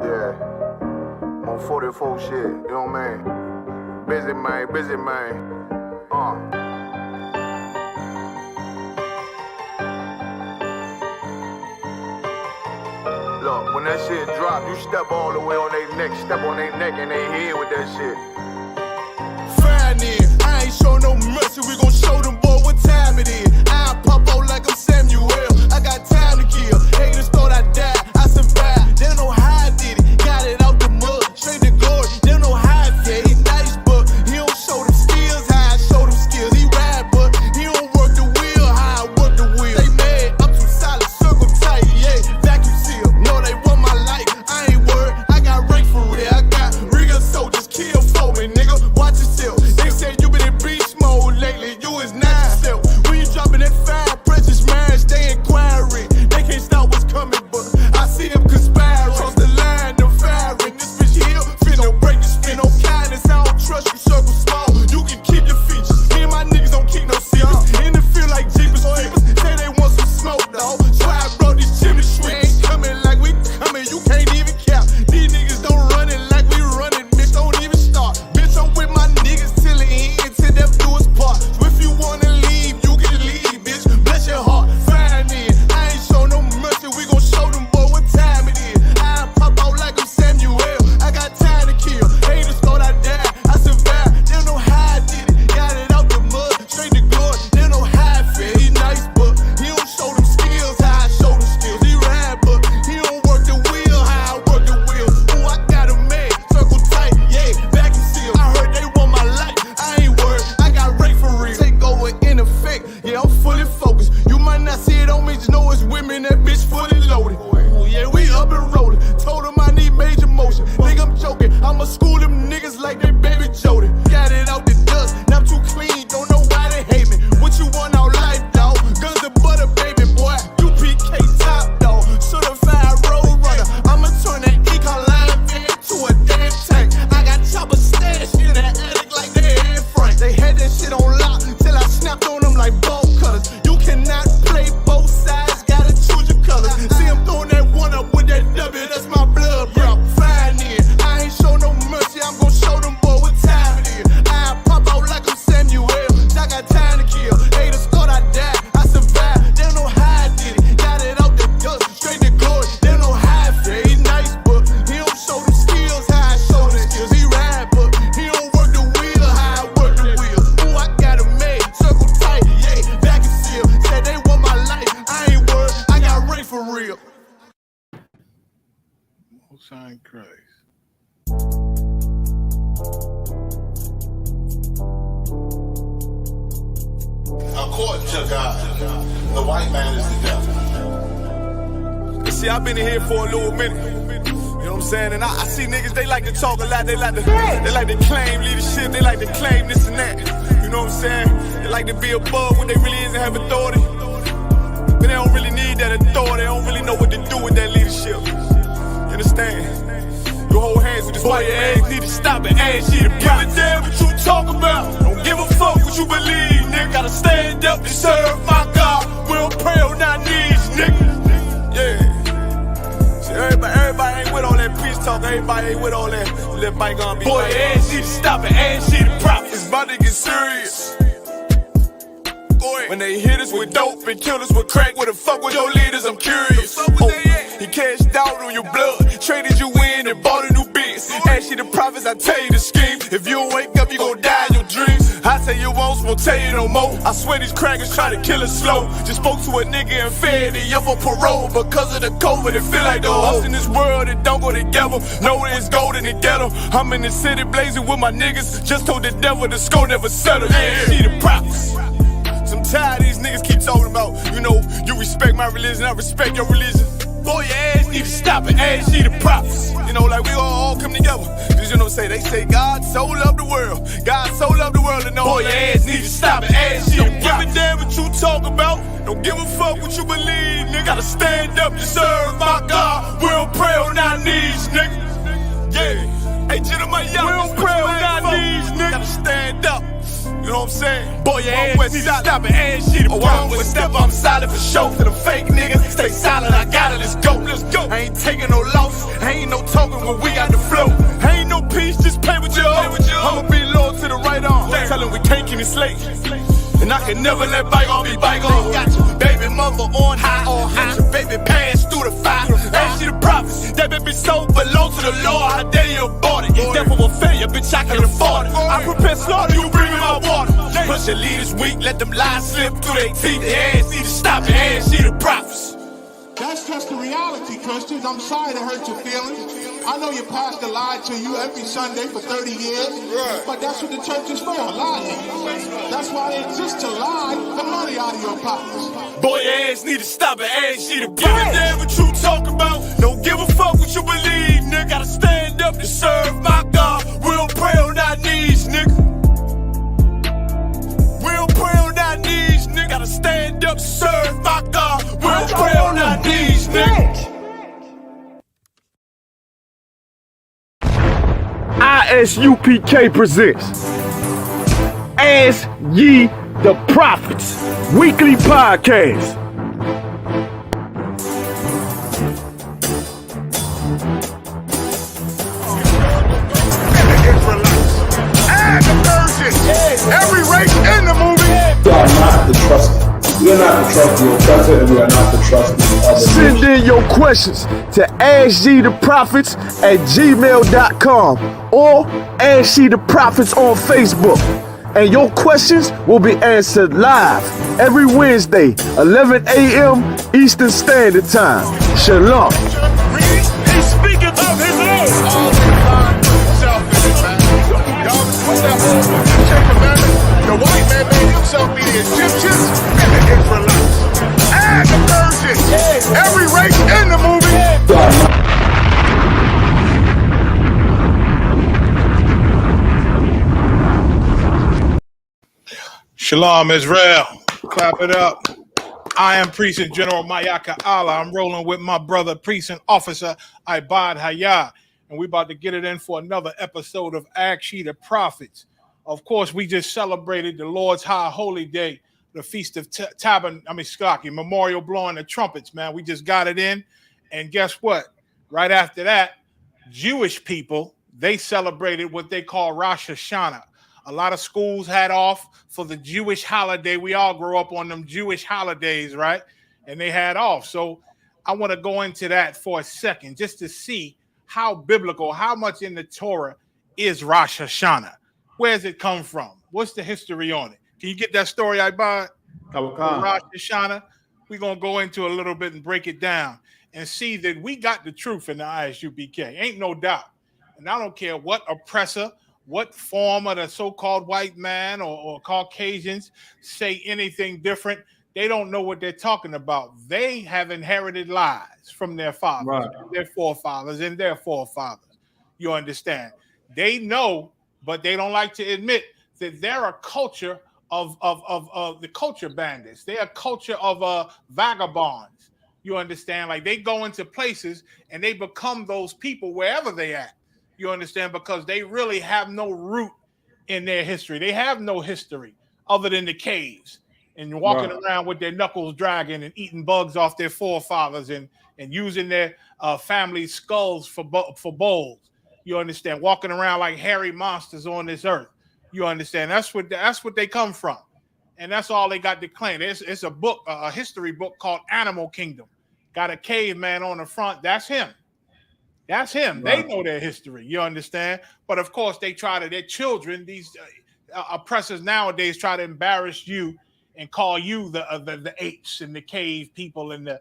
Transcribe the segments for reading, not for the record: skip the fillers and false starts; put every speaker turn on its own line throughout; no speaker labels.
Yeah. On 44 shit, you know what I mean? Busy man. Look, when that shit drop, you step all the way on their neck, step on their neck and they head with that shit.
Fine in, I ain't show no mercy, we gon' show them boy what time it is. I pop out like I'm Samuel, I got time to kill. Haters thought I died, I survived. They don't know how I did it, got it out the mud, straight to glory. They don't know how I feel, he's nice but he don't show them skills, how I show them skills. He ride but he don't work the wheel, how I work the wheel. They mad, I'm too solid, circle tight, yeah, vacuum seal. No, they want my life, I ain't worried, I got rank for real. I got real soldiers, kill for me, nigga, watch yourself. They said you been in beast mode lately, you is not yourself. When you dropping that fire, precious marriage, they inquiring. They can't stop what's coming, but I see them conspiring. Cross the line, them firing. This bitch here, finna break the spin. No kindness, I don't trust you, circle small. You can keep your features. Me and my niggas don't keep no secrets. In the field like Jeepers Creepers, say they want some smoke, dawg. So I brought these chimney sweeps. Coming like we coming, you can't even cap. These niggas don't run it like we running, bitch, don't even start. Bitch, I'm with my niggas till the end, till death do us part. So if you wanna leave, you can leave, bitch, bless your heart. Fine in, I ain't show no mercy, we gon' show them boy what time it is. I pop out like I'm Samuel, I got time to kill. Haters thought I died, I survived. They don't know how I did it, got it out the mud, straight to glory. They don't know how I feel, he nice but he don't show them skills, how I show them skills. He ride but he don't work the wheel, how I work the wheel. Ooh, I got a man, circle tight, yeah, vacuum seal. I heard they want my life, I ain't worried, I got rank for real. Take over in effect, yeah, I'm fully focused. You might not see it on me, just know it's women, that bitch fully loaded. Ooh, yeah, we up and rolling. Told them I need major motion. Think I'm joking, I'ma school them niggas like they baby Jody. Got it out the dust, now I'm too clean, don't know why they hate me. What you want out life, dawg? Guns and butter, baby boy. You PK top, dawg. Certified road runner. I'ma turn that econ line van to a damn tank. I got chopper stash in that attic like they Anne Frank. They had that shit on lock till I snapped on them like bolt cutters. You cannot play both sides, gotta choose your colors. See I'm throwing that one up with that W, that's my blood, bro. Fine in, I ain't show no mercy, I'm gon' show them boy what time it is. I pop out like I'm Samuel, I got time to kill. Haters thought I died, I survived. They don't know how I did it, got it out the dust, straight to glory. They don't know how I feel, he nice but he don't show them skills, how I show them skills. He ride but he don't work the wheel, how I work the wheel. Ooh, I got a made, circle tight, yeah, vacuum seal. Said they want my life, I ain't worried, I got rank for real.
Most High Christ.
According to God, the white man is the devil.
See, I've been in here for a little minute. You know what I'm saying? And I see niggas, they like to talk a lot. They like to claim leadership. They like to claim this and that. You know what I'm saying? They like to be above what they really is and have authority. But they don't really need that authority. They don't really know what to do with that leadership. You understand? You hold hands with this boy, your ass need to stop it. Ass she the problem. Give a damn what you talk about. Don't give a fuck what you believe, nigga. Gotta stand up and serve my God. We don't pray on our knees, nigga. Yeah. See, everybody ain't with all that peace talk. Everybody ain't with all that little bygone be. Boy, your ass need to stop it. Ass she the problem. It's about to get serious. When they hit us with dope and kill us with crack, where the fuck with your leaders? I'm curious. He cashed out on your blood, traded you in and bought a new biz. Ask you the prophets, I tell you the scheme. If you don't wake up, you gon' die in your dreams. I tell you once, won't tell you no more. I swear these crackers try to kill us slow. Just spoke to a nigga and fed he up on parole because of the COVID. It feel like the hoes in this world that don't go together. Know that it's gold in the ghetto. I'm in the city blazing with my niggas. Just told the devil the score never settled. Yeah, see the prophets. I'm tired of these niggas keep talking about, you know, you respect my religion, I respect your religion. Boy, your ass need to stop it, ass she the prophets. You know, like we all come together. Cause you know, they say God so loved the world. God so loved the world and know boy, your ass need to stop it, ass she the prophets. Don't give a damn what you talk about. Don't give a fuck what you believe, nigga. Gotta stand up to serve my God. We don't pray on our knees, nigga. Yeah. Hey, gentlemen, y'all, we don't pray on our knees, nigga. Gotta stand up. You know what I'm saying? Boy, your ass need to stop it, ass she the problem. One step, I'm solid for show. To the fake niggas, stay stay silent. I got it, let's go. I ain't taking no loss. I ain't no talking when we got the flow. I ain't no peace, just play with your own. I'ma be loyal to the right arm. Tell him we can't keep it slave. And I can never let bygone be bygone. Got your baby mother on high. Got your baby pass through the fire. Ain't she the prophets? That baby so belong to the Lord. How dare you abort it? Death of a failure, bitch, I can afford it. I prepare slaughter, you bring me my water. Push your leaders weak, let them lies slip through their teeth. They ain't see to stop it, ain't see the prophets.
That's just the reality, Christians. I'm sorry to hurt your feelings. I know your pastor lied to you every Sunday for 30 years, but that's what the church is for, lying. That's why they exist, to lie the money out of your pockets.
Boy, your ass need to stop it, ain't she the give a damn what you talk about. Don't give a fuck what you believe, nigga. Gotta stand up to serve my God. We'll pray on our knees, nigga. We'll pray on our knees, nigga. Gotta stand up to serve my God. We'll pray on our knees, nigga.
ISUPK presents Ask Ye the Prophets weekly podcast.
Every race in the movie.
We are not to trust. We are not to trust the oppressor, and we are not to trust the other.
Send in your questions to AskYeTheProphets@gmail.com or Ask Ye the Prophets on Facebook. And your questions will be answered live every Wednesday, 11 a.m. Eastern Standard Time. Shalom.
He's speaking of his own.
What's that whole Ten Commandments? The white man made himself be the Egyptians and the Israelites. And the Persians. Every race in the movie.
Shalom, Israel. Clap it up. I am Precinct General Mayaka Allah. I'm rolling with my brother, Precinct Officer Ibad Hayah. And we're about to get it in for another episode of Ask Ye the Prophets. Of course, we just celebrated the Lord's High Holy Day, the Feast of Memorial blowing the trumpets, man. We just got it in. And guess what? Right after that, Jewish people, they celebrated what they call Rosh Hashanah. A lot of schools had off for the Jewish holiday. We all grew up on them Jewish holidays, right? And they had off. So I want to go into that for a second just to see how biblical, how much in the Torah is Rosh Hashanah. Where does it come from? What's the history on it? Can you get that story I bought? Rosh Hashanah. We're going to go into a little bit and break it down and see that we got the truth in the ISUPK. Ain't no doubt. And I don't care what oppressor, what form of the so-called white man or Caucasians say anything different. They don't know what they're talking about. They have inherited lies from their fathers, their forefathers, and their forefathers. You understand? They know, but they don't like to admit that they're a culture of the culture bandits. They're a culture of vagabonds. You understand? Like they go into places and they become those people wherever they at. You understand? Because they really have no root in their history. They have no history other than the caves and walking around with their knuckles dragging and eating bugs off their forefathers and using their family skulls for bowls. You understand? Walking around like hairy monsters on this earth. You understand? That's what they come from, and that's all they got to claim. It's a book, a history book called Animal Kingdom. Got a caveman on the front. That's him. That's him. They know their history. You understand? But of course, they try to. Their children, these oppressors nowadays, try to embarrass you and call you the apes and the cave people and the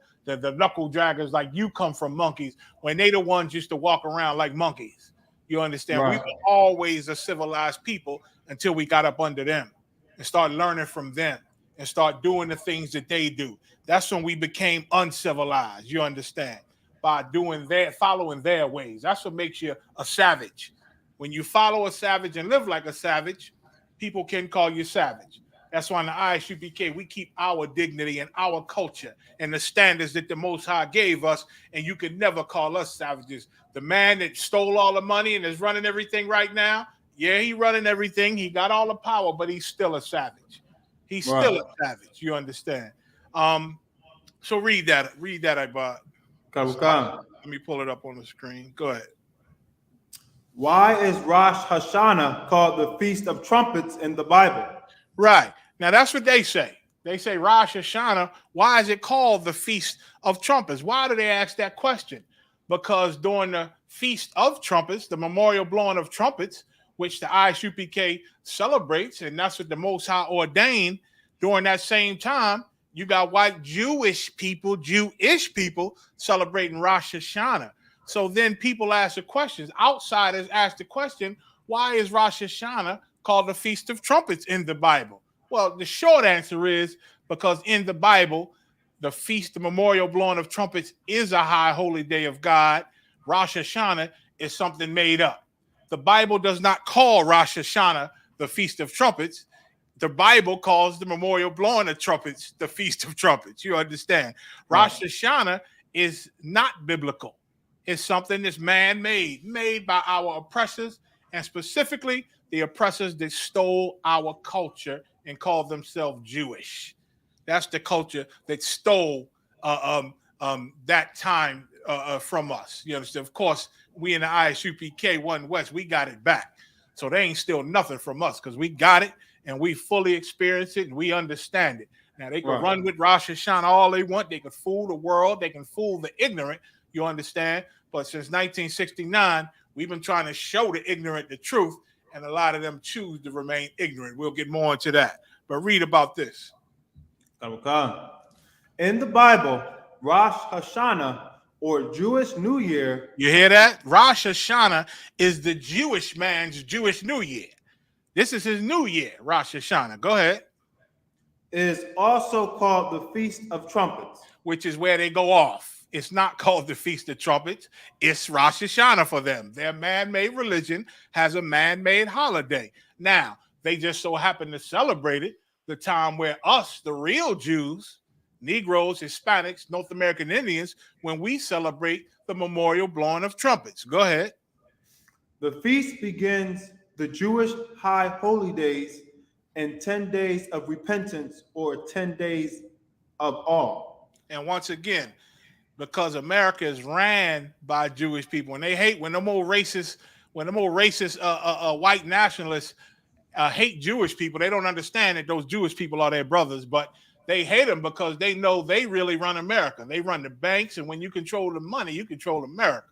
knuckle draggers, like you come from monkeys, when they the ones used to walk around like monkeys. You understand? We were always a civilized people until we got up under them and start learning from them and start doing the things that they do. That's when we became uncivilized. You understand? By following their ways. That's what makes you a savage. When you follow a savage and live like a savage, people can call you savage. That's why in the ISUPK, we keep our dignity and our culture and the standards that the Most High gave us, and you can never call us savages. The man that stole all the money and is running everything right now, yeah, he running everything. He got all the power, but he's still a savage. He's still a savage, you understand? So read that, Ibad.
Karukan.
Let me pull it up on the screen. Go ahead.
Why is Rosh Hashanah called the Feast of Trumpets in the Bible?
Right. Now, that's what they say. They say Rosh Hashanah. Why is it called the Feast of Trumpets? Why do they ask that question? Because during the Feast of Trumpets, the memorial blowing of trumpets, which the ISUPK celebrates, and that's what the Most High ordained, during that same time, you got white Jewish people celebrating Rosh Hashanah. So then people ask the questions. Outsiders ask the question, why is Rosh Hashanah called the Feast of Trumpets in the Bible? Well, the short answer is because in the Bible, the feast, the memorial blowing of trumpets is a high holy day of God. Rosh Hashanah is something made up. The Bible does not call Rosh Hashanah the Feast of Trumpets. The Bible calls the memorial blowing of trumpets the Feast of Trumpets. You understand? Rosh Hashanah is not biblical. It's something that's man-made, made by our oppressors, and specifically the oppressors that stole our culture and called themselves Jewish. That's the culture that stole that time from us. You understand? Of course, we in the ISUPK One West, we got it back. So they ain't steal nothing from us because we got it and we fully experience it and we understand it. Now, they can run with Rosh Hashanah all they want. They can fool the world. They can fool the ignorant. You understand? But since 1969, we've been trying to show the ignorant the truth, and a lot of them choose to remain ignorant. We'll get more into that. But read about this.
In the Bible, Rosh Hashanah, or Jewish New Year.
You hear that? Rosh Hashanah is the Jewish man's Jewish New Year. This is his New Year, Rosh Hashanah. Go ahead.
Is also called the Feast of Trumpets,
which is where they go off. It's not called the Feast of Trumpets. It's Rosh Hashanah for them. Their man-made religion has a man-made holiday. Now, they just so happen to celebrate it the time where us, the real Jews, Negroes, Hispanics, North American Indians, when we celebrate the memorial blowing of trumpets. Go ahead.
The feast begins the Jewish high holy days and 10 days of repentance, or 10 days of awe.
And once again, because America is ran by Jewish people, and they hate when the more racist white nationalists hate Jewish people. They don't understand that those Jewish people are their brothers, but they hate them because they know they really run America. They run the banks, and when you control the money, you control America.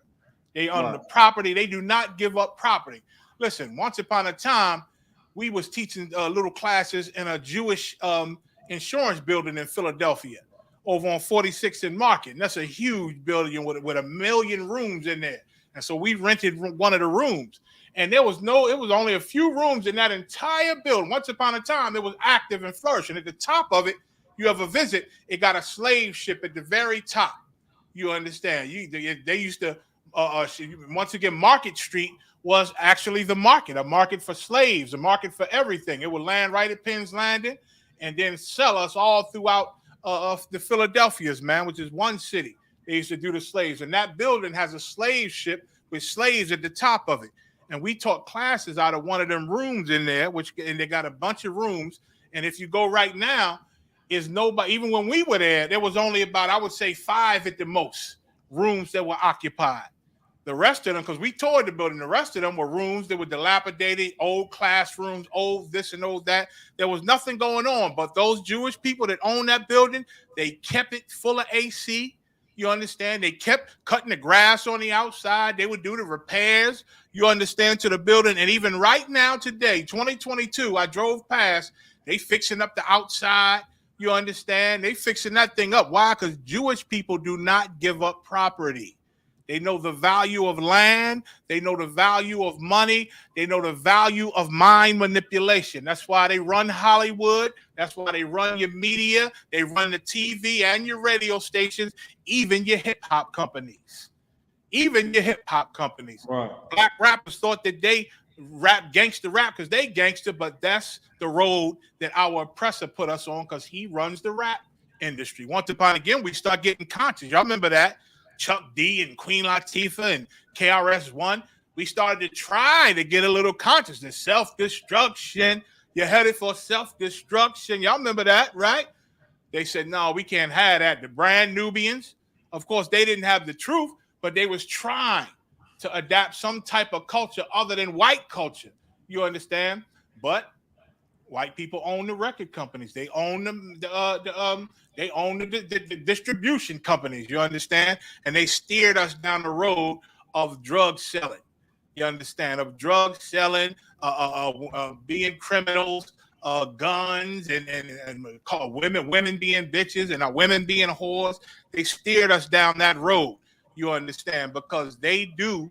They own the property. They do not give up property. Listen, once upon a time, we was teaching little classes in a Jewish insurance building in Philadelphia, over on 46th and Market. And that's a huge building with 1 million rooms in there. And so we rented one of the rooms. And it was only a few rooms in that entire building. Once upon a time, it was active and flourishing. At the top of it, you have a visit, it got a slave ship at the very top. You understand? They used to, once again, Market Street was actually the market, a market for slaves, a market for everything. It would land right at Penn's Landing and then sell us all throughout the Philadelphias, man, which is one city. They used to do the slaves. And that building has a slave ship with slaves at the top of it. And we taught classes out of one of them rooms in there, and they got a bunch of rooms. And if you go right now, is nobody, even when we were there was only about, I would say 5 at the most rooms that were occupied. The rest of them, because we toured the building, the rest of them were rooms that were dilapidated, old classrooms, old this and old that. There was nothing going on. But those Jewish people that owned that building, they kept it full of AC. You understand? They kept cutting the grass on the outside. They would do the repairs, you understand, to the building. And even right now, today, 2022, I drove past, they fixing up the outside. You understand? They fixing that thing up. Why? Because Jewish people do not give up property. They know the value of land. They know the value of money. They know the value of mind manipulation. That's why they run Hollywood. That's why they run your media. They run the TV and your radio stations, even your hip-hop companies. Even your hip-hop companies.
Right.
Black rappers thought that they rap gangster rap because they gangster, but that's the road that our oppressor put us on because he runs the rap industry. Once upon again, we start getting conscious. Y'all remember that? Chuck D and Queen Latifah and KRS-One. We started to try to get a little consciousness. Self-destruction. You're headed for self-destruction. Y'all remember that, right? They said, no, we can't have that. The brand Nubians, of course, they didn't have the truth, but they was trying to adapt some type of culture other than white culture. You understand? But white people own the record companies. They own they own the distribution companies. You understand? And they steered us down the road of drug selling. You understand? Of drug selling, being criminals, guns, and call women being bitches, and our women being whores. They steered us down that road. You understand? Because they do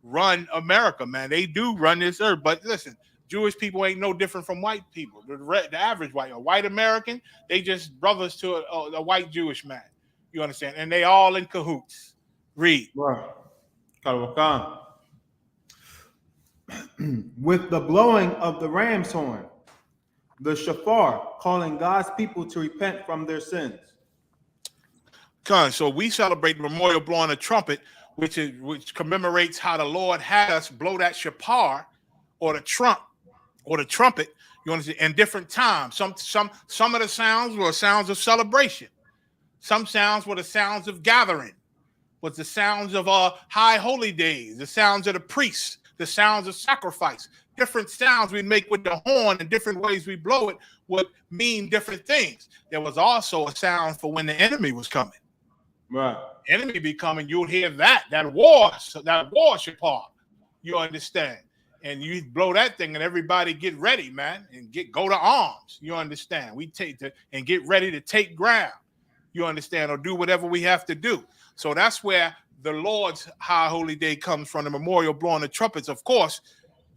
run America, man. They do run this earth. But listen, Jewish people ain't no different from white people. The average white American, they just brothers to a white Jewish man. You understand? And they all in cahoots. Read.
Right. With the blowing of the ram's horn, the shofar, calling God's people to repent from their sins.
So we celebrate the memorial blowing the trumpet, which commemorates how the Lord had us blow that shofar or the trumpet, you understand, in different times. Some of the sounds were sounds of celebration. Some sounds were the sounds of gathering, was the sounds of high holy days, the sounds of the priests, the sounds of sacrifice. Different sounds we make with the horn and different ways we blow it would mean different things. There was also a sound for when the enemy was coming.
Right.
Enemy be coming, you'll hear that war shofar. You understand? And you blow that thing and everybody get ready, man, and go to arms. You understand? We and get ready to take ground. You understand? Or do whatever we have to do. So that's where the Lord's high holy day comes from, the memorial blowing the trumpets. Of course,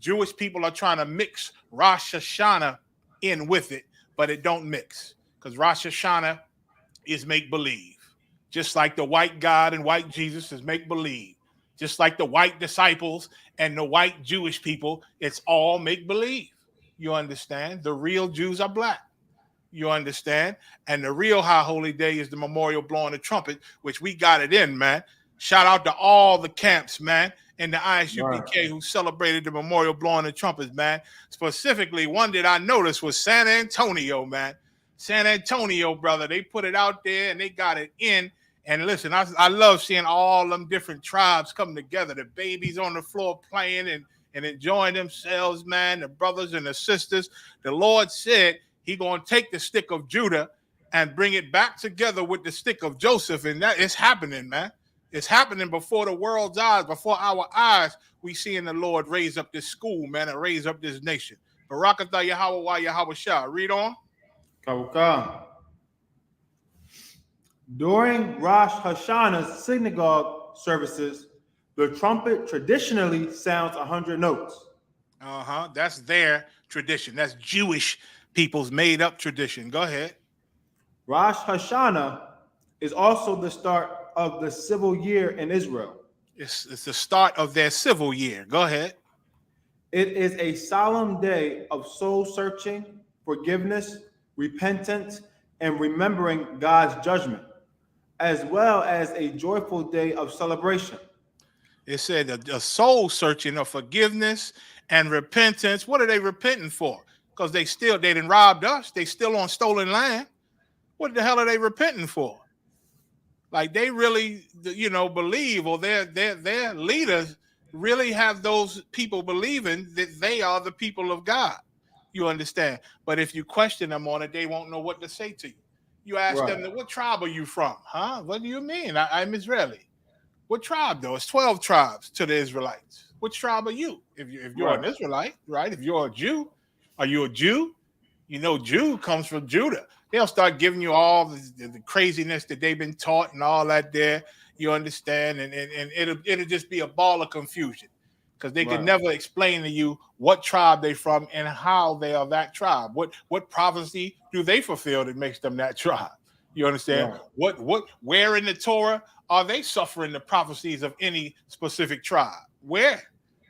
Jewish people are trying to mix Rosh Hashanah in with it, but it don't mix, because Rosh Hashanah is make-believe. Just like the white God and white Jesus is make-believe. Just like the white disciples and the white Jewish people, it's all make-believe. You understand? The real Jews are black. You understand? And the real high holy day is the memorial blowing the trumpet, which we got it in, man. Shout out to all the camps, man, in the ISUPK who celebrated the memorial blowing the trumpets, man. Specifically, one that I noticed was San Antonio, man. San Antonio, brother, they put it out there and they got it in. And listen, I love seeing all them different tribes come together. The babies on the floor playing and enjoying themselves, man. The brothers and the sisters. The Lord said he going to take the stick of Judah and bring it back together with the stick of Joseph. And that is happening, man. It's happening before the world's eyes, before our eyes. We seeing the Lord raise up this school, man, and raise up this nation. Barakatah Yahweh Yahweh Shah. Read on.
Kawakam. During Rosh Hashanah's synagogue services, the trumpet traditionally sounds 100 notes.
That's their tradition. That's Jewish people's made-up tradition. Go ahead.
Rosh Hashanah is also the start of the civil year in Israel.
It's the start of their civil year. Go ahead.
It is a solemn day of soul searching, forgiveness, repentance, and remembering God's judgment, as well as a joyful day of celebration.
It said a soul searching of forgiveness and repentance. What are they repenting for? Because they didn't robbed us. They still on stolen land. What the hell are they repenting for? Like they really, believe, or their leaders really have those people believing that they are the people of God. You understand? But if you question them on it, they won't know what to say to you. You ask them, what tribe are you from? Huh? What do you mean? I'm Israeli. What tribe, though? It's 12 tribes to the Israelites. Which tribe are you? If you're an Israelite, right? If you're a Jew, are you a Jew? Jew comes from Judah. They'll start giving you all the craziness that they've been taught and all that there. You understand? And it'll just be a ball of confusion, because they can never explain to you what tribe they're from and how they are that tribe. What prophecy do they fulfill that makes them that tribe? You understand? Where in the Torah are they suffering the prophecies of any specific tribe? Where?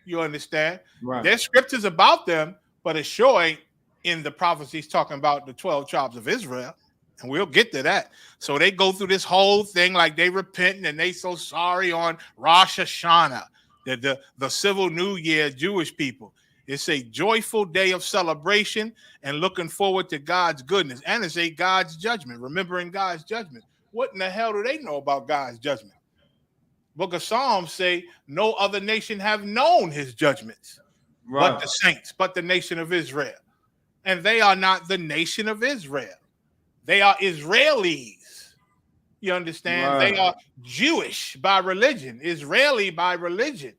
You understand? Right. There's scriptures about them, but it sure ain't in the prophecies talking about the 12 tribes of Israel. And we'll get to that. So they go through this whole thing like they repenting and they so sorry on Rosh Hashanah, the civil new year, Jewish people. It's a joyful day of celebration and looking forward to God's goodness. And it's a God's judgment, remembering God's judgment. What in the hell do they know about God's judgment? Book of Psalms say no other nation have known his judgments, but the saints, but the nation of Israel. And they are not the nation of Israel. They are Israelis. You understand? They are Jewish by religion, Israeli by religion,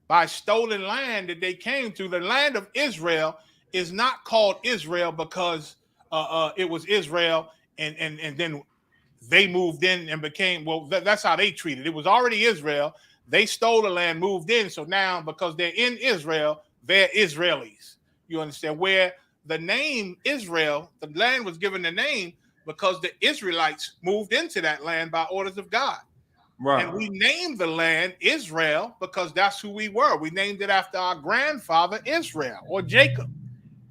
by stolen land that they came to. The land of Israel is not called Israel because it was Israel and then they moved in and became, well, that's how they treated it. It was already Israel. They stole the land, moved in. So now, because they're in Israel, they're Israelis. You understand? Where the name Israel, the land was given the name because the Israelites moved into that land by orders of God. Right. And we named the land Israel because that's who we were. We named it after our grandfather Israel or Jacob.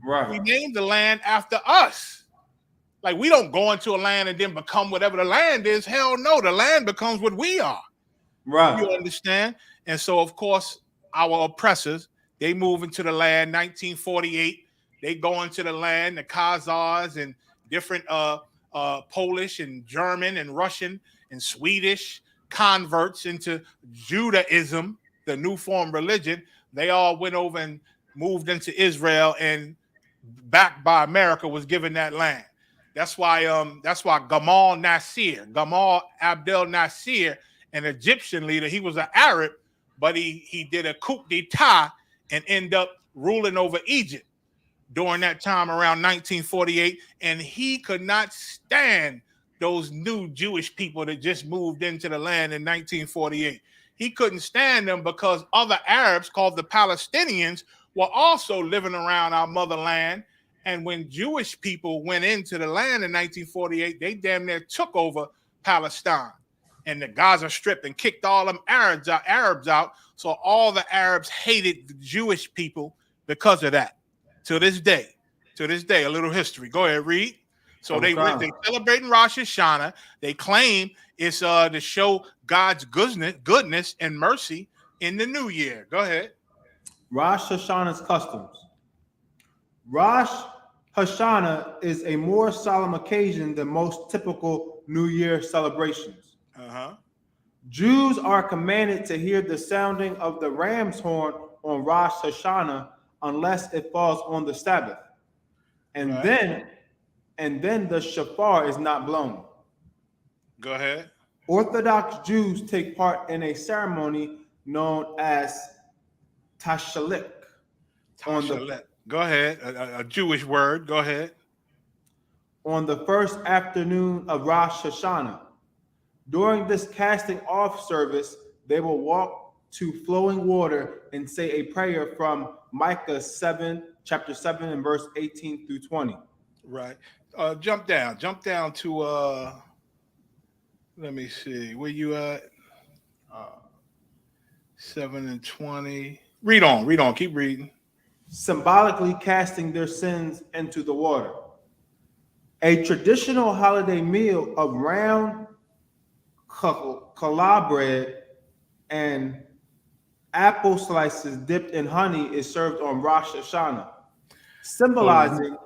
Right. We named the land after us. Like, we don't go into a land and then become whatever the land is. Hell no, the land becomes what we are. Right. You understand? And so, of course, our oppressors, they move into the land, 1948. They go into the land, the Khazars and different Polish and German and Russian and Swedish converts into Judaism, the new form religion. They all went over and moved into Israel, and backed by America was given that land. That's why Gamal Abdel Nasser, an Egyptian leader, he was an Arab, but he did a coup d'etat and ended up ruling over Egypt during that time around 1948. And he could not stand those new Jewish people that just moved into the land in 1948. He couldn't stand them because other Arabs called the Palestinians were also living around our motherland. And when Jewish people went into the land in 1948, they damn near took over Palestine and the Gaza Strip and kicked all them Arabs out. So all the Arabs hated the Jewish people because of that. To this day, a little history. Go ahead, read. So they celebrating Rosh Hashanah. They claim it's to show God's goodness and mercy in the new year. Go ahead.
Rosh Hashanah's customs. Rosh Hashanah is a more solemn occasion than most typical New Year celebrations. Jews are commanded to hear the sounding of the ram's horn on Rosh Hashanah unless it falls on the Sabbath. And then the shofar is not blown. Go ahead. Orthodox Jews take part in a ceremony known as Tashalik.
Go ahead. A Jewish word. Go ahead.
On the first afternoon of Rosh Hashanah. During this casting off service, they will walk to flowing water and say a prayer from Micah 7, chapter 7, and verse 18 through 20.
Right. Jump down to let me see, where you at? 7 and 20. Read on, keep reading.
Symbolically casting their sins into the water. A traditional holiday meal of round challah bread and apple slices dipped in honey is served on Rosh Hashanah, symbolizing.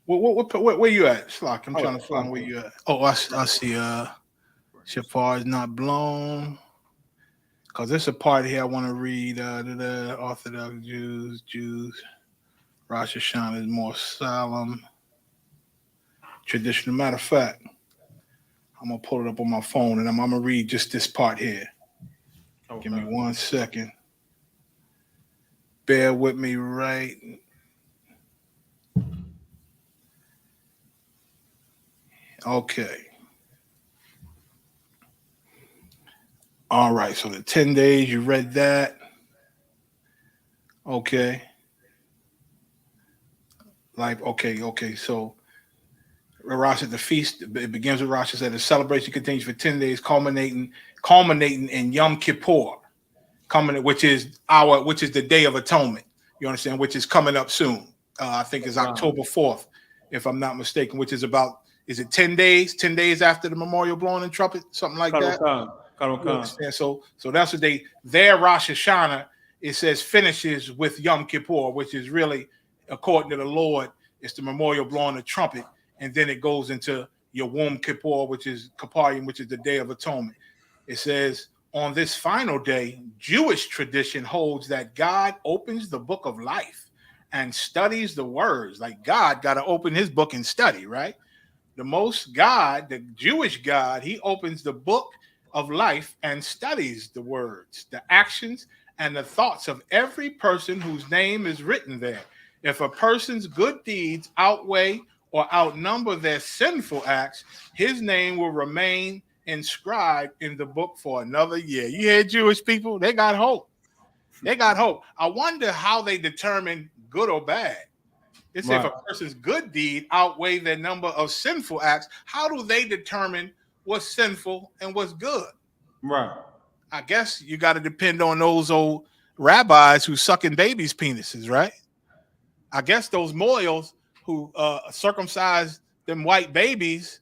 Where you at, Slock? I'm trying to find where you at. Oh, I see. Shofar is not blown. Because there's a part here I want to read. The Orthodox Jews. Rosh Hashanah is more solemn. Traditional. Matter of fact, I'm going to pull it up on my phone and I'm going to read just this part here. Okay. Give me 1 second. Bear with me right. Okay. All right. So the 10 days, you read that. Okay. Okay. So Rosh at the feast, it begins with Rosh Hashanah. The celebration continues for 10 days, culminating in Yom Kippur, which is the Day of Atonement. You understand? Which is coming up soon. I think it's October 4th, if I'm not mistaken, which is about, is it 10 days? 10 days after the memorial blowing and trumpet, something like that. So that's what their Rosh Hashanah it says finishes with Yom Kippur, which is really, according to the Lord, it's the memorial blowing the trumpet, and then it goes into Yom Kippur, which is Kippurim, which is the Day of Atonement. It says, on this final day, Jewish tradition holds that God opens the book of life and studies the words. Like God got to open his book and study, right? The most God, the Jewish God, he opens the book of life and studies the words, the actions, and the thoughts of every person whose name is written there. If a person's good deeds outweigh or outnumber their sinful acts, his name will remain inscribed in the book for another year. You hear Jewish people? They got hope. They got hope. I wonder how they determine good or bad. It's
Right.
if a person's good deed outweigh their number of sinful acts, how do they determine what's sinful and what's good?
Right.
I guess you got to depend on those old rabbis who sucking babies' penises, right? I guess those moyals who circumcise them white babies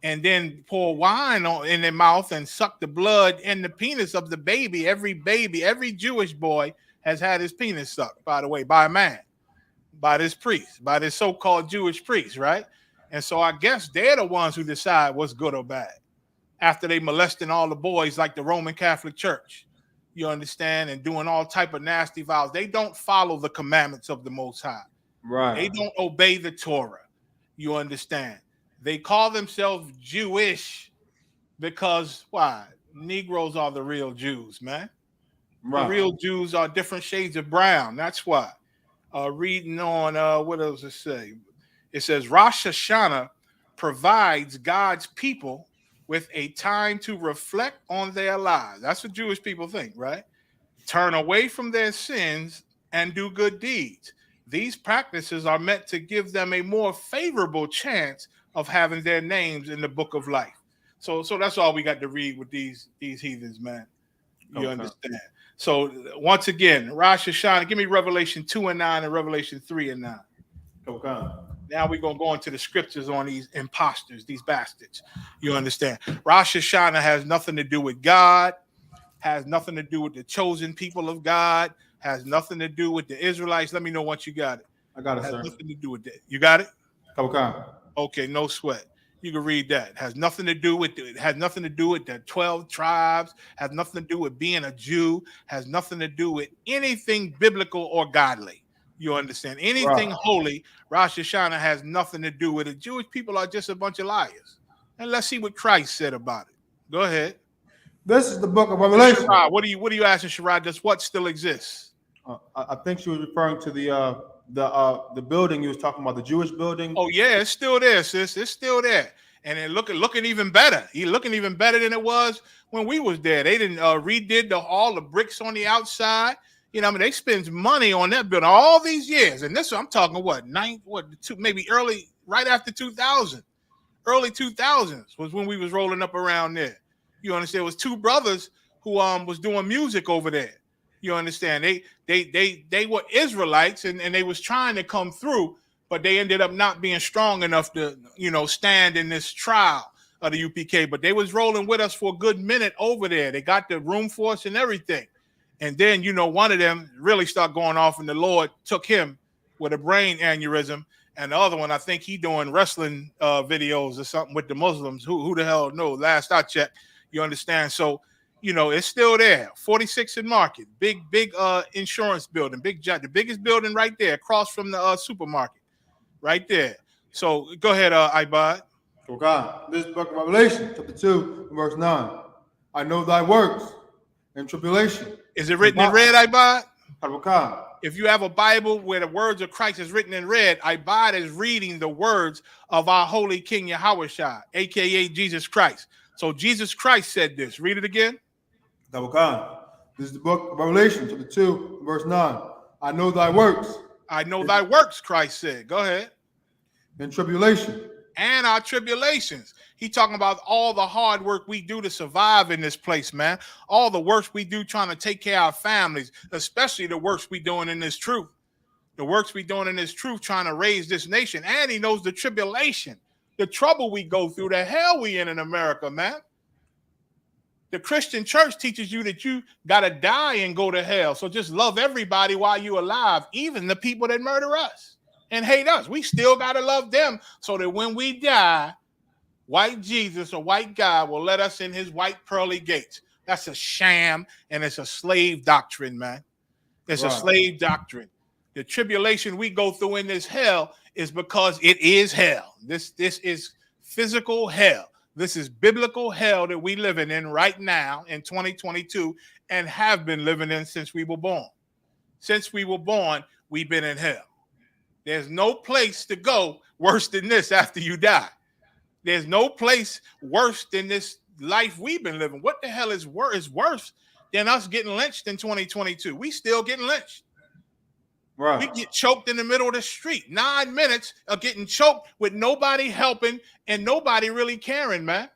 and then pour wine in their mouth and suck the blood in the penis of the baby. Every Jewish boy has had his penis sucked, by the way, by a man, by this priest, by this so-called Jewish priest, right? And so I guess they're the ones who decide what's good or bad after they molesting all the boys like the Roman Catholic Church, you understand, and doing all type of nasty vows. They don't follow the commandments of the Most High.
Right.
They don't obey the Torah, you understand. They call themselves Jewish because, why? Negroes are the real Jews, man.
Right.
The real Jews are different shades of brown. That's why. Reading on, what does it say? It says, Rosh Hashanah provides God's people with a time to reflect on their lives. That's what Jewish people think, right? Turn away from their sins and do good deeds. These practices are meant to give them a more favorable chance of having their names in the book of life. So that's all we got to read with these heathens, man. You understand? So once again, Rosh Hashanah, give me Revelation 2:9 and Revelation 3:9.
Okay.
Now we're going to go into the scriptures on these imposters, these bastards. You understand? Rosh Hashanah has nothing to do with God, has nothing to do with the chosen people of God, has nothing to do with the Israelites. Let me know once you got it.
I got it,
Has
sir.
nothing to do with that. You got it?
Okay.
Okay, no sweat. You can read that. It has nothing to do with the 12 tribes, has nothing to do with being a Jew, has nothing to do with anything biblical or godly. You understand? Anything holy, Rosh Hashanah has nothing to do with it. Jewish people are just a bunch of liars. And let's see what Christ said about it. Go ahead.
This is the book of Revelation.
Sherrod, what are you asking, Sherrod? Does what still exists?
I think she was referring to the building you was talking about, the Jewish building.
Oh yeah, it's still there, sis. It's still there, and it looking even better. He's looking even better than it was when we was there. They didn't redid all the bricks on the outside. You know, I mean, they spend money on that building all these years, and this I'm talking maybe early, right after 2000, early 2000s was when we was rolling up around there. You understand? It was two brothers who was doing music over there. You understand? They were Israelites and they was trying to come through, but they ended up not being strong enough to, stand in this trial of the UPK. But they was rolling with us for a good minute over there. They got the room for us and everything. And then, one of them really started going off and the Lord took him with a brain aneurysm. And the other one, I think he doing wrestling videos or something with the Muslims. Who the hell knows? Last I checked, you understand? So, it's still there. 46 in Market, big insurance building, the biggest building right there, across from the supermarket, right there. So go ahead, Ibad.
Okay. This book of Revelation, chapter 2, verse 9. I know thy works and tribulation.
Is it written in red, Ibad?
Okay.
If you have a Bible where the words of Christ is written in red, Ibad is reading the words of our holy King Yahushua, aka Jesus Christ. So Jesus Christ said this. Read it again.
Okay. This is the book of Revelation, chapter 2, verse 9. I know thy works.
I know thy works, Christ said. Go ahead.
And tribulation.
And our tribulations. He talking about all the hard work we do to survive in this place, man. All the works we do trying to take care of our families, especially the works we doing in this truth. The works we doing in this truth trying to raise this nation. And he knows the tribulation, the trouble we go through, the hell we in America, man. The Christian church teaches you that you got to die and go to hell. So just love everybody while you're alive, even the people that murder us and hate us. We still got to love them so that when we die, white Jesus or white God will let us in his white pearly gates. That's a sham, and it's a slave doctrine, man. It's a slave doctrine. The tribulation we go through in this hell is because it is hell. This is physical hell. This is biblical hell that we living in right now in 2022 and have been living in since we were born. Since we were born, we've been in hell. There's no place to go worse than this after you die. There's no place worse than this life we've been living. What the hell is worse than us getting lynched in 2022? We still getting lynched. Right. We get choked in the middle of the street. 9 minutes of getting choked with nobody helping and nobody really caring, man.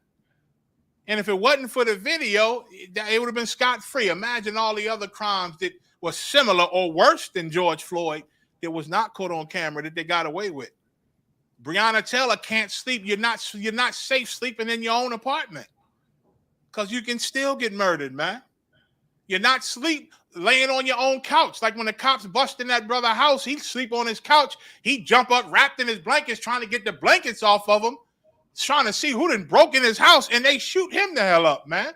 And if it wasn't for the video, it would have been scot-free. Imagine all the other crimes that were similar or worse than George Floyd that was not caught on camera that they got away with. Breonna Taylor can't sleep. You're not safe sleeping in your own apartment because you can still get murdered, man. You're not sleep laying on your own couch. Like when the cops bust in that brother's house, he'd sleep on his couch. He'd jump up wrapped in his blankets trying to get the blankets off of him, trying to see who done broke in his house, and they shoot him the hell up, man.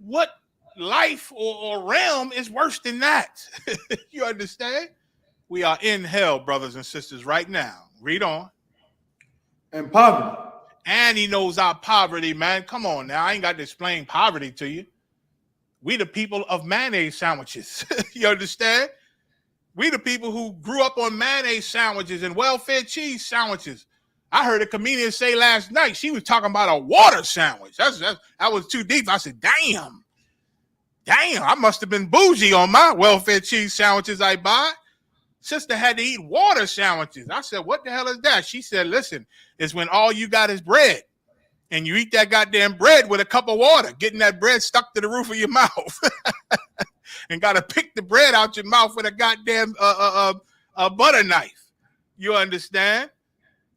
What life or realm is worse than that? You understand? We are in hell, brothers and sisters, right now. Read on.
And poverty.
And he knows our poverty, man. Come on now. I ain't got to explain poverty to you. We the people of mayonnaise sandwiches. You understand? We the people who grew up on mayonnaise sandwiches and welfare cheese sandwiches. I heard a comedian say last night, she was talking about a water sandwich. That was too deep. I said, damn, I must have been bougie on my welfare cheese sandwiches I buy. Sister had to eat water sandwiches. I said, what the hell is that? She said, listen, it's when all you got is bread. And you eat that goddamn bread with a cup of water, getting that bread stuck to the roof of your mouth. And got to pick the bread out your mouth with a goddamn butter knife. You understand?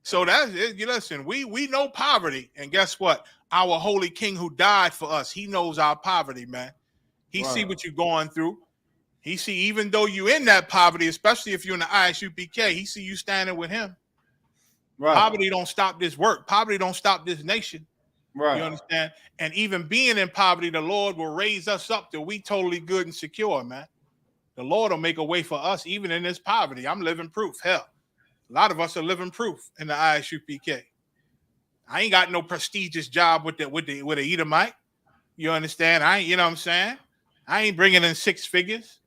So that's it. You listen, we know poverty. And guess what? Our holy king who died for us, he knows our poverty, man. He see what you're going through. He see, even though you're in that poverty, especially if you're in the ISUPK, he see you standing with him. Right. Poverty don't stop this work. Poverty don't stop this nation. Right. You understand? And even being in poverty, the Lord will raise us up till we totally good and secure, man. The Lord will make a way for us even in this poverty. I'm living proof. Hell, a lot of us are living proof in the ISUPK. I ain't got no prestigious job with the Edomite. You understand? You know what I'm saying? I ain't bringing in 6 figures.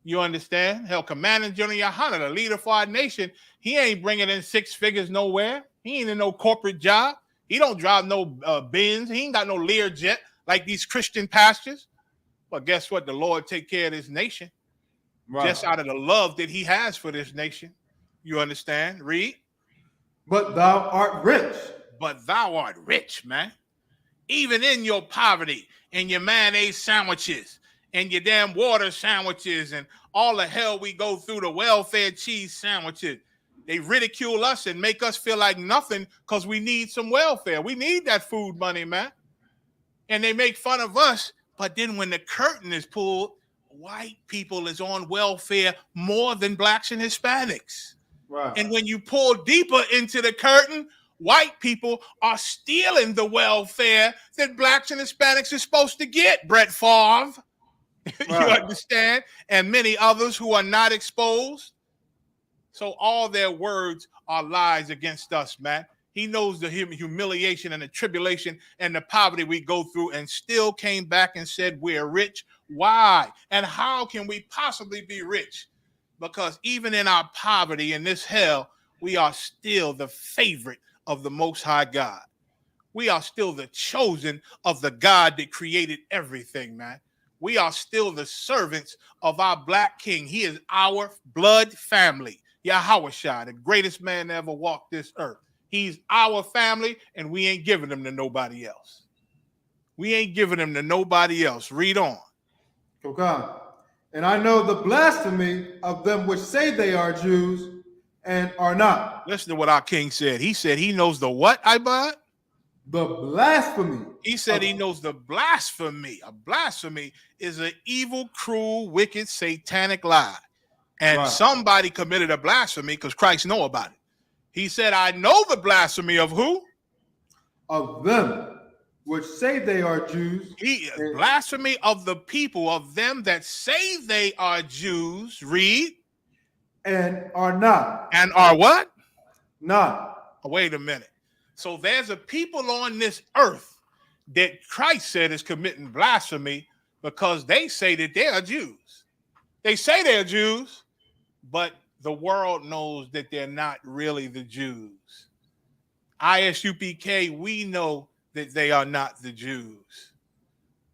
You understand? Hell, Commander General Yohana, the leader for our nation, he ain't bringing in 6 figures nowhere. He ain't in no corporate job. He don't drive no Benz. He ain't got no Learjet like these Christian pastors. But guess what? The Lord take care of this nation just out of the love that he has for this nation. You understand? Read.
But thou art rich.
But thou art rich, man. Even in your poverty and your mayonnaise sandwiches and your damn water sandwiches and all the hell we go through, the welfare cheese sandwiches. They ridicule us and make us feel like nothing because we need some welfare. We need that food money, man. And they make fun of us. But then when the curtain is pulled, white people is on welfare more than blacks and Hispanics. Right. And when you pull deeper into the curtain, white people are stealing the welfare that blacks and Hispanics are supposed to get, Brett Favre. You understand? And many others who are not exposed. So all their words are lies against us, man. He knows the humiliation and the tribulation and the poverty we go through and still came back and said we're rich. Why? And how can we possibly be rich? Because even in our poverty, in this hell, we are still the favorite of the Most High God. We are still the chosen of the God that created everything, man. We are still the servants of our black king. He is our blood family. Yahushua, the greatest man that ever walked this earth. He's our family, and we ain't giving him to nobody else. We ain't giving him to nobody else. Read on.
Okay. And I know the blasphemy of them which say they are Jews and are not.
Listen to what our king said. He said he knows the what, Ibad?
the blasphemy.
He said he knows the blasphemy. A blasphemy is an evil, cruel, wicked, satanic lie. And
Right.
somebody committed a blasphemy because Christ know about it. He said, I know the blasphemy of who?
of them which say they are Jews.
Blasphemy of the people, of them that say they are Jews. Read.
And are not.
And are what?
Not.
Wait a minute. So there's a people on this earth that Christ said is committing blasphemy because they say that they are Jews. They say they're Jews, but the world knows that they're not really the Jews. ISUPK, we know that they are not the Jews.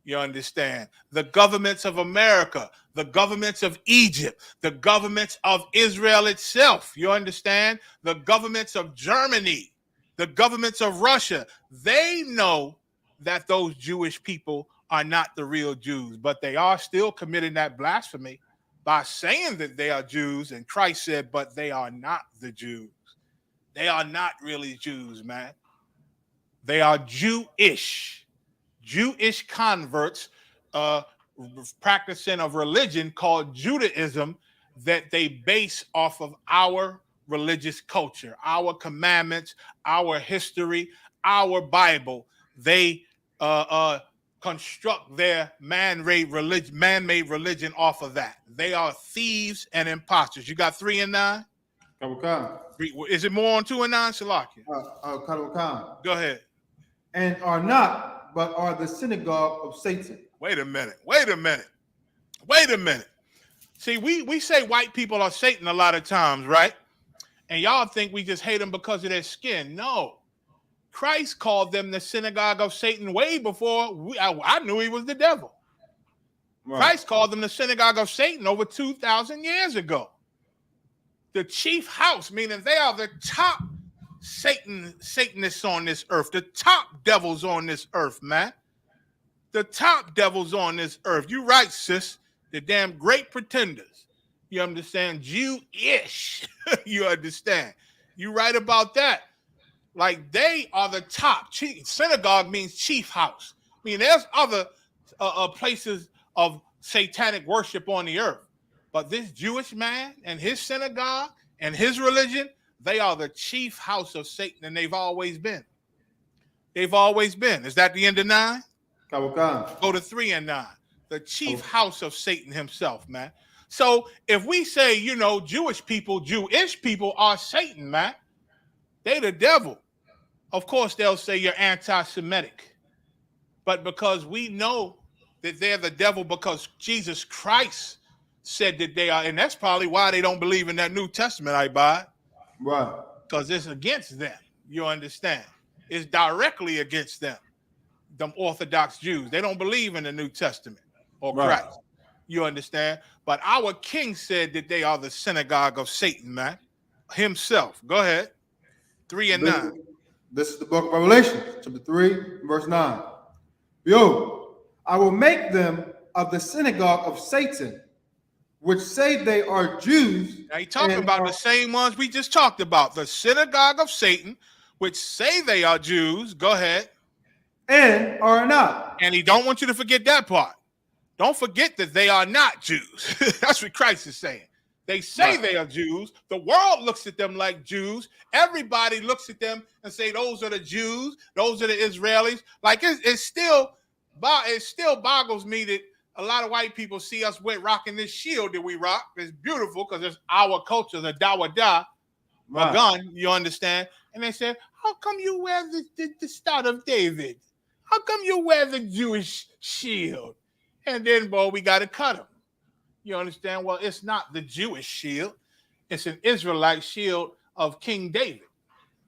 You understand? The governments of America, the governments of Egypt, the governments of Israel itself, you understand? The governments of Germany, the governments of Russia, they know that those Jewish people are not the real Jews, but they are still committing that blasphemy by saying that they are Jews. And Christ said, but they are not the Jews. They are not really Jews, man. They are Jewish converts practicing of religion called Judaism that they base off of our religious culture, our commandments, our history, our Bible. They construct their man-made religion off of that. They are thieves and imposters. You got 3 and 9? Is it more on 2 and 9, Salakia? Go ahead.
And are not, but are the synagogue of Satan.
Wait a minute. See, we say white people are Satan a lot of times, right? And y'all think we just hate them because of their skin. No. Christ called them the synagogue of Satan way before I knew he was the devil. Right. Christ called them the synagogue of Satan over 2,000 years ago. The chief house, meaning they are the top Satanists on this earth, the top devils on this earth, man. The top devils on this earth. You right, sis. The damn great pretenders. You understand? Jewish. You understand? You right about that. Like they are the top. Synagogue means chief house. I mean, there's other places of satanic worship on the earth. But this Jewish man and his synagogue and his religion, they are the chief house of Satan, and they've always been. They've always been. Is that the end of 9? Go to 3 and 9. The chief house of Satan himself, man. So if we say, Jewish people are Satan, man, they the devil. Of course, they'll say you're anti-Semitic. But because we know that they're the devil because Jesus Christ said that they are, and that's probably why they don't believe in that New Testament, I buy.
Right.
Because it's against them. You understand? It's directly against them. Them Orthodox Jews. They don't believe in the New Testament or Christ. You understand? But our king said that they are the synagogue of Satan, man. Himself. Go ahead. 3 and 9.
This is the book of Revelation, chapter 3, verse 9. Behold, I will make them of the synagogue of Satan, which say they are Jews.
Now he's talking about the same ones we just talked about. The synagogue of Satan, which say they are Jews. Go ahead.
And are not.
And he don't want you to forget that part. Don't forget that they are not Jews. That's what Christ is saying. They say they are Jews. The world looks at them like Jews. Everybody looks at them and say, those are the Jews. Those are the Israelis. Like it still boggles me that a lot of white people see us rocking this shield that we rock. It's beautiful because it's our culture, the Dawada, a gun, you understand? And they say, how come you wear the Star of David? How come you wear the Jewish shield? And then, boy, we got to cut them. You understand? Well, it's not the Jewish shield. It's an Israelite shield of King David,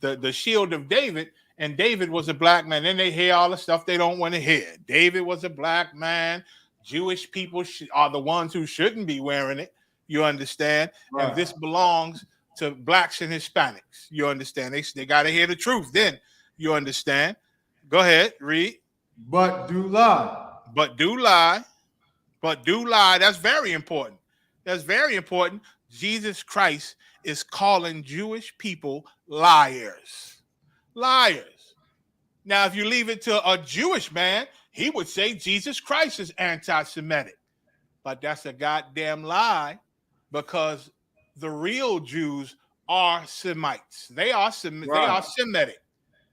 the shield of David. And David was a black man. Then they hear all the stuff they don't want to hear. David was a black man. Jewish people are the ones who shouldn't be wearing it. You understand? Right. And this belongs to blacks and Hispanics. You understand? They got to hear the truth. Then you understand? Go ahead, read.
But do lie.
But do lie. But do lie. That's very important. That's very important. Jesus Christ is calling Jewish people liars. Liars. Now, if you leave it to a Jewish man, he would say Jesus Christ is anti-Semitic. But that's a goddamn lie, because the real Jews are Semites. They are Semitic,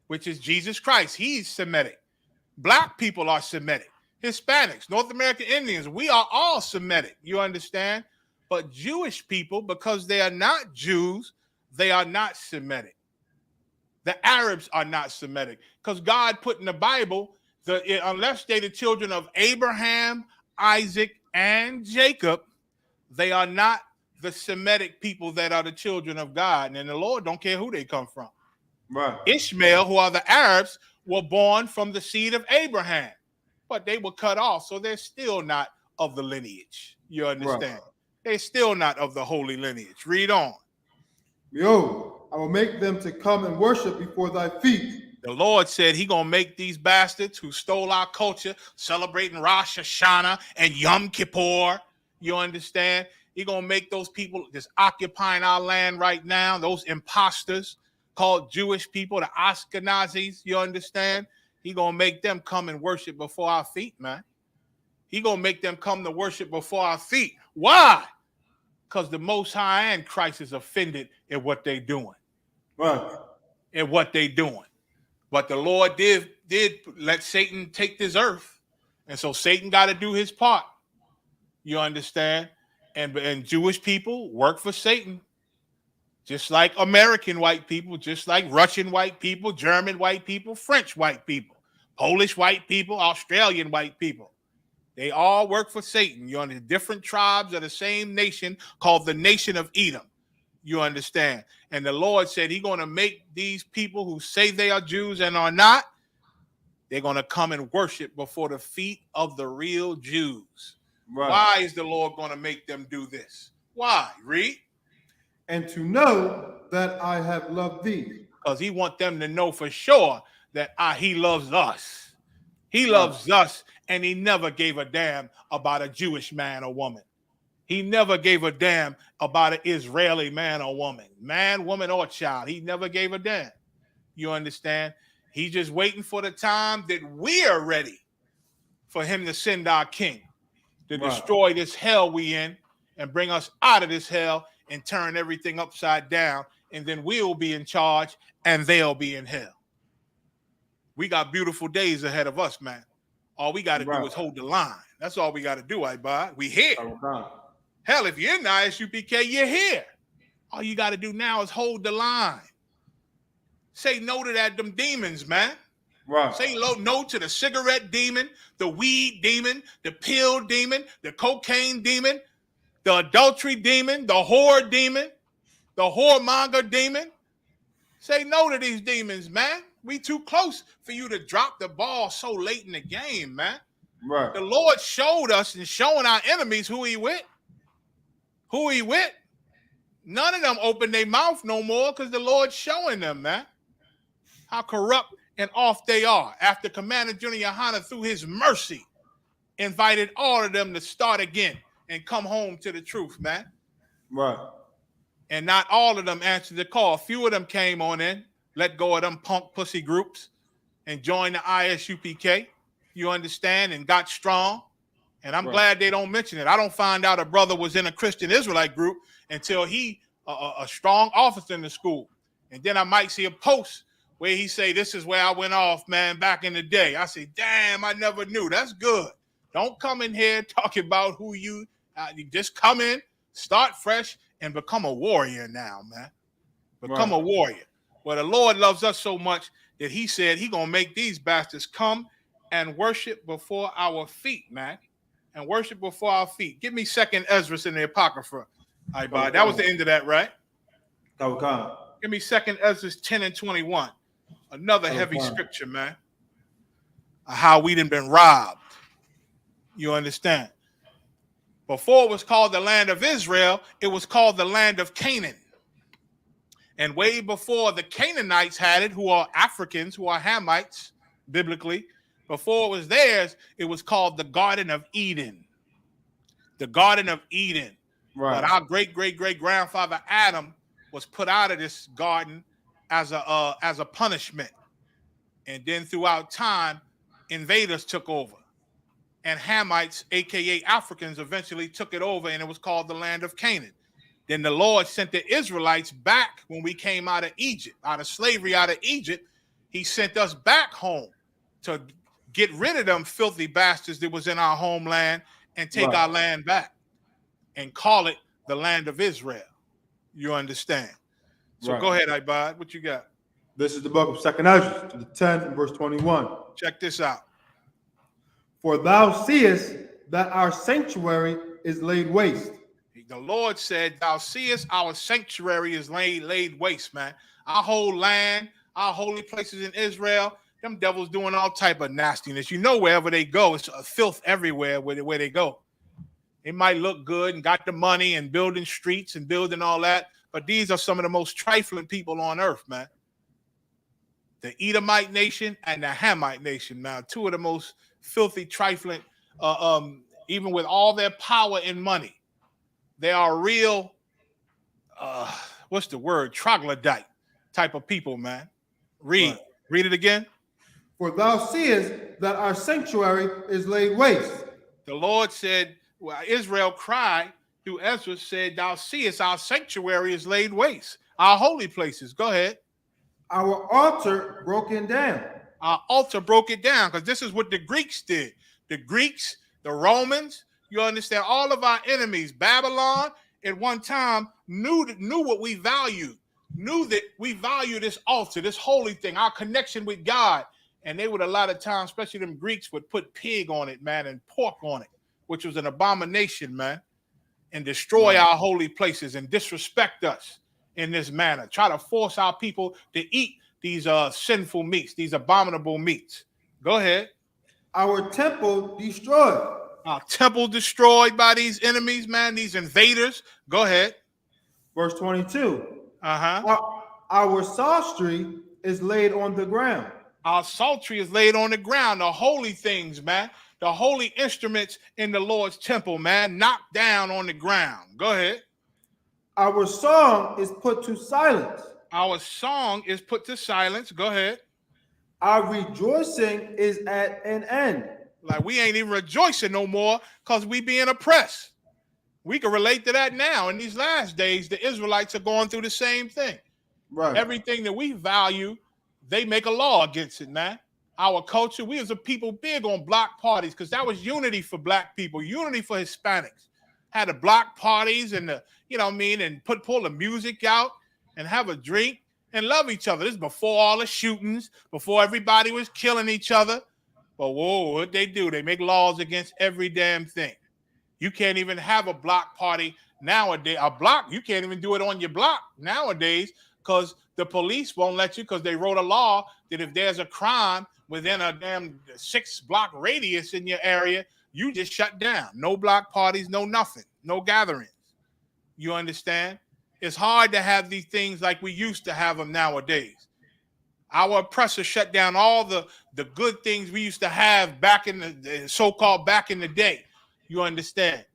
which is Jesus Christ. He's Semitic. Black people are Semitic. Hispanics, North American Indians, we are all Semitic. You understand? But Jewish people, because they are not Jews, they are not Semitic. The Arabs are not Semitic, because God put in the Bible, unless they're the children of Abraham, Isaac, and Jacob, they are not the Semitic people that are the children of God. And the Lord don't care who they come from.
Right.
Ishmael, who are the Arabs, were born from the seed of Abraham, but they were cut off, so they're still not of the lineage. You understand? Right. They're still not of the holy lineage. Read on.
Yo, I will make them to come and worship before thy feet.
The Lord said he going to make these bastards who stole our culture, celebrating Rosh Hashanah and Yom Kippur. You understand? He going to make those people that's occupying our land right now, those imposters called Jewish people, the Ashkenazis, you understand? He going to make them come and worship before our feet, man. He going to make them come to worship before our feet. Why? Because the Most High and Christ is offended at what they doing.
Right.
At what they doing. But the Lord did let Satan take this earth. And so Satan got to do his part. You understand? And Jewish people work for Satan. Just like American white people, just like Russian white people, German white people, French white people, Polish white people, Australian white people. They all work for Satan. You're on the different tribes of the same nation called the nation of Edom. You understand? And the Lord said he's going to make these people who say they are Jews and are not, they're going to come and worship before the feet of the real Jews. Right. Why is the Lord going to make them do this? Why? Read.
And to know that I have loved thee.
Because he wants them to know for sure that he loves us. He loves us, and he never gave a damn about a Jewish man or woman. He never gave a damn about an Israeli man or woman, woman, or child. He never gave a damn. You understand? He's just waiting for the time that we are ready for him to send our king to destroy this hell we in and bring us out of this hell and turn everything upside down. And then we'll be in charge and they'll be in hell. We got beautiful days ahead of us, man. All we got to do is hold the line. That's all we got to do, Ibad. We here. Hell, if you're in the ISUPK, you're here. All you got to do now is hold the line. Say no to them demons, man.
Right.
Say no to the cigarette demon, the weed demon, the pill demon, the cocaine demon, the adultery demon, the whore demon, the whoremonger demon. Say no to these demons, man. We too close for you to drop the ball so late in the game, man.
Right.
The Lord showed us and showing our enemies who he with. Who he with. None of them open their mouth no more because the Lord's showing them, man, how corrupt and off they are. After Commander Junior Yohana, through his mercy, invited all of them to start again and come home to the truth, man.
Right.
And not all of them answered the call. A few of them came on in, let go of them punk pussy groups and joined the ISUPK, you understand, and got strong. And I'm glad they don't mention it. I don't find out a brother was in a Christian Israelite group until he, a strong officer in the school. And then I might see a post where he say, this is where I went off, man, back in the day. I say, damn, I never knew. That's good. Don't come in here talking about who you just come in, start fresh, and become a warrior now, man. Become a warrior. Well, the Lord loves us so much that he said he going to make these bastards come and worship before our feet, man. And worship before our feet. Give me 2nd Ezra in the Apocrypha. That was the end of that, right? Give me 2nd Ezra 10 and 21. Another heavy scripture, man. How we done been robbed. You understand? Before it was called the land of Israel, it was called the land of Canaan. And way before the Canaanites had it, who are Africans, who are Hamites, biblically, before it was theirs, it was called the Garden of Eden. The Garden of Eden. Right. But our great-great-great-grandfather Adam was put out of this garden as a punishment. And then throughout time, invaders took over. And Hamites, aka Africans, eventually took it over, and it was called the land of Canaan. Then the Lord sent the Israelites back when we came out of Egypt, out of slavery, out of Egypt. He sent us back home to get rid of them filthy bastards that was in our homeland and take our land back and call it the land of Israel. You understand? So go ahead, Ibad. What you got?
This is the book of 2nd Ezra, the 10th and verse 21.
Check this out.
For thou seest that our sanctuary is laid waste.
The Lord said, thou seest our sanctuary is laid waste, man. Our whole land, our holy places in Israel, them devils doing all type of nastiness. You know, wherever they go, it's a filth everywhere where they go. They might look good and got the money and building streets and building all that, but these are some of the most trifling people on earth, man. The Edomite nation and the Hamite nation, man, two of the most filthy, trifling, even with all their power and money. They are real, what's the word? Troglodyte type of people, man. Read it again.
For thou seest that our sanctuary is laid waste.
The Lord said, well, Israel cried through Ezra, said, thou seest our sanctuary is laid waste. Our holy places. Go ahead.
Our altar broken down.
Our altar broke it down, because this is what the Greeks did. The Greeks, the Romans, you understand, all of our enemies, Babylon, at one time knew what we valued, knew that we value this altar, this holy thing, our connection with God. And they would a lot of times, especially them Greeks, would put pig on it, man, and pork on it, which was an abomination, man, and destroy our holy places and disrespect us in this manner. Try to force our people to eat these sinful meats, these abominable meats. Go ahead.
Our temple destroyed.
Our temple destroyed by these enemies, man, these invaders. Go ahead.
Verse 22.
Our
psaltery is laid on the ground.
Our psaltery is laid on the ground. The holy things, man. The holy instruments in the Lord's temple, man, knocked down on the ground. Go ahead.
Our song is put to silence.
Our song is put to silence. Go ahead.
Our rejoicing is at an end.
Like we ain't even rejoicing no more because we being oppressed. We can relate to that now. In these last days, the Israelites are going through the same thing.
Right.
Everything that we value, they make a law against it, man. Our culture, we as a people big on block parties because that was unity for black people, unity for Hispanics. Had the block parties and the, you know what I mean, and pull the music out and have a drink and love each other. This is before all the shootings, before everybody was killing each other. But whoa, what they do? They make laws against every damn thing. You can't even have a block party nowadays. A block, you can't even do it on your block nowadays because the police won't let you, because they wrote a law that if there's a crime within a damn 6-block radius in your area, you just shut down. No block parties, no nothing, no gatherings. You understand? It's hard to have these things like we used to have them nowadays. Our oppressors shut down all the good things we used to have back in the so-called back in the day. You understand?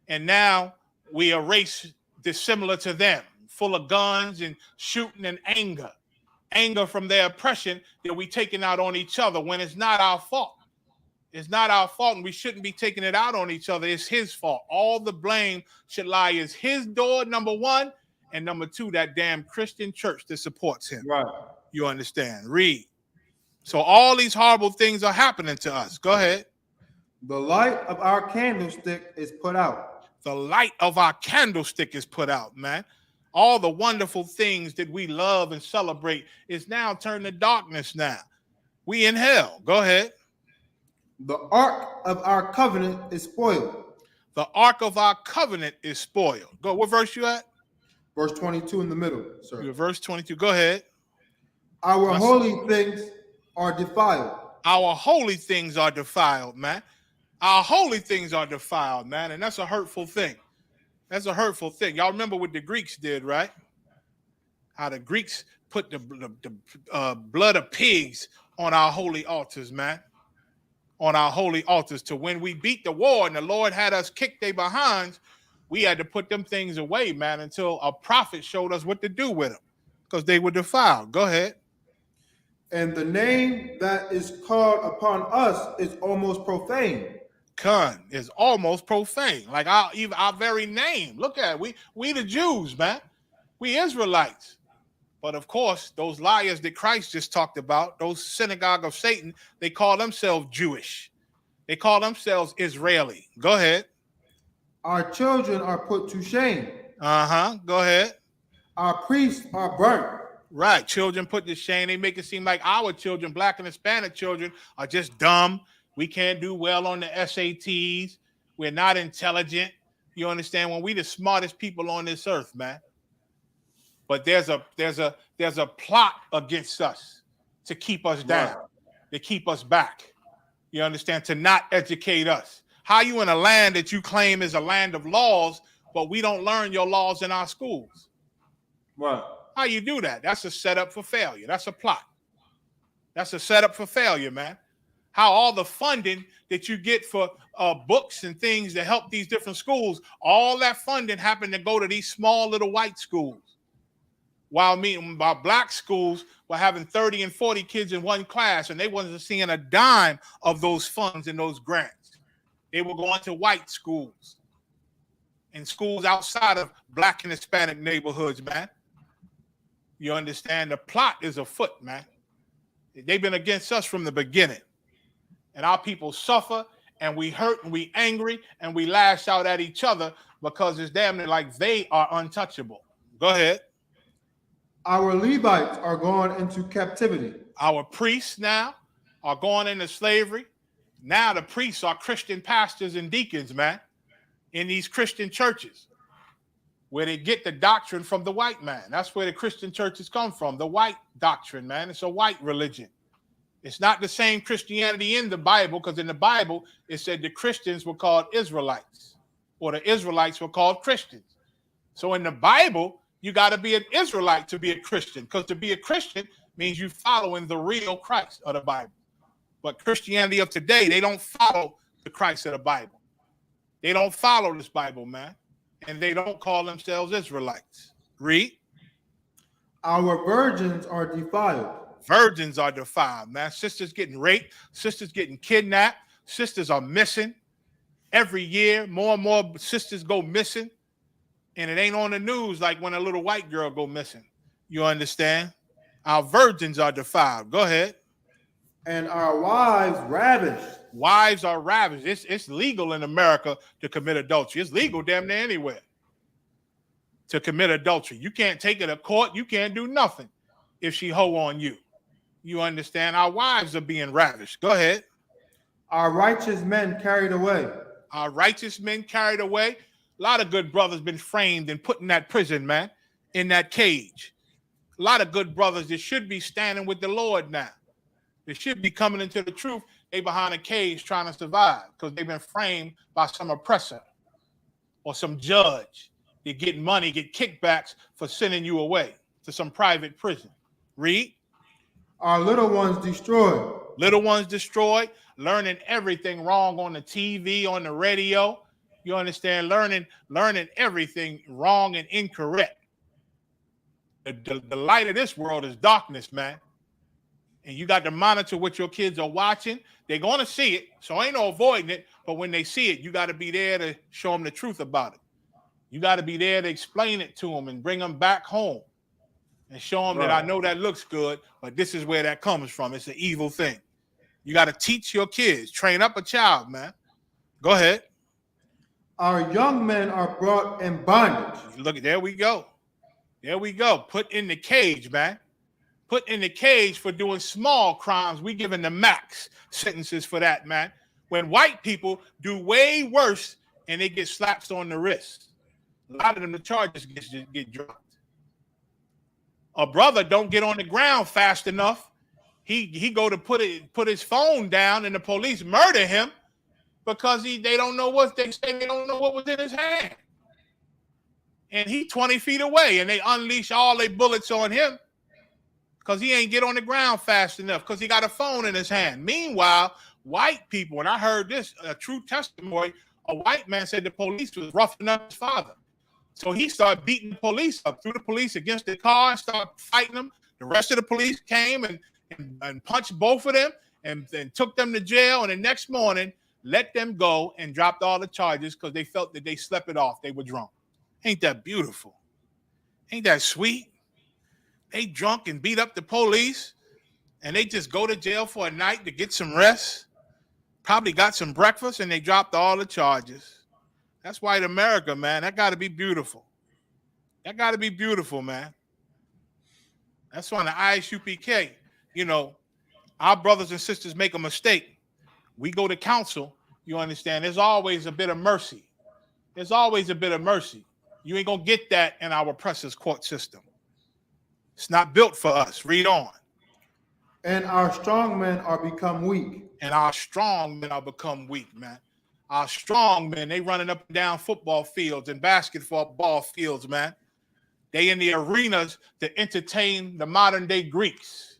And now we a race dissimilar to them, full of guns and shooting and anger. Anger from their oppression that we taking out on each other when it's not our fault. It's not our fault, and we shouldn't be taking it out on each other. It's his fault. All the blame should lie is his door, number one, and number two, that damn Christian church that supports him.
Right.
You understand? Read. So all these horrible things are happening to us. Go ahead.
The light of our candlestick is put out.
The light of our candlestick is put out, man. All the wonderful things that we love and celebrate is now turned to darkness now. We in hell. Go ahead.
The ark of our covenant is spoiled.
The ark of our covenant is spoiled. Go. What verse you at?
Verse 22 in the middle, sir.
You're verse 22. Go ahead.
Our holy things are defiled.
Our holy things are defiled, man. Our holy things are defiled, man. And that's a hurtful thing. That's a hurtful thing. Y'all remember what the Greeks did, right? How the Greeks put the blood of pigs on our holy altars, man. On our holy altars, to when we beat the war and the Lord had us kick their behinds, we had to put them things away, man, until a prophet showed us what to do with them because they were defiled. Go ahead.
And the name that is called upon us is almost profane.
Con is almost profane. Like our very name. Look at it. We the Jews, man. We Israelites. But of course, those liars that Christ just talked about, those synagogue of Satan, they call themselves Jewish. They call themselves Israeli. Go ahead.
Our children are put to shame.
Go ahead.
Our priests are burnt.
Right. Children put to shame. They make it seem like our children, Black and Hispanic children, are just dumb. We can't do well on the SATs. We're not intelligent. You understand? When we the smartest people on this earth, man. But there's a plot against us to keep us down, to keep us back. You understand? To not educate us. How you in a land that you claim is a land of laws, but we don't learn your laws in our schools?
Right.
How you do that? That's a setup for failure. That's a plot. That's a setup for failure, man. How all the funding that you get for books and things that help these different schools, all that funding happened to go to these small little white schools. While Black schools were having 30 and 40 kids in one class, and they wasn't seeing a dime of those funds and those grants. They were going to white schools and schools outside of Black and Hispanic neighborhoods, man. You understand? The plot is afoot, man. They've been against us from the beginning. And our people suffer, and we hurt, and we angry, and we lash out at each other because it's damn near like they are untouchable. Go ahead.
Our Levites are gone into captivity.
Our priests now are going into slavery. Now the priests are Christian pastors and deacons, man, in these Christian churches where they get the doctrine from the white man. That's where the Christian churches come from, the white doctrine, man. It's a white religion. It's not the same Christianity in the Bible, because in the Bible, it said the Christians were called Israelites, or the Israelites were called Christians. So in the Bible, you got to be an Israelite to be a Christian, because to be a Christian means you following the real Christ of the Bible. But Christianity of today, they don't follow the Christ of the Bible. They don't follow this Bible, man. And they don't call themselves Israelites. Read.
Our virgins are defiled.
Virgins are defiled, man. Sisters getting raped. Sisters getting kidnapped. Sisters are missing. Every year, more and more sisters go missing. And it ain't on the news like when a little white girl go missing. You understand? Our virgins are defiled. Go ahead.
And our wives ravished.
Wives are ravished. It's legal in America to commit adultery. It's legal damn near anywhere to commit adultery. You can't take her to court. You can't do nothing if she hoe on you. You understand? Our wives are being ravished. Go ahead.
Our righteous men carried away.
Our righteous men carried away. A lot of good brothers been framed and put in that prison, man, in that cage. A lot of good brothers that should be standing with the Lord now. They should be coming into the truth. They behind a cage trying to survive because they've been framed by some oppressor or some judge. They get money, get kickbacks for sending you away to some private prison. Read.
Our little ones destroyed.
Little ones destroyed, learning everything wrong on the TV, on the radio. You understand? Learning everything wrong and incorrect. The light of this world is darkness, man. And you got to monitor what your kids are watching. They're going to see it, so ain't no avoiding it. But when they see it, you got to be there to show them the truth about it. You got to be there to explain it to them and bring them back home and show them that I know that looks good, but this is where that comes from. It's an evil thing. You got to teach your kids, train up a child, man. Go ahead.
Our young men are brought in bondage.
Look, there we go. There we go. Put in the cage, man. Put in the cage for doing small crimes. We giving the max sentences for that, man. When white people do way worse and they get slaps on the wrist. A lot of them, the charges get dropped. A brother don't get on the ground fast enough. He go to put his phone down and the police murder him because they don't know what they say. They don't know what was in his hand. And he 20 feet away and they unleash all their bullets on him because he ain't get on the ground fast enough because he got a phone in his hand. Meanwhile, white people, and I heard this, a true testimony, a white man said the police was roughing up his father. So he started beating the police up, threw the police against the car and started fighting them. The rest of the police came and and punched both of them and took them to jail. And the next morning, let them go and dropped all the charges because they felt that they slept it off. They were drunk. Ain't that beautiful? Ain't that sweet? They drunk and beat up the police, and they just go to jail for a night to get some rest. Probably got some breakfast, and they dropped all the charges. That's white America, man. That got to be beautiful. That got to be beautiful, man. That's why the ISUPK, you know, our brothers and sisters make a mistake. We go to council, you understand, there's always a bit of mercy. There's always a bit of mercy. You ain't going to get that in our oppressor's court system. It's not built for us. Read on.
And our strong men are become weak.
And our strong men are become weak, man. Our strong men, they running up and down football fields and basketball fields, man. They in the arenas to entertain the modern day Greeks.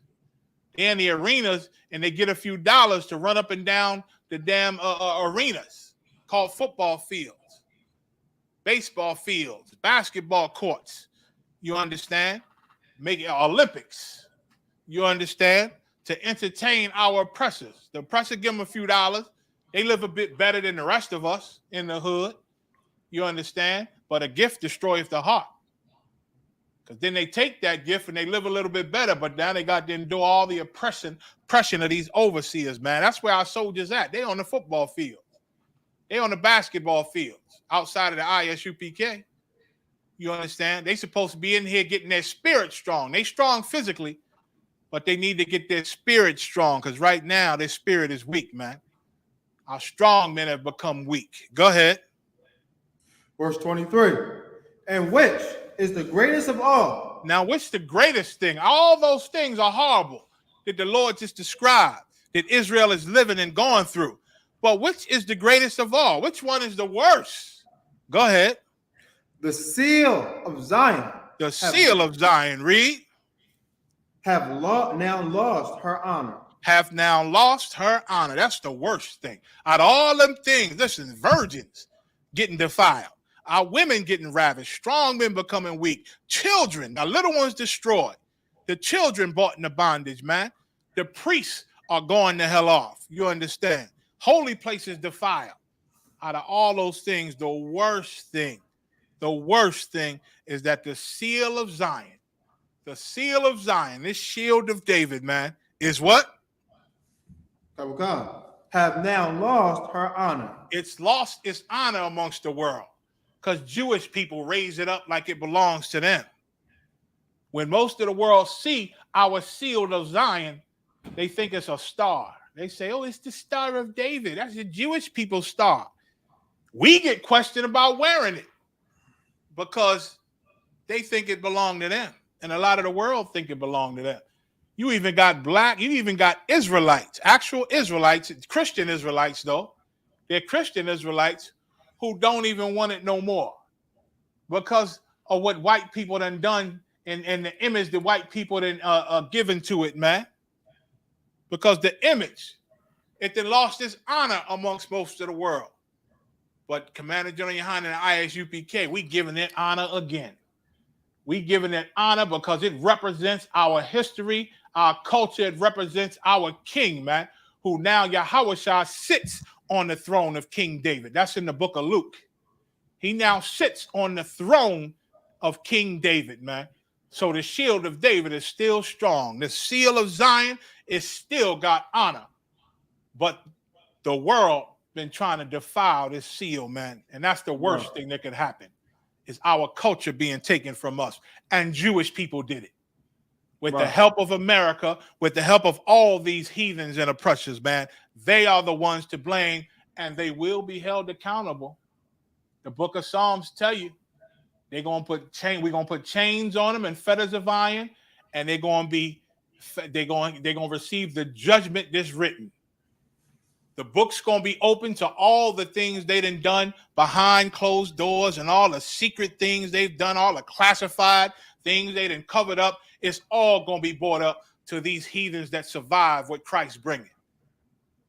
They in the arenas and they get a few dollars to run up and down the damn arenas called football fields, baseball fields, basketball courts. You understand? Make it Olympics. You understand? To entertain our oppressors. The oppressor give them a few dollars. They live a bit better than the rest of us in the hood. You understand? But a gift destroys the heart. Because then they take that gift and they live a little bit better, but now they got to endure all the oppression of these overseers, man. That's where our soldiers at. They on the football field. They on the basketball fields outside of the ISUPK. You understand? They supposed to be in here getting their spirit strong. They strong physically, but they need to get their spirit strong because right now their spirit is weak, man. Our strong men have become weak. Go ahead.
Verse 23. And which is the greatest of all?
Now, what's the greatest thing? All those things are horrible that the Lord just described, that Israel is living and going through. But which is the greatest of all? Which one is the worst? Go ahead.
The seal of Zion.
The seal of Zion, read.
Have now lost her honor.
Have now lost her honor. That's the worst thing. Out of all them things, listen, virgins getting defiled. Our women getting ravished, strong men becoming weak, children, our little ones destroyed, the children brought into bondage, man. The priests are going the hell off. You understand? Holy places defiled. Out of all those things, the worst thing is that the seal of Zion, this shield of David, man, is what?
Have now lost her honor.
It's lost its honor amongst the world. Because Jewish people raise it up like it belongs to them. When most of the world see our shield of Zion, they think it's a star. They say, oh, it's the Star of David. That's the Jewish people's star. We get questioned about wearing it because they think it belonged to them. And a lot of the world think it belonged to them. You even got Israelites, actual Israelites, Christian Israelites, though. They're Christian Israelites who don't even want it no more because of what white people done and the image the white people given to it, man. Because the image, it then lost its honor amongst most of the world. But Commander General Yohanan and ISUPK, we giving it honor again. We giving it honor because it represents our history, our culture. It represents our king, man, who now Yahushua sits on the throne of King David. That's in the book of Luke. He now sits on the throne of King David, man. So the shield of David is still strong. The seal of Zion is still got honor. But the world been trying to defile this seal, man. And that's the worst thing that could happen, is our culture being taken from us. And Jewish people did it. With the help of America, with the help of all these heathens and oppressors, man. They are the ones to blame, and they will be held accountable. The book of Psalms tell you we're gonna put chains on them and fetters of iron, and they're gonna receive the judgment that's written. The book's gonna be open to all the things they done behind closed doors and all the secret things they've done, all the classified things they done covered up. It's all gonna be brought up to these heathens that survive what Christ's bringing.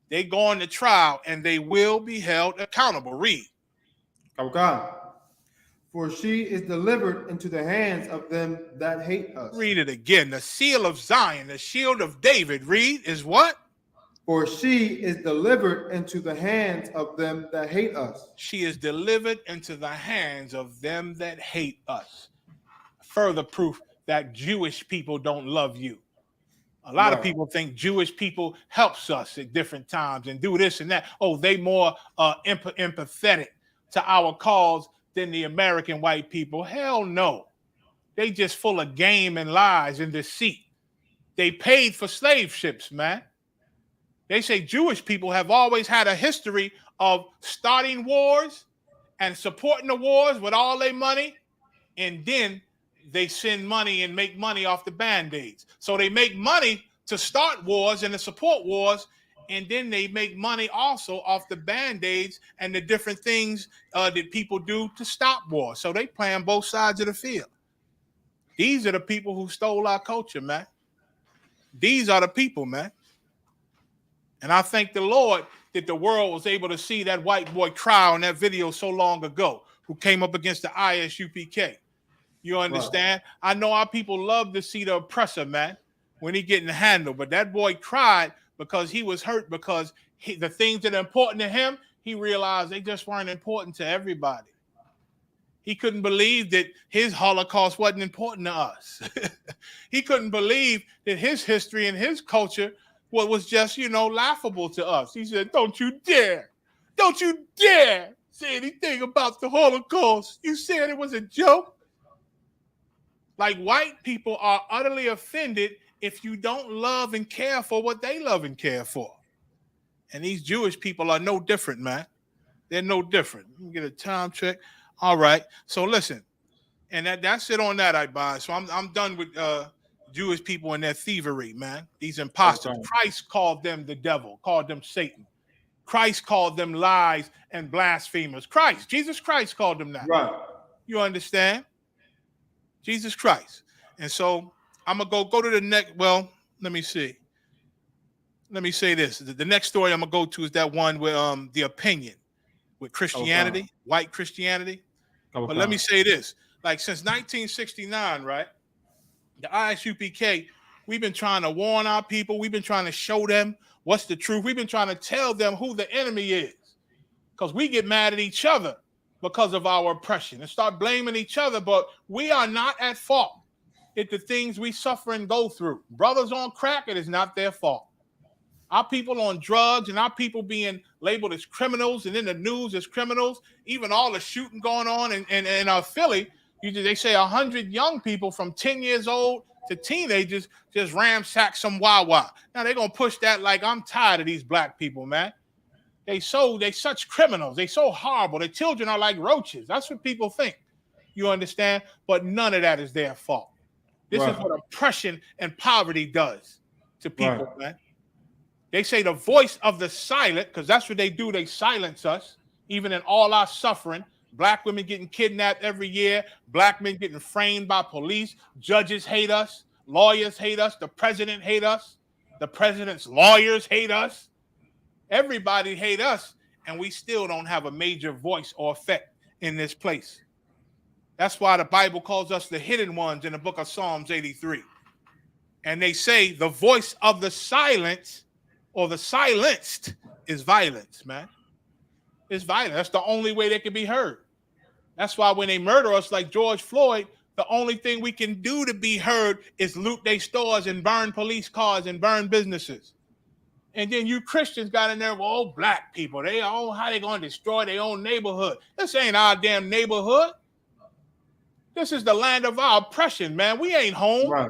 They go on to trial and they will be held accountable. Read.
For For she is delivered into the hands of them that hate us.
Read it again. The seal of Zion, the shield of David, read, is what?
For she is delivered into the hands of them that hate us.
She is delivered into the hands of them that hate us. Further proof that Jewish people don't love you. A lot of people think Jewish people helps us at different times and do this and that. Oh, they more empathetic to our cause than the American white people. Hell no. They just full of game and lies and deceit. They paid for slave ships, man. They say Jewish people have always had a history of starting wars and supporting the wars with all their money, and then they send money and make money off the Band-Aids. So they make money to start wars and to support wars, and then they make money also off the Band-Aids and the different things that people do to stop wars. So they play on both sides of the field. These are the people who stole our culture, man. These are the people, man. And I thank the Lord that the world was able to see that white boy cry on that video so long ago, who came up against the ISUPK. You understand? Right. I know our people love to see the oppressor, man, when he getting handled. But that boy cried because he was hurt, because the things that are important to him, he realized they just weren't important to everybody. He couldn't believe that his Holocaust wasn't important to us. He couldn't believe that his history and his culture was just, laughable to us. He said, don't you dare say anything about the Holocaust. You said it was a joke. Like, white people are utterly offended if you don't love and care for what they love and care for. And these Jewish people are no different, man. They're no different. Let me get a time check. All right. So listen, and that's it on that, I buy. So I'm done with Jewish people and their thievery, man. These imposters. Okay. Christ called them the devil, called them Satan. Christ called them lies and blasphemers. Jesus Christ called them that.
Right.
You understand? Jesus Christ. And so I'm going to go to the next. Well, let me see. Let me say this. The next story I'm going to go to is that one with the opinion with Christianity, white Christianity. But let me say this. Like, since 1969, right? The ISUPK, we've been trying to warn our people. We've been trying to show them what's the truth. We've been trying to tell them who the enemy is, because we get mad at each other because of our oppression and start blaming each other. But we are not at fault at the things we suffer and go through. Brothers on crack, it is not their fault. Our people on drugs and our people being labeled as criminals and in the news as criminals, even all the shooting going on in Philly, they say 100 young people from 10 years old to teenagers just ransack some Wawa. Now they're going to push that like, I'm tired of these black people, man. They such criminals. They so horrible. Their children are like roaches. That's what people think. You understand? But none of that is their fault. This is what oppression and poverty does to people, man. They say the voice of the silent, because that's what they do. They silence us, even in all our suffering. Black women getting kidnapped every year. Black men getting framed by police. Judges hate us. Lawyers hate us. The president hate us. The president's lawyers hate us. Everybody hate us, and we still don't have a major voice or effect in this place. That's why the Bible calls us the hidden ones in the book of Psalms 83. And they say the voice of the silent or the silenced is violence, man. It's violence. That's the only way they can be heard. That's why when they murder us like George Floyd, the only thing we can do to be heard is loot their stores and burn police cars and burn businesses. And then you Christians got in there, well, black people, how they going to destroy their own neighborhood? This ain't our damn neighborhood. This is the land of our oppression, man. We ain't home. Right.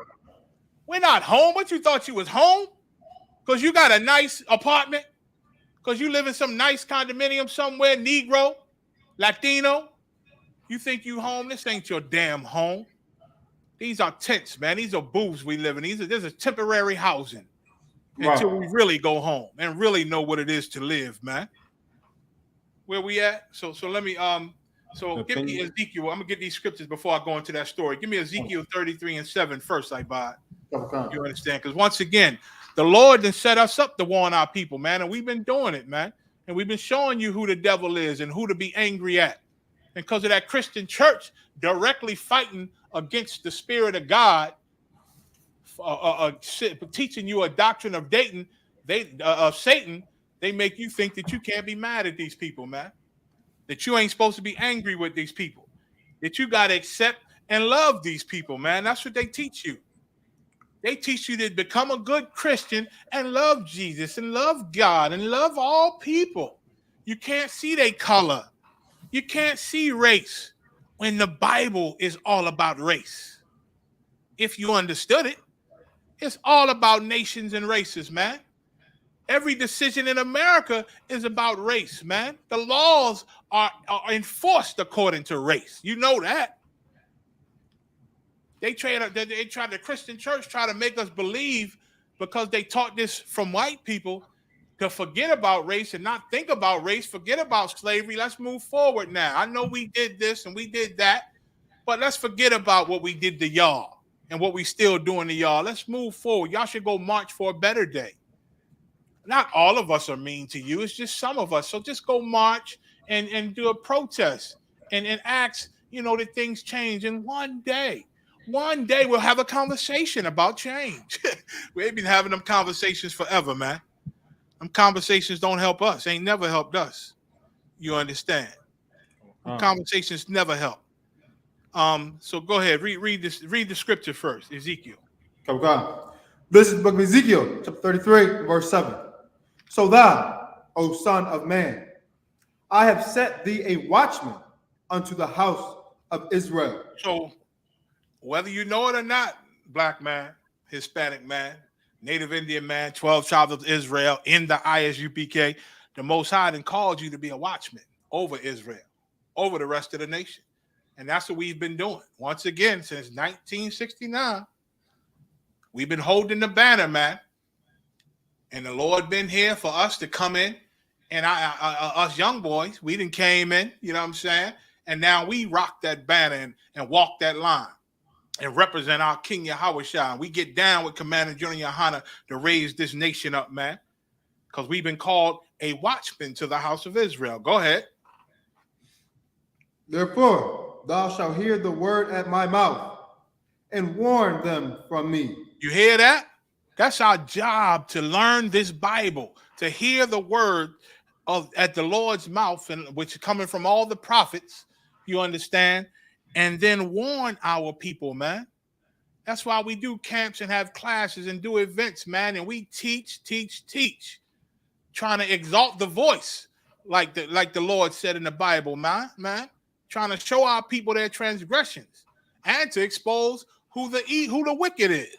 We're not home. What, you thought you was home? Because you got a nice apartment? Because you live in some nice condominium somewhere, Negro, Latino? You think you home? This ain't your damn home. These are tents, man. These are booths we live in. This is temporary housing until we really go home and really know what it is to live, man. Where we at? So let me give me Ezekiel. I'm gonna get these scriptures before I go into that story. Give me Ezekiel 33:7 first, I buy. Okay. You understand? Because once again, the Lord then set us up to warn our people, man, and we've been doing it, man. And we've been showing you who the devil is and who to be angry at because of that Christian church directly fighting against the spirit of God, teaching you a doctrine of Satan, they make you think that you can't be mad at these people, man. That you ain't supposed to be angry with these people. That you got to accept and love these people, man. That's what they teach you. They teach you to become a good Christian and love Jesus and love God and love all people. You can't see their color. You can't see race when the Bible is all about race. If you understood it, it's all about nations and races, man. Every decision in America is about race, man. The laws are enforced according to race. You know that. The Christian church try to make us believe, because they taught this from white people, to forget about race and not think about race, forget about slavery. Let's move forward now. I know we did this and we did that, but let's forget about what we did to y'all and what we still doing to y'all. Let's move forward. Y'all should go march for a better day. Not all of us are mean to you. It's just some of us. So just go march and do a protest and ask, that things change. And one day we'll have a conversation about change. We've been having them conversations forever, man. Them conversations don't help us. Ain't never helped us. You understand? Conversations never help. So go ahead, read the scripture first, Ezekiel.
Okay. This is the book of Ezekiel, chapter 33, verse 7. So thou, O son of man, I have set thee a watchman unto the house of Israel.
So whether you know it or not, black man, Hispanic man, Native Indian man, 12 tribes of Israel, in the ISUPK, the Most High then called you to be a watchman over Israel, over the rest of the nation. And that's what we've been doing. Once again, since 1969, we've been holding the banner, man. And the Lord been here for us to come in. And us young boys, we done came in, you know what I'm saying? And now we rock that banner and walk that line and represent our King Yahushua. And we get down with Commander General Yohana to raise this nation up, man. Because we've been called a watchman to the house of Israel. Go ahead.
Therefore, thou shalt hear the word at my mouth and warn them from me.
You hear that? That's our job, to learn this Bible, to hear the word at the Lord's mouth, and which is coming from all the prophets, you understand, and then warn our people, man. That's why we do camps and have classes and do events, man, and we teach, trying to exalt the voice, like the Lord said in the Bible, man, trying to show our people their transgressions and to expose who the wicked is.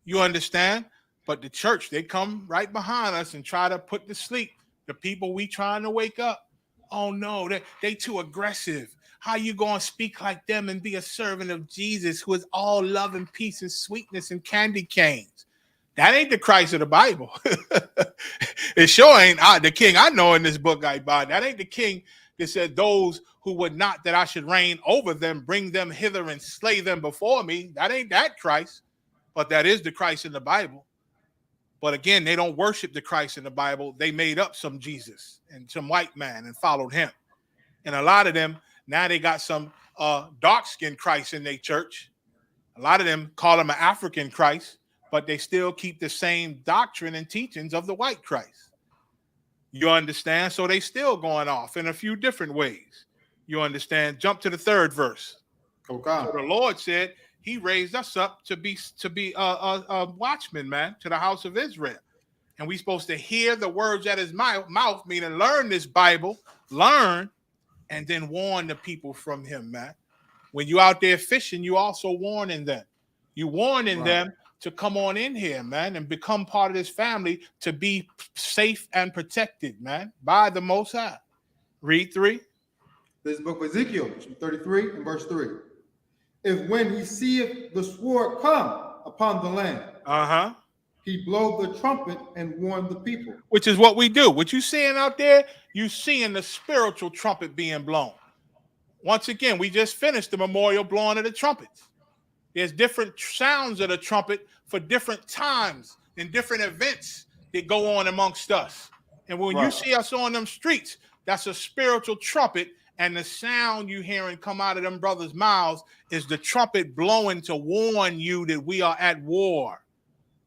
You understand? But the church, they come right behind us and try to put to sleep the people we trying to wake up. Oh no, they too aggressive. How you gonna speak like them and be a servant of Jesus, who is all love and peace and sweetness and candy canes? That ain't the Christ of the Bible. It sure ain't the king I know in this book, Ibad. That ain't the king that said, those who would not that I should reign over them, bring them hither and slay them before me. That ain't that Christ. But that is the Christ in the Bible. But again, they don't worship the Christ in the Bible. They made up some Jesus and some white man and followed him. And a lot of them, now they got some dark-skinned Christ in their church. A lot of them call him an African Christ, but they still keep the same doctrine and teachings of the white Christ. You understand? So they still going off in a few different ways. You understand? Jump to the third verse.
Okay.
So the Lord said, he raised us up to be a watchman, man, to the house of Israel. And we're supposed to hear the words at his mouth, meaning learn this Bible, and then warn the people from him, man. When you out there fishing, you also warning them. You warning them to come on in here, man, and become part of this family, to be safe and protected, man, by the Most High. Read 3.
This book of Ezekiel, 33 and verse 3. If when he seeth the sword come upon the land, he blow the trumpet and warn the people.
Which is what we do. What you seeing out there, you seeing the spiritual trumpet being blown. Once again, we just finished the memorial blowing of the trumpets. There's different sounds of the trumpet for different times and different events that go on amongst us. And when you see us on them streets, that's a spiritual trumpet, And the sound you hearing come out of them brothers' mouths is the trumpet blowing to warn you that we are at war.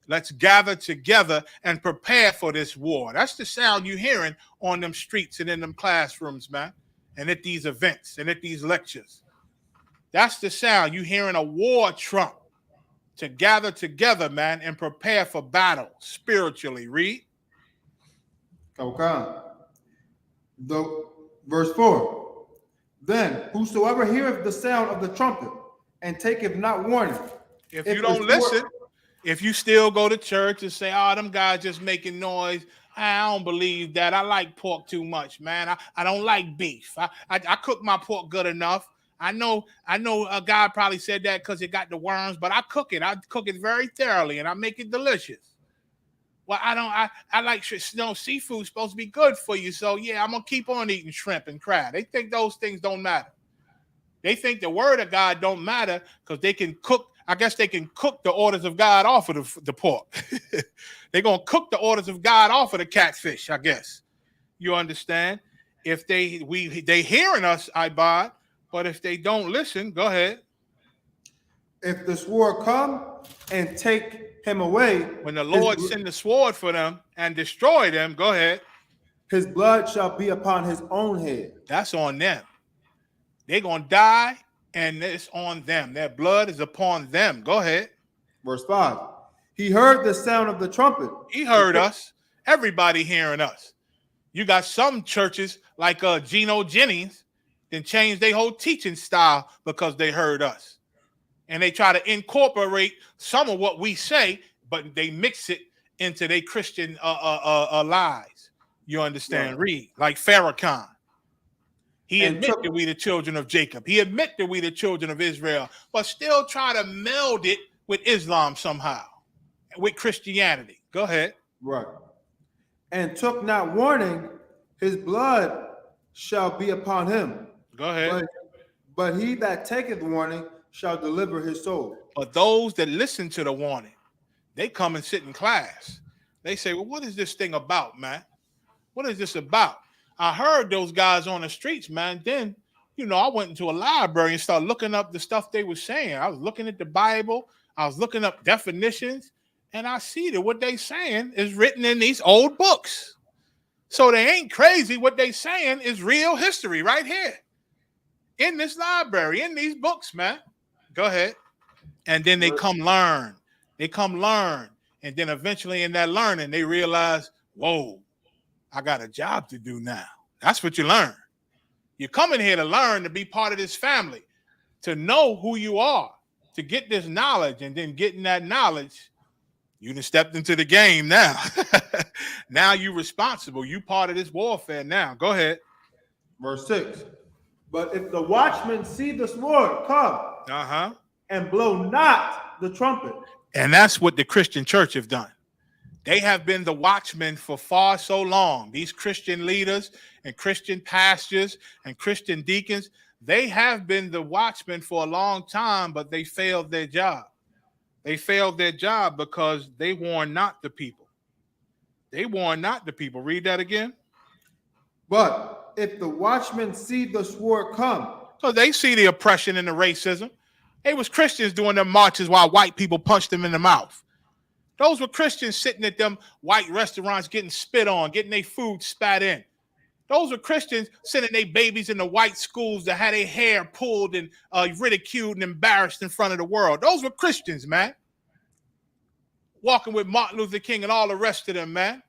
Let's gather together and prepare for this war. That's the sound you hearing on them streets and in them classrooms, man, and at these events and at these lectures. That's the sound. You hearing a war trump to gather together, man, and prepare for battle spiritually. Read.
Okay. Verse 4. Then whosoever heareth the sound of the trumpet and taketh not warning.
If you don't listen, if you still go to church and say, oh, them guys just making noise, I don't believe that. I like pork too much, man. I don't like beef. I cook my pork good enough. I know a guy probably said that because it got the worms, but I cook it. I cook it very thoroughly and I make it delicious. Well, I like seafood's supposed to be good for you. So yeah, I'm gonna keep on eating shrimp and crab. They think those things don't matter. They think the word of God don't matter because they can cook. I guess they can cook the orders of God off of the pork. They're gonna cook the orders of God off of the catfish, I guess. You understand? If they hearing us, Ibad, but if they don't listen, go ahead.
If the sword come and take him away,
when the Lord send the sword for them and destroy them, go ahead.
His blood shall be upon his own head.
That's on them. They're gonna die, and it's on them. Their blood is upon them. Go ahead.
Verse 5. He heard the sound of the trumpet.
He heard us. Everybody hearing us. You got some churches like Geno Jennings then changed their whole teaching style because they heard us. And they try to incorporate some of what we say, but they mix it into their Christian lies. You understand? Right. Read. Like Farrakhan. He admitted we the children of Jacob. He admitted we the children of Israel, but still try to meld it with Islam somehow, with Christianity. Go ahead.
Right. And took not warning, his blood shall be upon him.
Go ahead.
But he that taketh warning shall deliver his soul.
But those that listen to the warning, they come and sit in class. They say, well, what is this thing about, man? What is this about? I heard those guys on the streets, man. Then, I went into a library and started looking up the stuff they were saying. I was looking at the Bible. I was looking up definitions. And I see that what they saying is written in these old books. So they ain't crazy. What they saying is real history right here in this library, in these books, man. Go ahead. And then they come learn. They come learn. And then eventually in that learning, they realize, whoa, I got a job to do now. That's what you learn. You're coming here to learn, to be part of this family, to know who you are, to get this knowledge. And then getting that knowledge, you done stepped into the game now. Now you're responsible. You part of this warfare now. Go ahead.
Verse 6. But if the watchmen see the sword come and blow not the trumpet.
And that's what the Christian church have done. They have been the watchmen for far so long. These Christian leaders and Christian pastors and Christian deacons, they have been the watchmen for a long time, but they failed their job. They failed their job because they warned not the people. They warned not the people. Read that again.
But if the watchmen see the sword come.
So they see the oppression and the racism. It was Christians doing their marches while white people punched them in the mouth. Those were Christians sitting at them white restaurants getting spit on, getting their food spat in. Those were Christians sending their babies in the white schools that had their hair pulled and ridiculed and embarrassed in front of the world. Those were Christians, man. Walking with Martin Luther King and all the rest of them, man.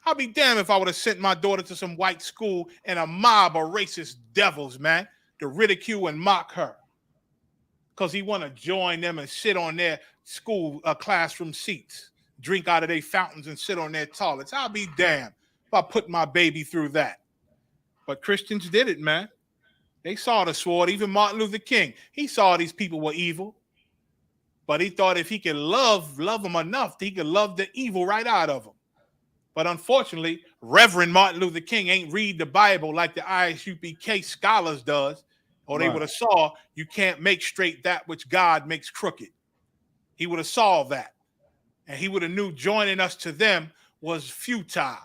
I'll be damned if I would have sent my daughter to some white school and a mob of racist devils, man, to ridicule and mock her. Because he want to join them and sit on their school classroom seats, drink out of their fountains and sit on their toilets. I'll be damned if I put my baby through that. But Christians did it, man. They saw the sword. Even Martin Luther King, he saw these people were evil. But he thought if he could love them enough, he could love the evil right out of them. But unfortunately, Reverend Martin Luther King ain't read the Bible like the ISUPK scholars does. Or they would have saw you can't make straight that which God makes crooked. He would have saw that. And he would have knew joining us to them was futile.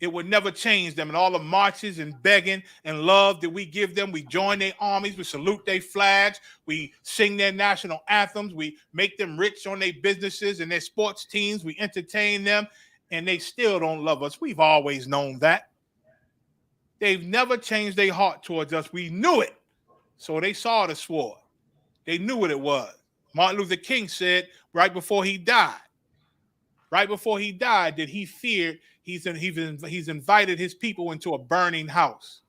It would never change them. And all the marches and begging and love that we give them, we join their armies, we salute their flags, we sing their national anthems, we make them rich on their businesses and their sports teams, we entertain them, and they still don't love us. We've always known that. They've never changed their heart towards us. We knew it. So they saw the sword. They knew what it was. Martin Luther King said right before he died, that he feared he's invited his people into a burning house,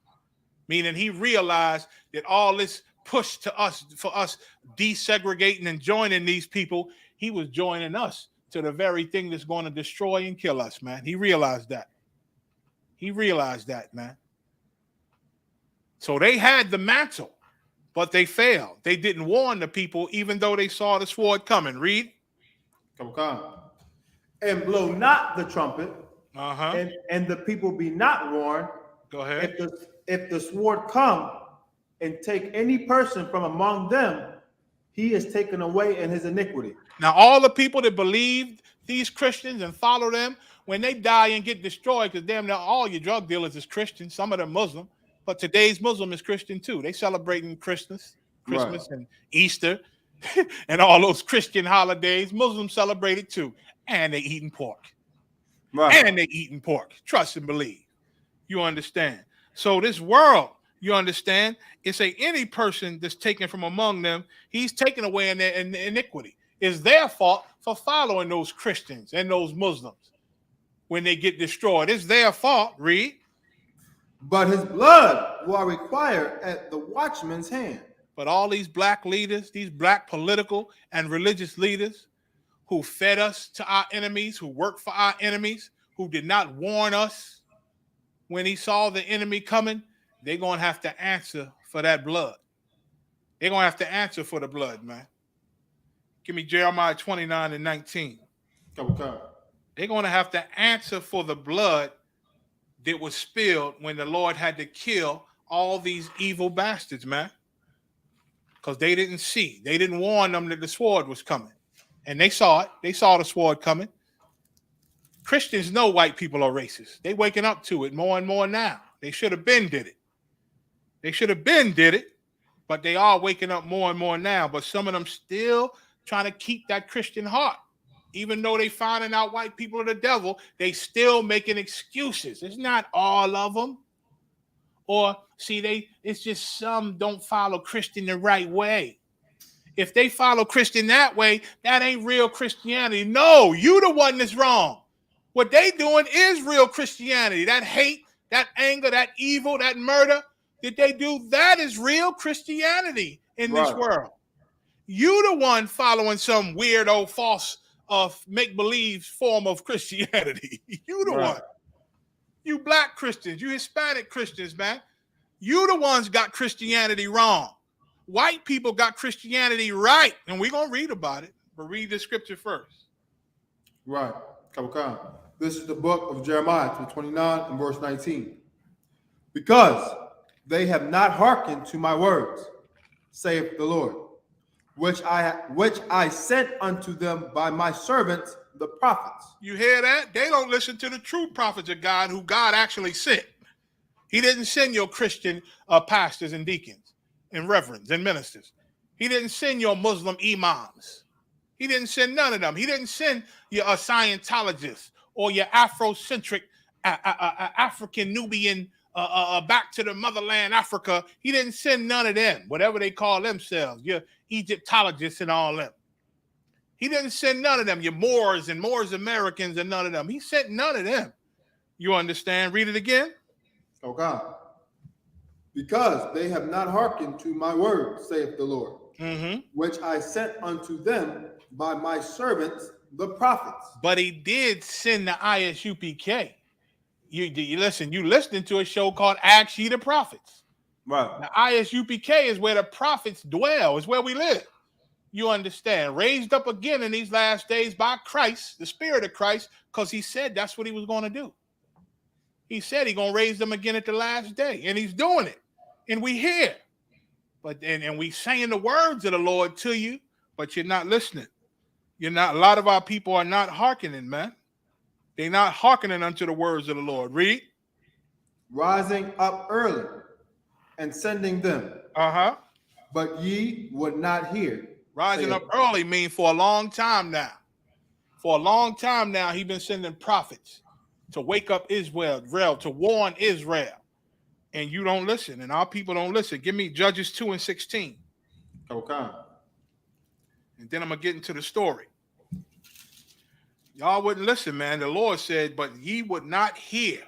meaning he realized that all this push to us for us desegregating and joining these people, he was joining us to the very thing that's going to destroy and kill us, man. He realized that. Man. So they had the mantle, but they failed. They didn't warn the people, even though they saw the sword coming. Read.
Come. And blow not the trumpet, and the people be not warned.
Go ahead.
If the sword come and take any person from among them, he is taken away in his iniquity.
Now, all the people that believe these Christians and follow them, when they die and get destroyed, because damn near all your drug dealers is Christian, some of them Muslim, but today's Muslim is Christian too. They celebrating Christmas right. And Easter and all those Christian holidays. Muslims celebrate it too. And they eating pork. Right. And they eating pork. Trust and believe. You understand? So this world, you understand, it's any person that's taken from among them, he's taken away in their iniquity. It's their fault for following those Christians and those Muslims when they get destroyed. It's their fault. Read.
But his blood will require at the watchman's hand.
But all these black leaders, these black political and religious leaders who fed us to our enemies, who worked for our enemies, who did not warn us when he saw the enemy coming, they're going to have to answer for that blood. They're going to have to answer for the blood, man. Give me Jeremiah 29:19.
Okay.
They're going to have to answer for the blood that was spilled when the Lord had to kill all these evil bastards, man. Because they didn't see. They didn't warn them that the sword was coming. And they saw it. They saw the sword coming. Christians know white people are racist. They waking up to it more and more now. They should have been did it. But they are waking up more and more now. But some of them still trying to keep that Christian heart. Even though they finding out white people are the devil, they still making excuses. It's not all of them. Or see, it's just some don't follow Christian the right way. If they follow Christian that way, that ain't real Christianity. No, you the one that's wrong. What they doing is real Christianity. That hate, that anger, that evil, that murder that they do, that is real Christianity in this world. You the one following some weirdo false make-believe form of Christianity. You the one. You black Christians, you Hispanic Christians, man. You the ones got Christianity wrong. White people got Christianity right. And we're going to read about it. But read the scripture first.
Right. This is the book of Jeremiah, 29 and verse 19. Because they have not hearkened to my words, saith the Lord, which I sent unto them by my servants, the prophets.
You hear that? They don't listen to the true prophets of God who God actually sent. He didn't send your Christian pastors and deacons and reverends and ministers. He didn't send your Muslim imams. He didn't send none of them. He didn't send your Scientologists or your Afrocentric African Nubian back to the motherland Africa. He didn't send none of them, whatever they call themselves, your Egyptologists and all them. He didn't send none of them, your Moors and Moors Americans and none of them. He sent none of them. You understand? Read it again.
Oh God. Because they have not hearkened to my words, saith the Lord, which I sent unto them by my servants, the prophets.
But he did send the ISUPK. You listen, you listening to a show called Ask Ye the Prophets.
Right.
The ISUPK is where the prophets dwell, is where we live. You understand? Raised up again in these last days by Christ, the Spirit of Christ, because he said that's what he was going to do. He said he's going to raise them again at the last day, and he's doing it. And we hear. But and we saying the words of the Lord to you, but you're not listening. You're not. A lot of our people are not hearkening, man. They not hearkening unto the words of the Lord. Read.
Rising up early and sending them,
Uh-huh.
but ye would not hear.
Rising
saith
up early mean for a long time now. For a long time now, he been sending prophets to wake up Israel, to warn Israel. And you don't listen, and our people don't listen. Give me Judges 2 and 16.
Okay.
And then I'm going to get into the story. Y'all wouldn't listen, man. The Lord said, but ye would not hear.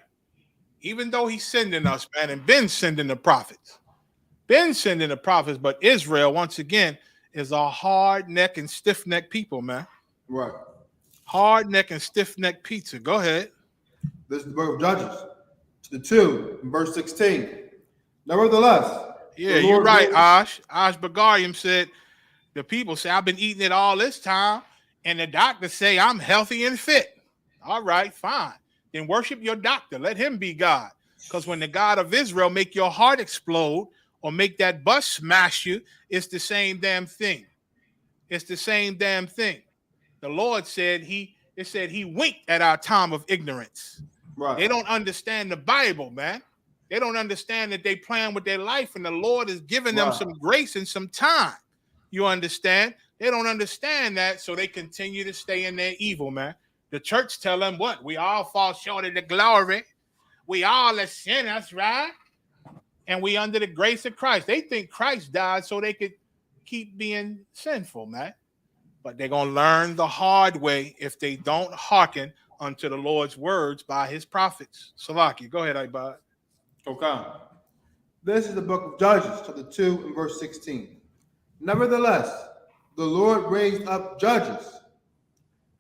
Even though he's sending us, man, and been sending the prophets. Been sending the prophets, but Israel, once again, is a hard-neck and stiff-neck people, man.
Right.
Hard-neck and stiff-neck pizza. Go ahead.
This is the book of Judges, the 2, verse 16. Nevertheless,
Yeah, you're right, Ash. Ash Bagarium said, the people say, I've been eating it all this time, and the doctor say I'm healthy and fit. All right, fine. Then worship your doctor. Let him be God. Because when the God of Israel make your heart explode or make that bus smash you, it's the same damn thing. It's the same damn thing. The Lord said he winked at our time of ignorance.
Right.
They don't understand the Bible, man. They don't understand that they playing with their life, and the Lord is giving them some grace and some time. You understand? They don't understand that, so they continue to stay in their evil, man. The church tell them what? We all fall short of the glory. We all are sinners, right? And we under the grace of Christ. They think Christ died so they could keep being sinful, man. But they're going to learn the hard way if they don't hearken unto the Lord's words by his prophets. Salaki, go ahead, Ibad.
Okay. This is the book of Judges, chapter 2 and verse 16. Nevertheless, the Lord raised up judges,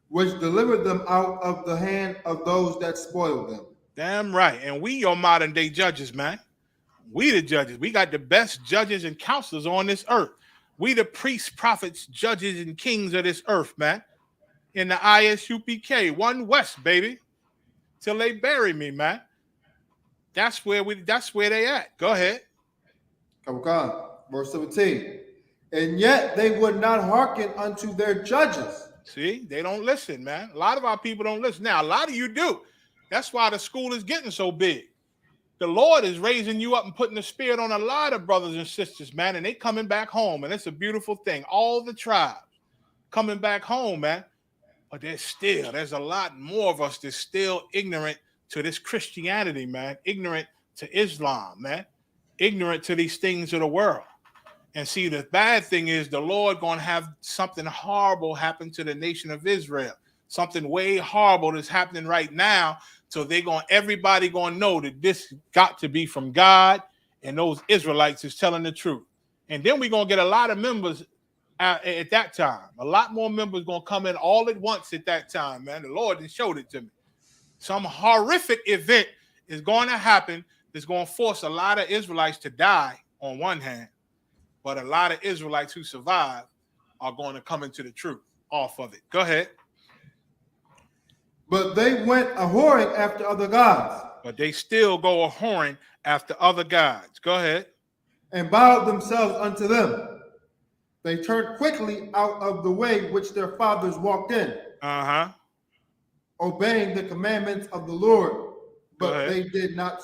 which delivered them out of the hand of those that spoiled them.
Damn right. And we your modern day judges, man. We the judges. We got the best judges and counselors on this earth. We the priests, prophets, judges, and kings of this earth, man. In the ISUPK, 1 West, baby. Till they bury me, man. That's where they at. Go ahead.
Okay. Verse 17. And yet they would not hearken unto their judges.
See, they don't listen, man. A lot of our people don't listen. Now, a lot of you do. That's why the school is getting so big. The Lord is raising you up and putting the spirit on a lot of brothers and sisters, man, and they coming back home, and it's a beautiful thing. All the tribes coming back home, man. But there's a lot more of us that's still ignorant to this Christianity, man. Ignorant to Islam, man. Ignorant to these things of the world. And see, the bad thing is the Lord going to have something horrible happen to the nation of Israel. Something way horrible that's happening right now. So everybody going to know that this got to be from God, and those Israelites is telling the truth. And then we're going to get a lot of members at that time. A lot more members going to come in all at once at that time, man. The Lord has showed it to me. Some horrific event is going to happen that's going to force a lot of Israelites to die on one hand, but a lot of Israelites who survive are going to come into the truth off of it. Go ahead.
But they went a-whoring after other gods.
But they still go a-whoring after other gods. Go ahead.
And bowed themselves unto them. They turned quickly out of the way which their fathers walked in.
Uh-huh.
Obeying the commandments of the Lord. But they did not.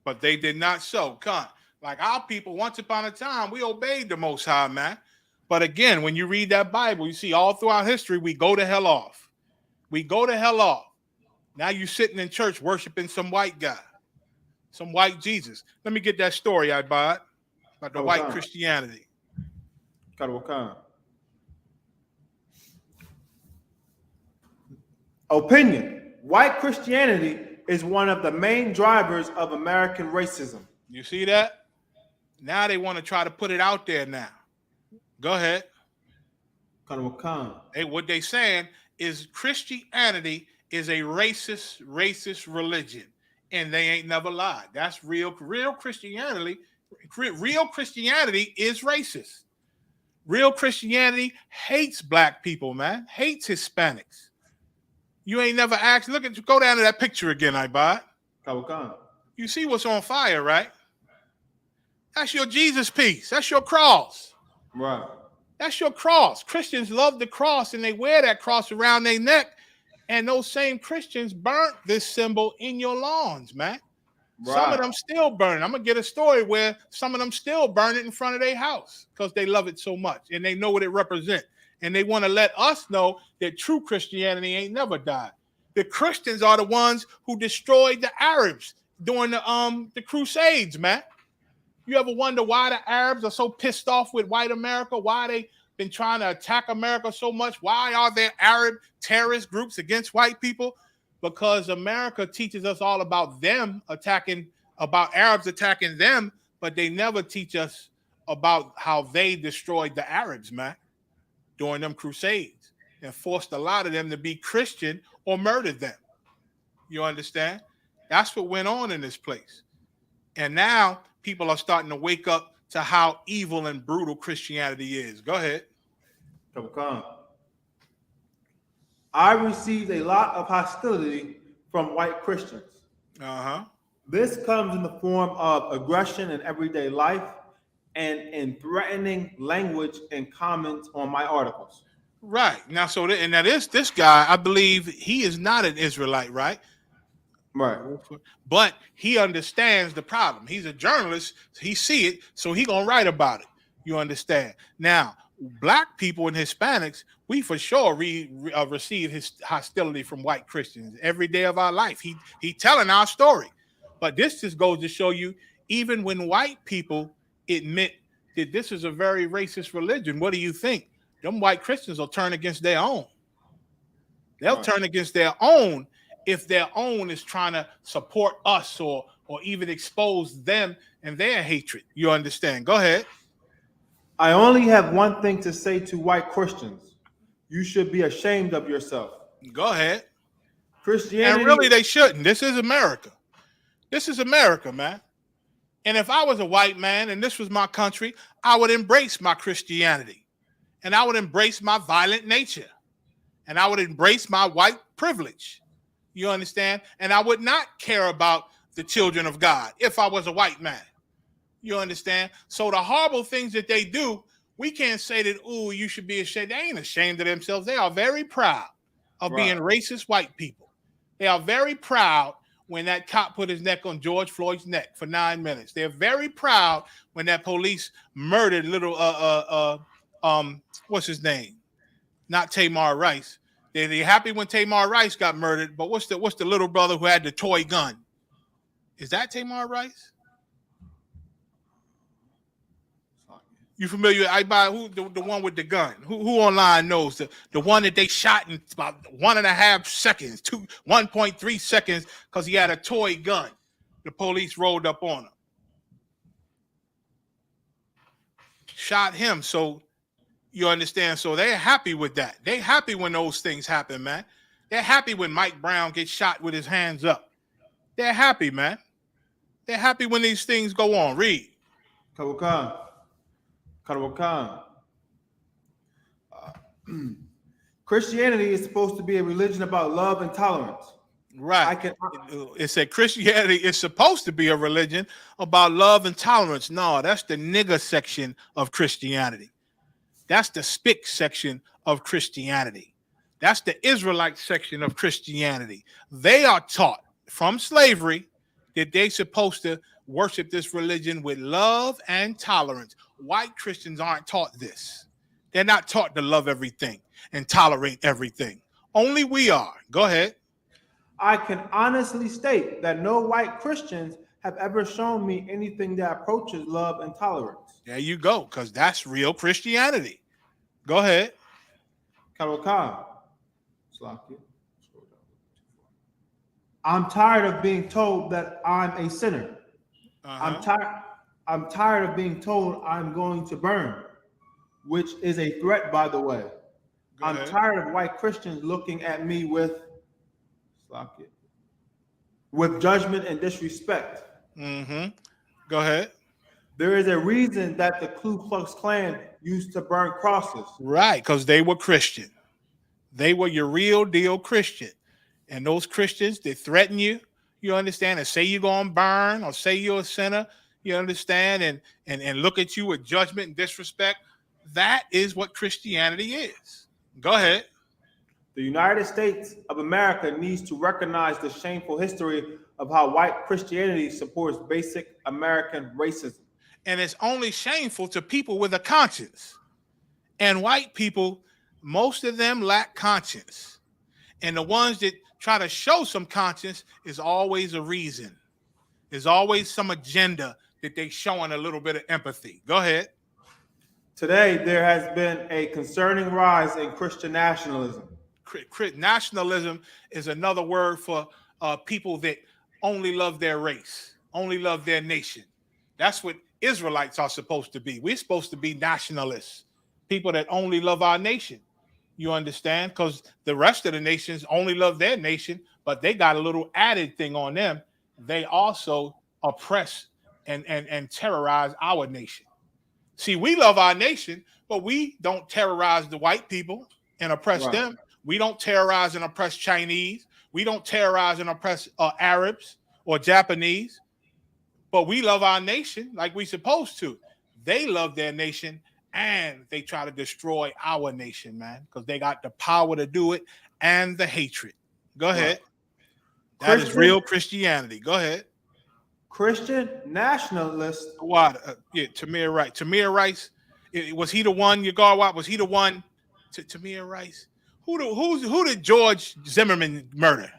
But they did not so. Come. Like our people, once upon a time, we obeyed the Most High, man. But again, when you read that Bible, you see all throughout history, we go to hell off. We go to hell off. Now you sitting in church worshiping some white guy, some white Jesus. Let me get that story I bought about the white Christianity.
Opinion. White Christianity is one of the main drivers of American racism.
You see that? Now they want to try to put it out there now. Go ahead. What they saying is Christianity is a racist religion, and they ain't never lied. That's real Christianity. Real Christianity is racist. Real Christianity hates black people, man. Hates Hispanics. You ain't never asked. Go down to that picture again, Ibad. You see what's on fire, right? That's your Jesus piece. That's your cross.
Right.
That's your cross. Christians love the cross, and they wear that cross around their neck And those same Christians burnt this symbol in your lawns, man. Some of
Right.
them still burn it. I'm gonna get a story where some of them still burn it in front of their house because they love it so much and they know what it represents. And they want to let us know that true Christianity ain't never died. The Christians are the ones who destroyed the Arabs during the Crusades, man. You ever wonder why the Arabs are so pissed off with white America? Why they been trying to attack America so much? Why are there Arab terrorist groups against white people? Because America teaches us all about them about Arabs attacking them, but they never teach us about how they destroyed the Arabs, man, during them crusades and forced a lot of them to be Christian or murdered them. You understand? That's what went on in this place. And now people are starting to wake up to how evil and brutal Christianity is. Go ahead.
Come. I received a lot of hostility from white Christians.
Uh-huh.
This comes in the form of aggression in everyday life and in threatening language and comments on my articles.
Right. Now, this guy, I believe he is not an Israelite, right?
Right.
But he understands the problem. He's a journalist. He see it, so he gonna write about it. You understand? Now, black people and Hispanics, we for sure receive his hostility from white Christians every day of our life. He telling our story. But this just goes to show you, even when white people admit that this is a very racist religion, what do you think? Them white Christians will turn against their own. They'll turn against their own if their own is trying to support us or even expose them and their hatred. You understand? Go ahead.
I only have one thing to say to white Christians. You should be ashamed of yourself.
Go ahead.
Christianity.
And really, they shouldn't. This is America. This is America, man. And if I was a white man and this was my country, I would embrace my Christianity. And I would embrace my violent nature. And I would embrace my white privilege. You understand? And I would not care about the children of God if I was a white man. You understand? So the horrible things that they do, we can't say that, oh, you should be ashamed. They ain't ashamed of themselves. They are very proud of being racist white people. They are very proud when that cop put his neck on George Floyd's neck for 9 minutes. They're very proud when that police murdered little what's his name? Not Tamar Rice. They're happy when Tamar Rice got murdered, but what's the little brother who had the toy gun? Is that Tamar Rice? You familiar? Who the one with the gun? Who online knows the one that they shot in about 1.5 seconds, 1.3 seconds, because he had a toy gun. The police rolled up on him, shot him. So you understand? So they're happy with that. They're happy when those things happen, man. They're happy when Mike Brown gets shot with his hands up. They're happy, man. They're happy when these things go on. Read.
Christianity is supposed to be a religion about love and tolerance.
Right. It said Christianity is supposed to be a religion about love and tolerance. No, that's the nigger section of Christianity. That's the spick section of Christianity. That's the Israelite section of Christianity. They are taught from slavery that they're supposed to worship this religion with love and tolerance. White Christians aren't taught this. They're not taught to love everything and tolerate everything. Only we are. Go ahead.
I can honestly state that no white Christians have ever shown me anything that approaches love and tolerance.
There you go, because that's real Christianity. Go ahead.
I'm tired of being told that I'm a sinner. I'm tired of being told I'm going to burn, which is a threat, by the way. I'm tired of white Christians looking at me with judgment and disrespect.
Go ahead.
There is a reason that the Ku Klux Klan used to burn crosses.
Right, because they were Christian. They were your real deal Christian. And those Christians, they threaten you, you understand, and say you're going to burn or say you're a sinner, you understand, and look at you with judgment and disrespect. That is what Christianity is. Go ahead.
The United States of America needs to recognize the shameful history of how white Christianity supports basic American racism.
And it's only shameful to people with a conscience. And white people, most of them lack conscience. And the ones that try to show some conscience is always a reason. There's always some agenda that they showing a little bit of empathy. Go ahead.
Today, there has been a concerning rise in Christian nationalism.
Nationalism is another word for people that only love their race, only love their nation. That's what Israelites are supposed to be. We're supposed to be nationalists, people that only love our nation. You understand? Because the rest of the nations only love their nation, but they got a little added thing on them. They also oppress and terrorize our nation. See, we love our nation, but we don't terrorize the white people and oppress them. We don't terrorize and oppress Chinese. We don't terrorize and oppress Arabs or Japanese. But we love our nation like we're supposed to. They love their nation and they try to destroy our nation, man, because they got the power to do it and the hatred. Go ahead. That is real Christianity. Go ahead.
Christian nationalists.
What? Tamir Rice. Tamir Rice. Was he the one? Your guard? Was he the one? Tamir Rice. Who did George Zimmerman murder?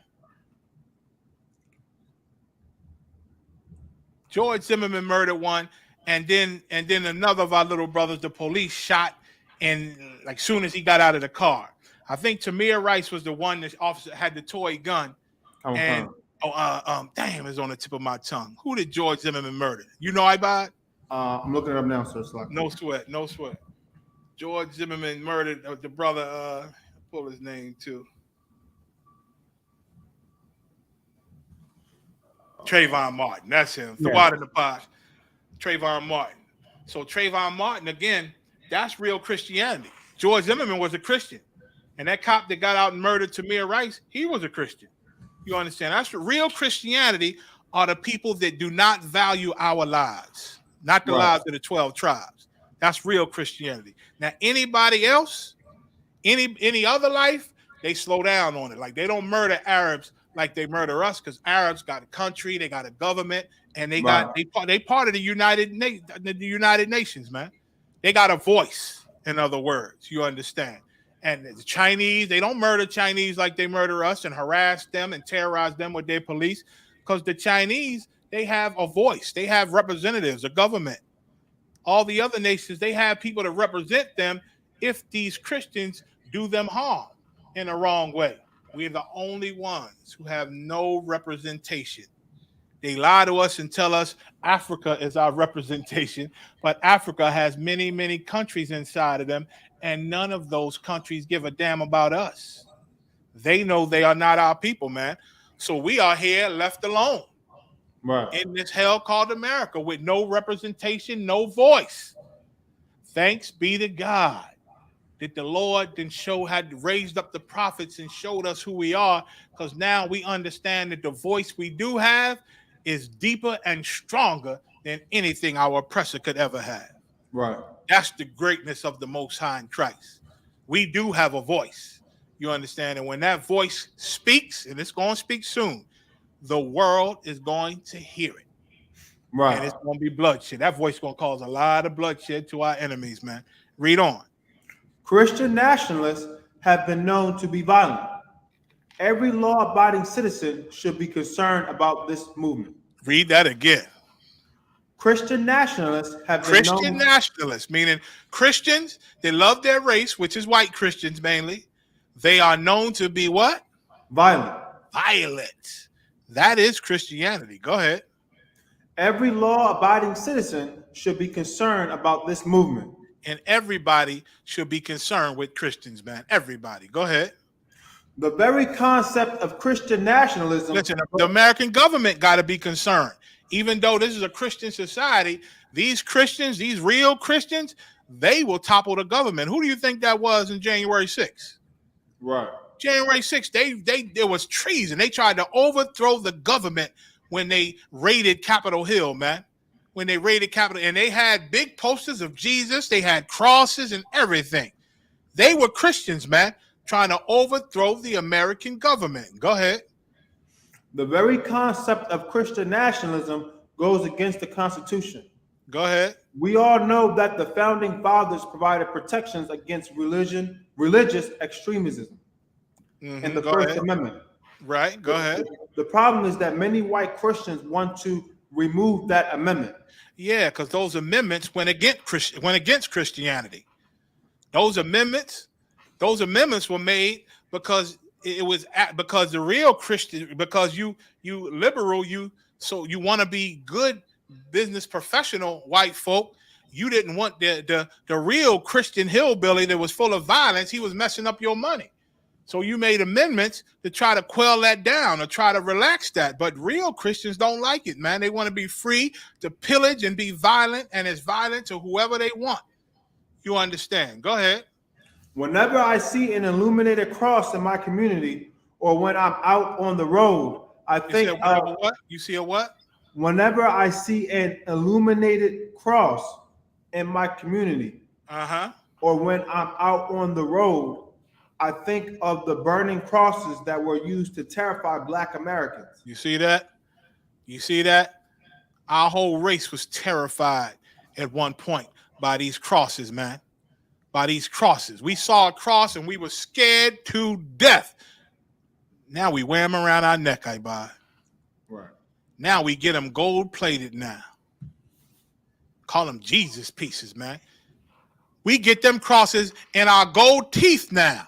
George Zimmerman murdered one, and then another of our little brothers, the police shot, and like soon as he got out of the car. I think Tamir Rice was the one that officer had the toy gun. Damn, it's on the tip of my tongue. Who did George Zimmerman murder? You know, Ibad?
I'm looking it up now, sir.
No sweat. George Zimmerman murdered the brother. Pull his name too. Trayvon Martin. That's him. The water in the pot. Trayvon Martin. So Trayvon Martin, again, that's real Christianity. George Zimmerman was a Christian. And that cop that got out and murdered Tamir Rice, he was a Christian. You understand? That's real Christianity are the people that do not value our lives, not the lives of the 12 tribes. That's real Christianity. Now, anybody else, any other life, they slow down on it. Like they don't murder Arabs like they murder us, because Arabs got a country, they got a government, and they part of the United Nations, man. They got a voice, in other words. You understand? And the Chinese, they don't murder Chinese like they murder us and harass them and terrorize them with their police, because the Chinese, they have a voice. They have representatives, a government. All the other nations, they have people to represent them if these Christians do them harm in a wrong way. We're the only ones who have no representation. They lie to us and tell us Africa is our representation, but Africa has many, many countries inside of them, and none of those countries give a damn about us. They know they are not our people, man. So we are here left alone in this hell called America with no representation, no voice. Thanks be to God that the Lord then had raised up the prophets and showed us who we are, because now we understand that the voice we do have is deeper and stronger than anything our oppressor could ever have.
Right.
That's the greatness of the Most High in Christ. We do have a voice. You understand? And when that voice speaks, and it's going to speak soon, the world is going to hear it.
Right.
And it's going to be bloodshed. That voice is going to cause a lot of bloodshed to our enemies, man. Read on.
Christian nationalists have been known to be violent. Every law-abiding citizen should be concerned about this movement.
Read that again.
Christian nationalists have been
Christian nationalists, meaning Christians that love their race, which is white Christians mainly. They are known to be what?
Violent.
Violent. That is Christianity. Go ahead.
Every law-abiding citizen should be concerned about this movement.
And everybody should be concerned with Christians, man. Everybody. Go ahead.
The very concept of Christian nationalism.
Listen, the American government got to be concerned. Even though this is a Christian society, these Christians, these real Christians, they will topple the government. Who do you think that was in January 6th?
Right.
January 6th, there was treason. They tried to overthrow the government when they raided Capitol Hill, man. When they raided Capitol, and they had big posters of Jesus, they had crosses and everything. They were Christians, man, trying to overthrow the American government. Go ahead.
The very concept of Christian nationalism goes against the Constitution.
Go ahead.
We all know that the founding fathers provided protections against religious extremism in the
Go
First
ahead.
Amendment.
Right. Go ahead.
The problem is that many white Christians want to remove that amendment.
Yeah, because those amendments went against Christianity. Those amendments were made because it was because the real Christian, because you liberal, you want to be good business professional white folk. You didn't want the real Christian hillbilly that was full of violence. He was messing up your money. So you made amendments to try to quell that down or try to relax that. But real Christians don't like it, man. They want to be free to pillage and be violent, and it's violent to whoever they want. You understand? Go ahead.
Whenever I see an illuminated cross in my community or when I'm out on the road, I think
what? You see a what?
Whenever I see an illuminated cross in my community, or when I'm out on the road, I think of the burning crosses that were used to terrify Black Americans.
You see that? You see that? Our whole race was terrified at one point by these crosses, man. By these crosses. We saw a cross and we were scared to death. Now we wear them around our neck, I buy.
Right.
Now we get them gold plated now. Call them Jesus pieces, man. We get them crosses in our gold teeth now.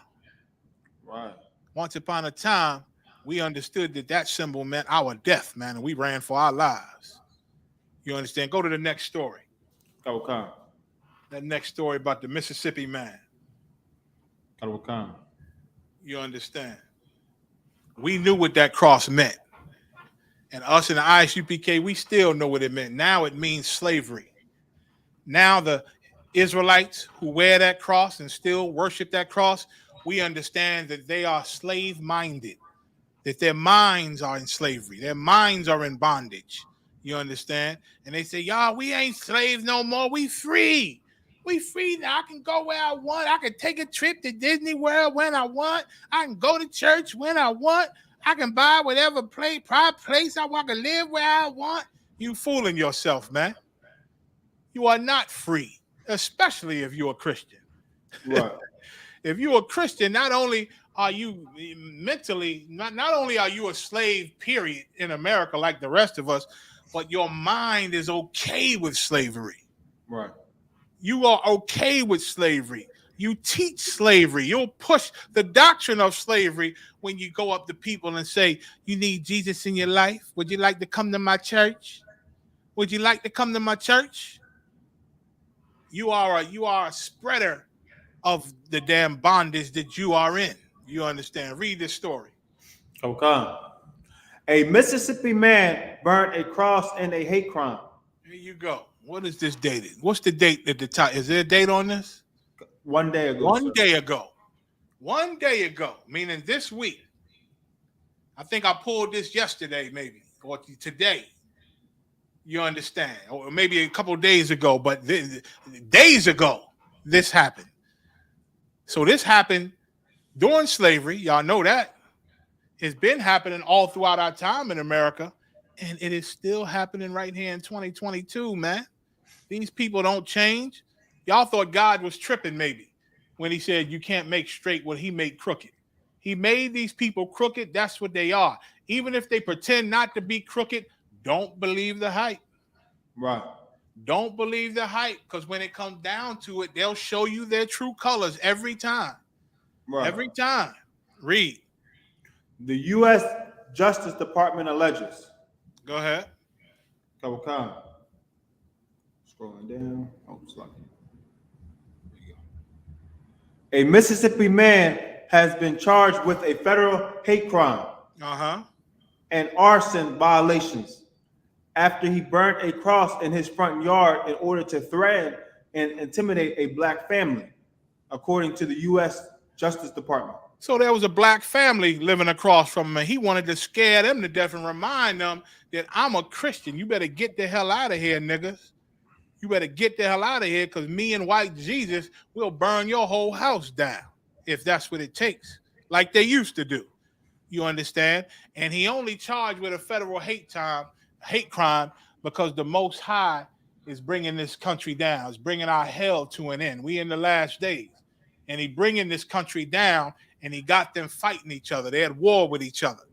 Right.
Once upon a time, we understood that symbol meant our death, man, and we ran for our lives. You understand? Go to the next story.
Okay.
That next story about the Mississippi man.
Okay.
You understand? We knew what that cross meant. And us in the ISUPK, we still know what it meant. Now it means slavery. Now the Israelites who wear that cross and still worship that cross, we understand that they are slave-minded, that their minds are in slavery. Their minds are in bondage. You understand? And they say, y'all, we ain't slaves no more. We free. We free now. I can go where I want. I can take a trip to Disney World when I want. I can go to church when I want. I can buy whatever private place I want. I can live where I want. You fooling yourself, man. You are not free, especially if you're a Christian.
Right.
If you're a Christian, not only are you mentally, not only are you a slave, period, in America like the rest of us, but your mind is okay with slavery.
Right.
You are okay with slavery. You teach slavery. You'll push the doctrine of slavery when you go up to people and say, you need Jesus in your life? Would you like to come to my church? Would you like to come to my church? You are a spreader of the damn bondage that you are in. You understand? Read this story.
Okay. A Mississippi man burned a cross in a hate crime.
Here you go. What is this dated? What's the date at the top? Is there a date on this?
1 day ago.
One day ago. 1 day ago, meaning this week. I think I pulled this yesterday, maybe, or today. You understand? Or maybe a couple of days ago, but days ago, this happened. So this happened during slavery. Y'all know that. It's been happening all throughout our time in America, and it is still happening right here in 2022, man. These people don't change. Y'all thought God was tripping maybe when he said you can't make straight what he made crooked. He made these people crooked. That's what they are. Even if they pretend not to be crooked, don't believe the hype.
Right.
Don't believe the hype, because when it comes down to it, they'll show you their true colors every time.
Right.
Every time. Read.
The U.S. Justice Department alleges.
Go ahead.
Okay. Scrolling down. Oh, sorry. A Mississippi man has been charged with a federal hate crime and arson violations after he burnt a cross in his front yard in order to threaten and intimidate a Black family, according to the U.S. Justice Department.
So there was a Black family living across from him, and he wanted to scare them to death and remind them that I'm a Christian. You better get the hell out of here, niggas. You better get the hell out of here, because me and white Jesus will burn your whole house down. if that's what it takes, like they used to do. You understand? And he only charged with a federal hate crime because the Most High is bringing this country down. It's bringing our hell to an end. We in the last days. And he bringing this country down, and he got them fighting each other. They had war with each other.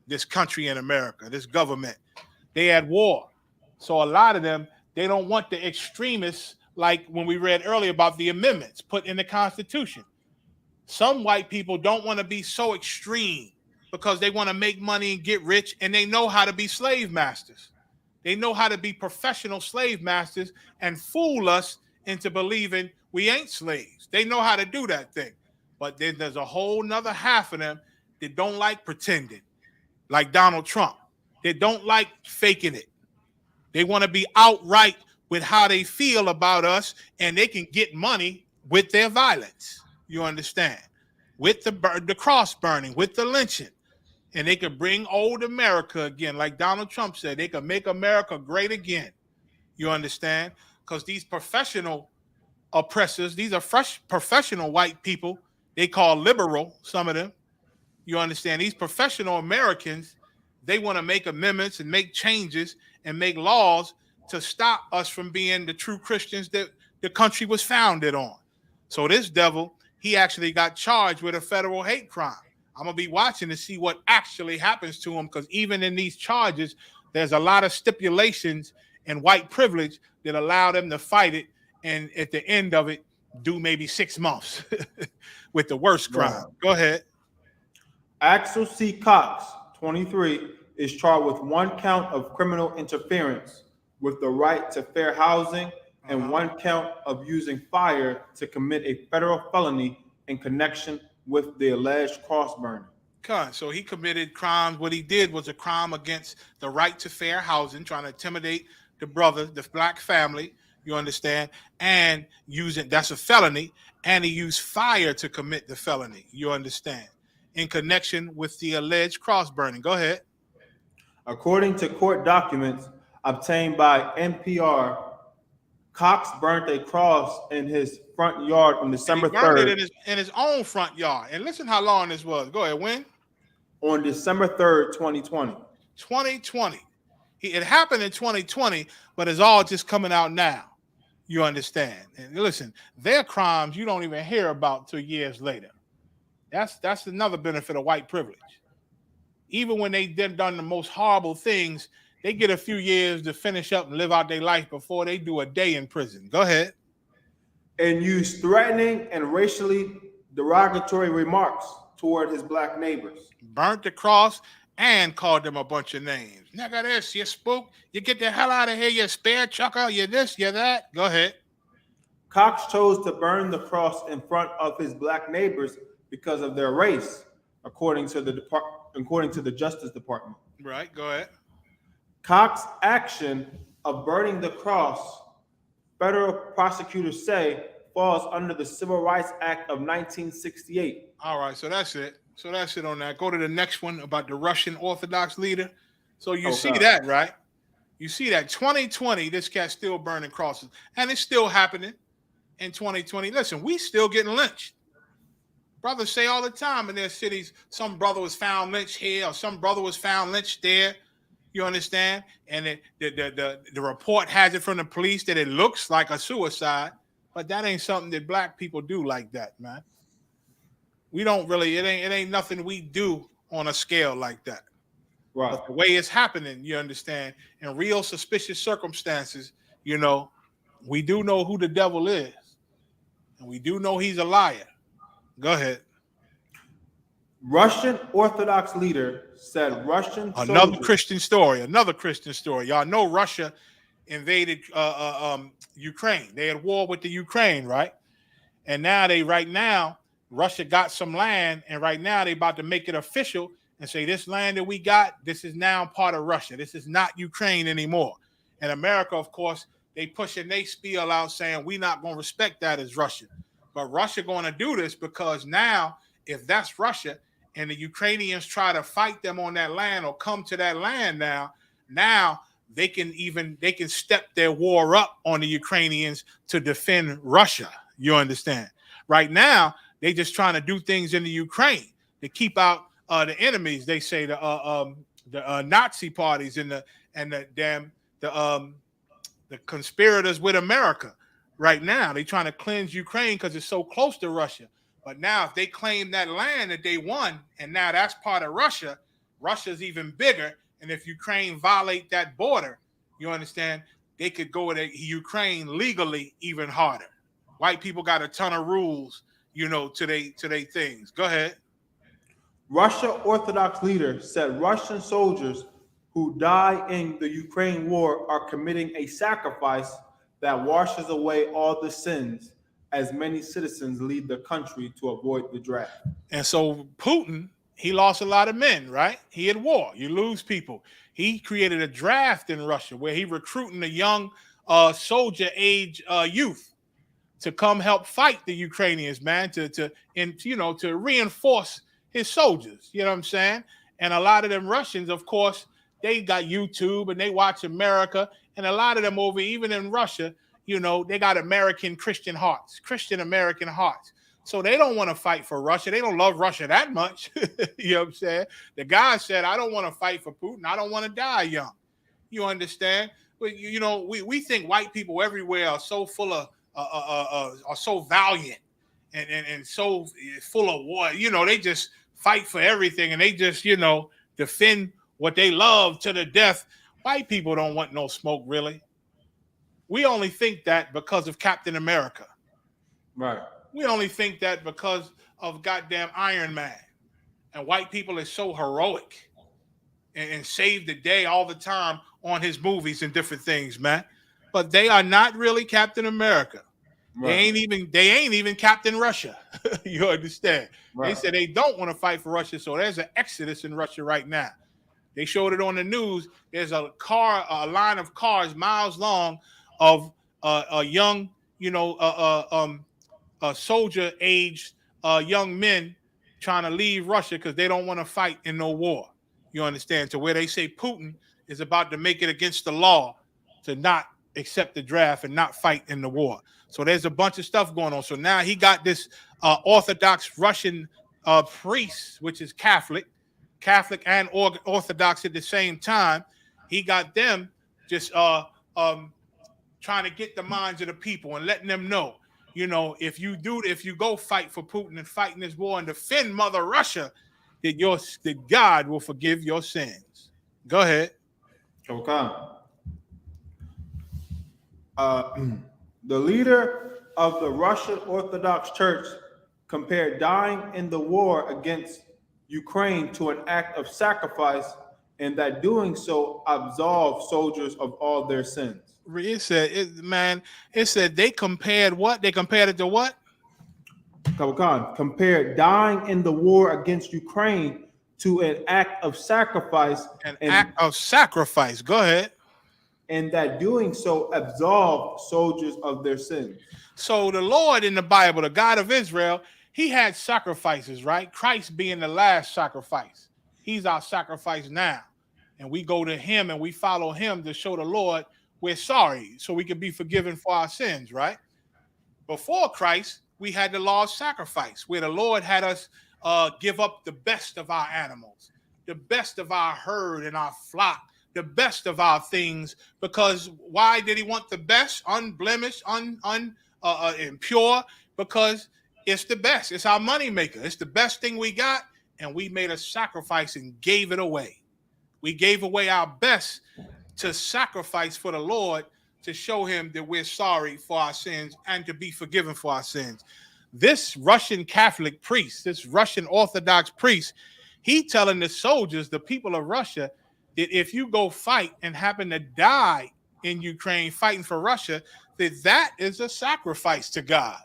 This country in America, this government, they had war. So a lot of them, they don't want the extremists, like when we read earlier about the amendments put in the Constitution. Some white people don't want to be so extreme because they want to make money and get rich, and they know how to be slave masters. They know how to be professional slave masters and fool us into believing we ain't slaves. They know how to do that thing. But then there's a whole nother half of them that don't like pretending, like Donald Trump. They don't like faking it. They want to be outright with how they feel about us, and they can get money with their violence. You understand? With the cross burning, with the lynching. And they could bring old America again, like Donald Trump said. They could make America great again. You understand? Because these professional oppressors, these are fresh professional white people, they call liberal, some of them. You understand? These professional Americans, they want to make amendments and make changes and make laws to stop us from being the true Christians that the country was founded on. So this devil, he actually got charged with a federal hate crime. I'm going to be watching to see what actually happens to him, because even in these charges, there's a lot of stipulations and white privilege that allow them to fight it, and at the end of it, do maybe 6 months with the worst crime.
Right.
Go ahead.
Axel C. Cox, 23, is charged with 1 count of criminal interference with the right to fair housing and 1 count of using fire to commit a federal felony in connection with the alleged cross burning.
So he committed crimes. What he did was a crime against the right to fair housing, trying to intimidate the brother, the black family, you understand, and using, that's a felony, and he used fire to commit the felony, you understand, in connection with the alleged cross burning. Go ahead.
According to court documents obtained by NPR, Cox burnt a cross in his front yard on December 3rd.
He burned it in his own front yard. And listen how long this was. Go ahead, when?
On December 3rd, 2020.
2020. It happened in 2020, but it's all just coming out now. You understand? And listen, their crimes you don't even hear about till years later. That's another benefit of white privilege. Even when they done the most horrible things, they get a few years to finish up and live out their life before they do a day in prison. Go ahead.
And used threatening and racially derogatory remarks toward his black neighbors.
Burnt the cross and called them a bunch of names. Nigga this, you spook. You get the hell out of here, you spare chucker, you this, you that. Go ahead.
Cox chose to burn the cross in front of his black neighbors because of their race, according to the Justice Department.
Right, go ahead.
Cox's action of burning the cross, federal prosecutors say, falls under the Civil Rights Act of 1968.
All right, so that's it. So that's it on that. Go to the next one about the Russian Orthodox leader. So you see that, right? You see that 2020, this cat's still burning crosses, and it's still happening in 2020. Listen, we still getting lynched. Brothers say all the time in their cities, some brother was found lynched here or some brother was found lynched there. You understand? And the report has it from the police that it looks like a suicide, but that ain't something that black people do like that, man. We don't really, it ain't nothing we do on a scale like that.
Right.
But the way it's happening, you understand, in real suspicious circumstances, you know, we do know who the devil is. And we do know he's a liar. Go ahead.
Russian Orthodox leader said Russian
Another Christian story. Y'all know Russia invaded Ukraine. They had war with the Ukraine, right? And now Russia got some land, and right now they about to make it official and say this land that we got, this is now part of Russia. This is not Ukraine anymore. And America, of course, they pushing their spiel out saying we're not going to respect that as Russia. But Russia going to do this because now if that's Russia and the Ukrainians try to fight them on that land or come to that land now they can step their war up on the Ukrainians to defend Russia. You understand? Right now, They just trying to do things in the Ukraine to keep out the enemies. They say the Nazi parties and the conspirators with America. Right now, they're trying to cleanse Ukraine because it's so close to Russia. But now, if they claim that land that they won, and now that's part of Russia, Russia's even bigger. And if Ukraine violate that border, you understand, they could go to Ukraine legally even harder. White people got a ton of rules, to they things. Go ahead.
Russia Orthodox leader said Russian soldiers who die in the Ukraine war are committing a sacrifice that washes away all the sins as many citizens leave the country to avoid the draft.
And so Putin, he lost a lot of men, right? He at war. You lose people. He created a draft in Russia where he recruiting a young soldier age youth to come help fight the Ukrainians, man, to reinforce his soldiers. You know what I'm saying? And a lot of them Russians, of course, they got YouTube and they watch America. And a lot of them over, even in Russia, they got American Christian hearts, Christian American hearts. So they don't want to fight for Russia. They don't love Russia that much. You know what I'm saying? The guy said, I don't want to fight for Putin. I don't want to die young. You understand? But, we think white people everywhere are so full of, are so valiant and so full of war. They just fight for everything and they just, defend what they love to the death. White people don't want no smoke, really. We only think that because of Captain America.
Right.
We only think that because of goddamn Iron Man. And white people are so heroic and save the day all the time on his movies and different things, man. But they are not really Captain America. Right. They ain't even Captain Russia. You understand? Right. They said they don't want to fight for Russia, so there's an exodus in Russia right now. They showed it on the news. There's a line of cars miles long of a young, soldier-aged young men trying to leave Russia because they don't want to fight in no war. You understand? To where they say Putin is about to make it against the law to not accept the draft and not fight in the war. So there's a bunch of stuff going on. So now he got this Orthodox Russian priest, which is Catholic and Orthodox at the same time. He got them just trying to get the minds of the people and letting them know, if you go fight for Putin and fight in this war and defend Mother Russia, that God will forgive your sins. Go ahead.
Okay. The leader of the Russian Orthodox Church compared dying in the war against Ukraine to an act of sacrifice, and that doing so absolved soldiers of all their sins.
It said they compared what? They compared it to what?
Compared dying in the war against Ukraine to an act of sacrifice.
Act of sacrifice. Go ahead.
And that doing so absolved soldiers of their sins.
So the Lord in the Bible, the God of Israel, he had sacrifices, right? Christ being the last sacrifice. He's our sacrifice now. And we go to him and we follow him to show the Lord we're sorry so we can be forgiven for our sins, right? Before Christ, we had the law of sacrifice where the Lord had us give up the best of our animals, the best of our herd and our flock, the best of our things. Because why did he want the best, unblemished, and pure? Because it's the best. It's our money maker. It's the best thing we got. And we made a sacrifice and gave it away. We gave away our best to sacrifice for the Lord to show him that we're sorry for our sins and to be forgiven for our sins. This Russian Catholic priest, this Russian Orthodox priest, he telling the soldiers, the people of Russia, that if you go fight and happen to die in Ukraine fighting for Russia, that is a sacrifice to God.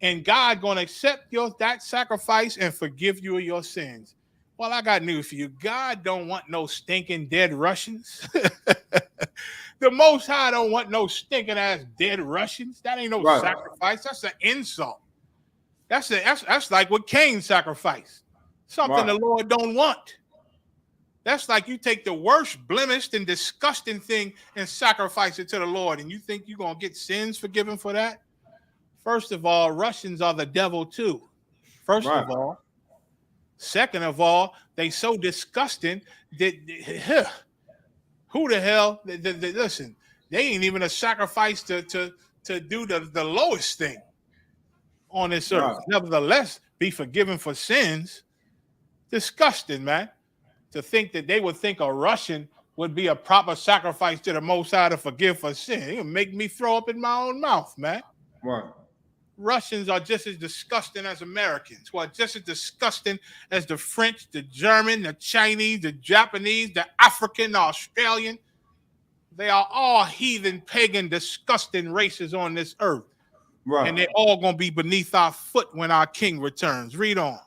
And God going to accept that sacrifice and forgive you of your sins. Well, I got news for you. God don't want no stinking dead Russians. The Most High don't want no stinking ass dead Russians. That ain't no sacrifice. That's an insult. That's like what Cain sacrificed. Something the Lord don't want. That's like you take the worst, blemished, and disgusting thing and sacrifice it to the Lord, and you think you're going to get sins forgiven for that? First of all, Russians are the devil too. First
Right.
of all. Second of all, they so disgusting that who the hell? Listen, they ain't even a sacrifice to do the lowest thing on this earth.
Right.
Nevertheless, be forgiven for sins. Disgusting, man. To think that they would think a Russian would be a proper sacrifice to the Most High to forgive for sin. It would make me throw up in my own mouth, man.
Right.
Russians are just as disgusting as Americans, who are just as disgusting as the French, the German, the Chinese, the Japanese, the African, the Australian. They are all heathen, pagan, disgusting races on this earth.
Right.
And they're all going to be beneath our foot when our king returns. Read on.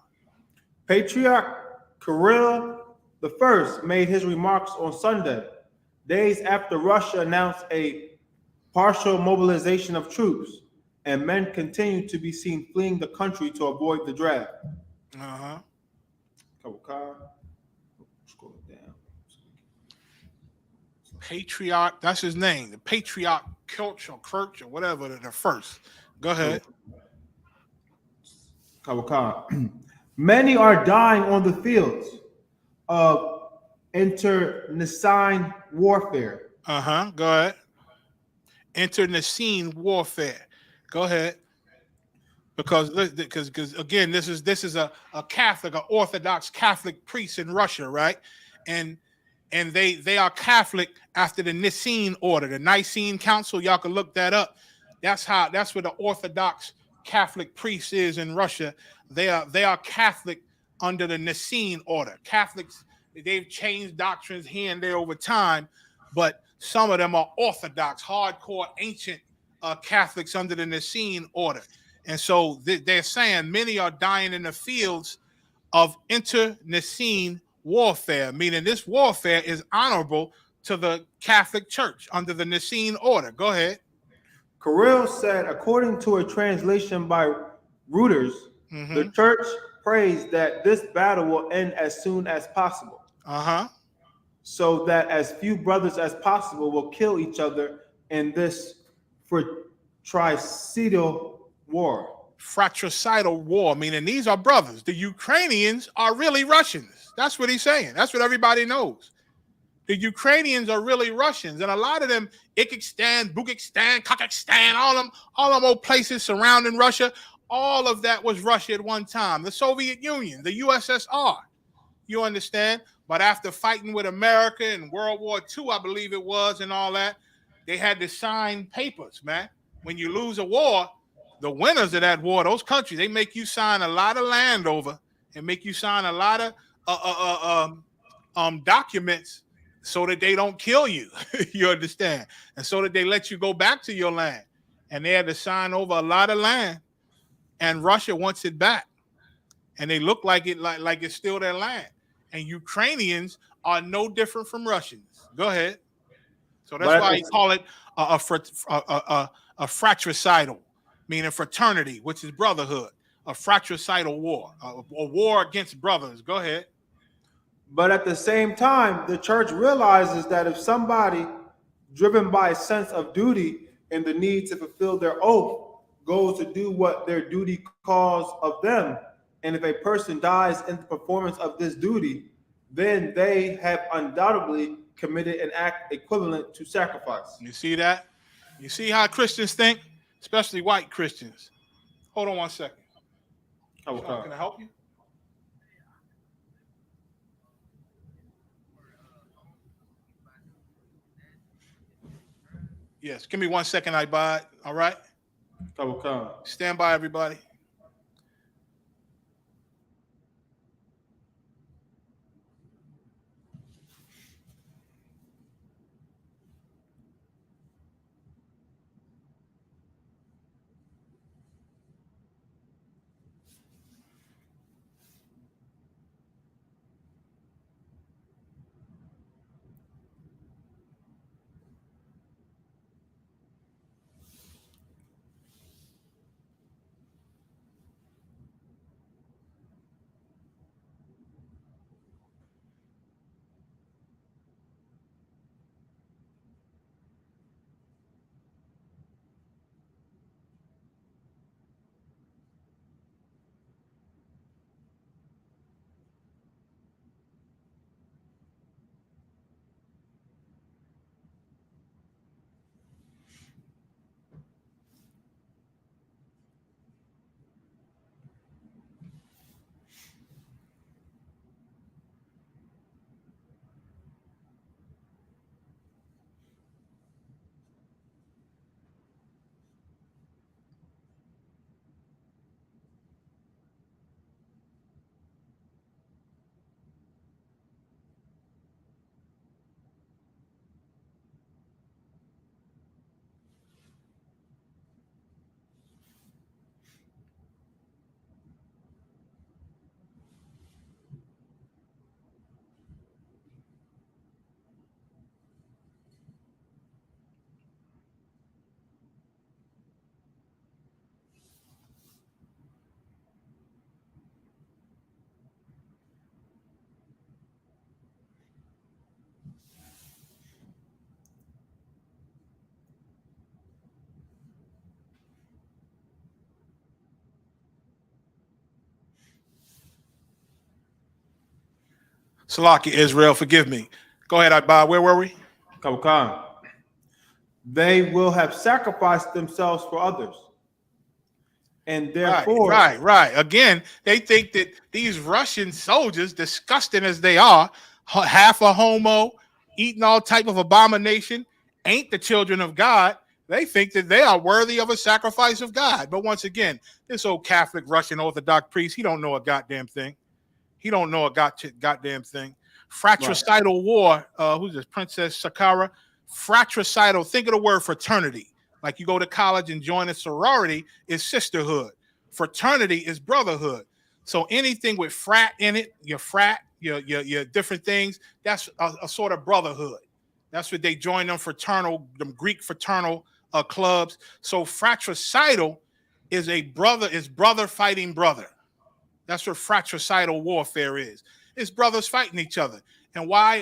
Patriarch Kirill I made his remarks on Sunday, days after Russia announced a partial mobilization of troops, and men continue to be seen fleeing the country to avoid the draft.
Uh-huh.
Scroll down.
Patriarch, that's his name. The Patriarch Kirch or Kirch or whatever, the first. Go ahead.
Many are dying on the fields of internecine warfare.
Uh-huh. Go ahead. Internecine warfare. Go ahead. Because again, this is a Catholic, an Orthodox Catholic priest in Russia, right? And they are Catholic after the Nicene order, the Nicene Council. Y'all can look that up. That's what the Orthodox Catholic priest is in Russia. They are Catholic under the Nicene order. Catholics, they've changed doctrines here and there over time, but some of them are Orthodox, hardcore, ancient Catholics under the Nicene order. And so they're saying many are dying in the fields of internecine warfare, meaning this warfare is honorable to the Catholic Church under the Nicene order. Go ahead.
Kirill said, according to a translation by Reuters, the church prays that this battle will end as soon as possible.
Uh-huh.
So that as few brothers as possible will kill each other in this fratricidal war.
Fratricidal war, meaning these are brothers. The Ukrainians are really Russians. That's what he's saying. That's what everybody knows. The Ukrainians are really Russians, and a lot of them, Ikikistan, Bukistan, Kazakhstan, all them old places surrounding Russia, all of that was Russia at one time. The Soviet Union, the USSR, you understand? But after fighting with America in World War II, I believe it was, and all that, they had to sign papers, man. When you lose a war, the winners of that war, those countries, they make you sign a lot of land over and make you sign a lot of documents so that they don't kill you. You understand? And so that they let you go back to your land. And they had to sign over a lot of land. And Russia wants it back. And they look like it's still their land. And Ukrainians are no different from Russians. Go ahead. So that's why you call it a fratricidal, meaning fraternity, which is brotherhood. A fratricidal war, a war against brothers. Go ahead.
But at the same time, the church realizes that if somebody driven by a sense of duty and the need to fulfill their oath goes to do what their duty calls of them, and if a person dies in the performance of this duty, then they have undoubtedly committed an act equivalent to sacrifice.
You see that? You see how Christians think, especially white Christians. Hold on one second. Can I help you? Yes, give me 1 second, Ibad. All right? Stand by, everybody. Salaki Israel, forgive me. Go ahead, Ibad. Where were we?
Kawakan. They will have sacrificed themselves for others. And therefore,
Right. Again, they think that these Russian soldiers, disgusting as they are, half a homo, eating all type of abomination, ain't the children of God. They think that they are worthy of a sacrifice of God. But once again, this old Catholic Russian Orthodox priest, he don't know a goddamn thing. He don't know a goddamn thing. Fratricidal war. Who's this? Princess Sakara. Fratricidal. Think of the word fraternity. Like you go to college and join a sorority is sisterhood. Fraternity is brotherhood. So anything with frat in it, your frat, your different things, that's a sort of brotherhood. That's what they join them Greek fraternal clubs. So fratricidal is brother fighting brother. That's what fratricidal warfare is. It's brothers fighting each other. And why?